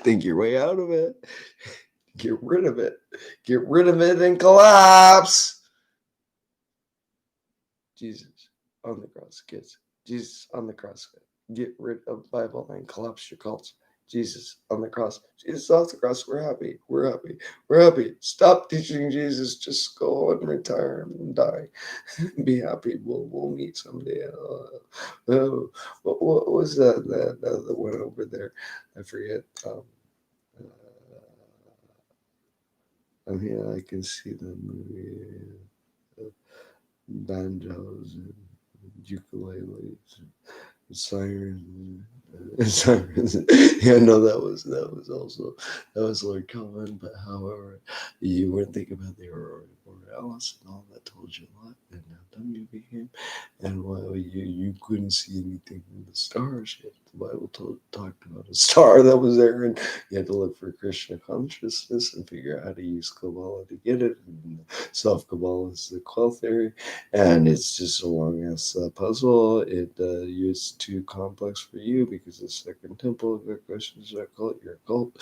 Think your way out of it. Get rid of it. Get rid of it and collapse. Jesus on the cross, kids. Jesus on the cross. Get rid of Bible and collapse your cults. Jesus on the cross. Jesus off the cross. We're happy. Stop teaching Jesus. Just go and retire and die. Be happy. We'll meet someday. What was that the one over there? I forget. I can see the movie. Banjos and ukuleles. Siren. Sirens. Yeah, no, that was Lord Cohen. But however, you weren't thinking about the Aurora Borealis and all that told you a lot, and how dumb you became, and why you couldn't see anything from the stars. Yet the Bible talked about a star that was there, and you had to look for Krishna consciousness and figure out how to use Kabbalah to get it. And self Kabbalah is the quell theory, and it's just a long ass puzzle. It is too complex for you because the second temple of your questions are cult, your cult.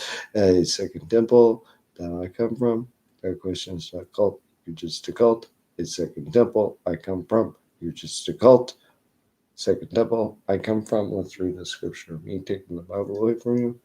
Second temple that I come from, their questions are cult, you're just a cult. It's second temple I come from, you're just a cult. Second temple I come from. Let's read the scripture of me taking the Bible away from you.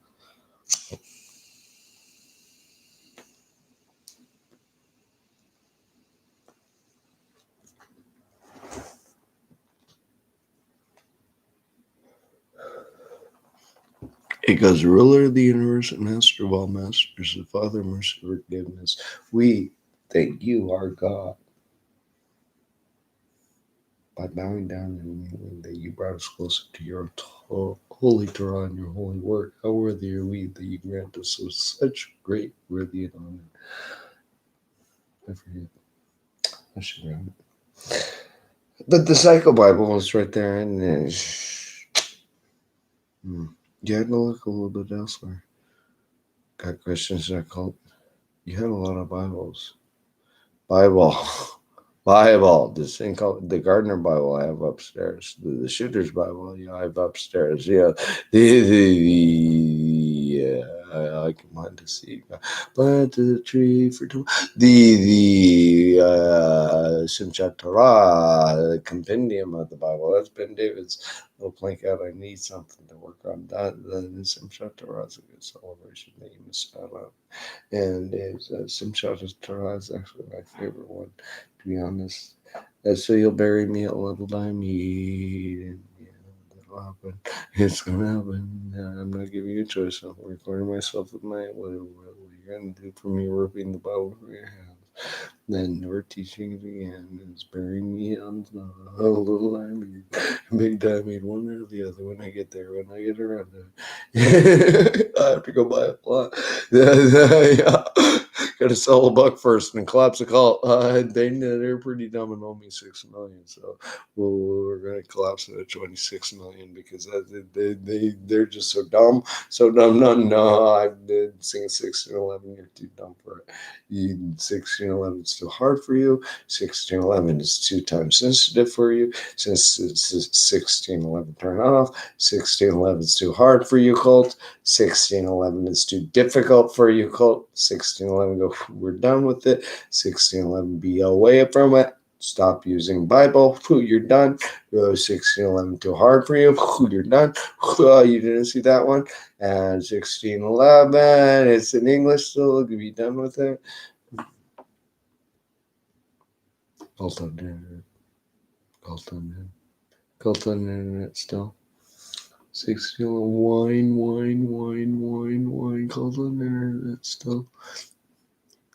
It goes, ruler of the universe and master of all masters, the Father, mercy, forgiveness. We thank you, our God, by bowing down and kneeling that you brought us closer to your holy Torah and your holy word. How worthy are we that you grant us such great worthy and honor. I forget. I should grab it. But the Psycho Bible is right there, and you had to look a little bit elsewhere. Got questions that cult. You had a lot of Bibles. Bible. This thing called the Gardner Bible I have upstairs. The Shooter's Bible I have upstairs. Yeah, I can mind to see. Plant the tree for the Simchat Torah, the compendium of the Bible. That's Ben David's little plank out. I need something to work on. That the Simchat Torah is a good celebration that you missed out on. And it's Simchat Torah is actually my favorite one, to be honest. So you'll bury me at Little Diamond. And yeah, that'll happen. It's gonna happen. I'm not giving you a choice. I'm recording myself with my what you're gonna do for me, ripping the Bible from your hands. Then never teaching it again. It's burying me on the Little Diamond. Big Diamond, one or the other when I get there, when I get around to it. I have to go buy a plot. Yeah. Gotta sell a buck first and collapse a cult. They're pretty dumb and owe me $6 million, so we're gonna collapse it at 26 million because they're just so dumb, so dumb. No, I did sing 1611. You're too dumb for it. 1611 is too hard for you. 1611 is too time sensitive for you. Since 1611 turn off. 1611 is too hard for you, cult. 1611 is too difficult for you, cult. 1611 go, we're done with it. 1611 be away from it. Stop using Bible. You're done. 1611 too hard for you. You're done. You didn't see that one. And 1611, it's in English still. Be done with it. Cult on the internet. Cult on the internet. Cult on the internet still. 16 wine, cult on the internet still.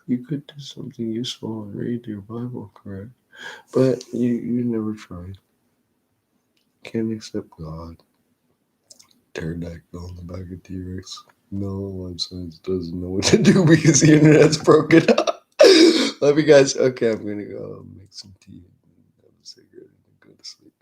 You could do something useful and read your Bible, correct? But you never tried. Can't accept God. Pterodactyl on the back of T-Rex. No, life science doesn't know what to do because the internet's broken up. Love you guys. Okay, I'm gonna go make some tea and have a cigarette and go to sleep.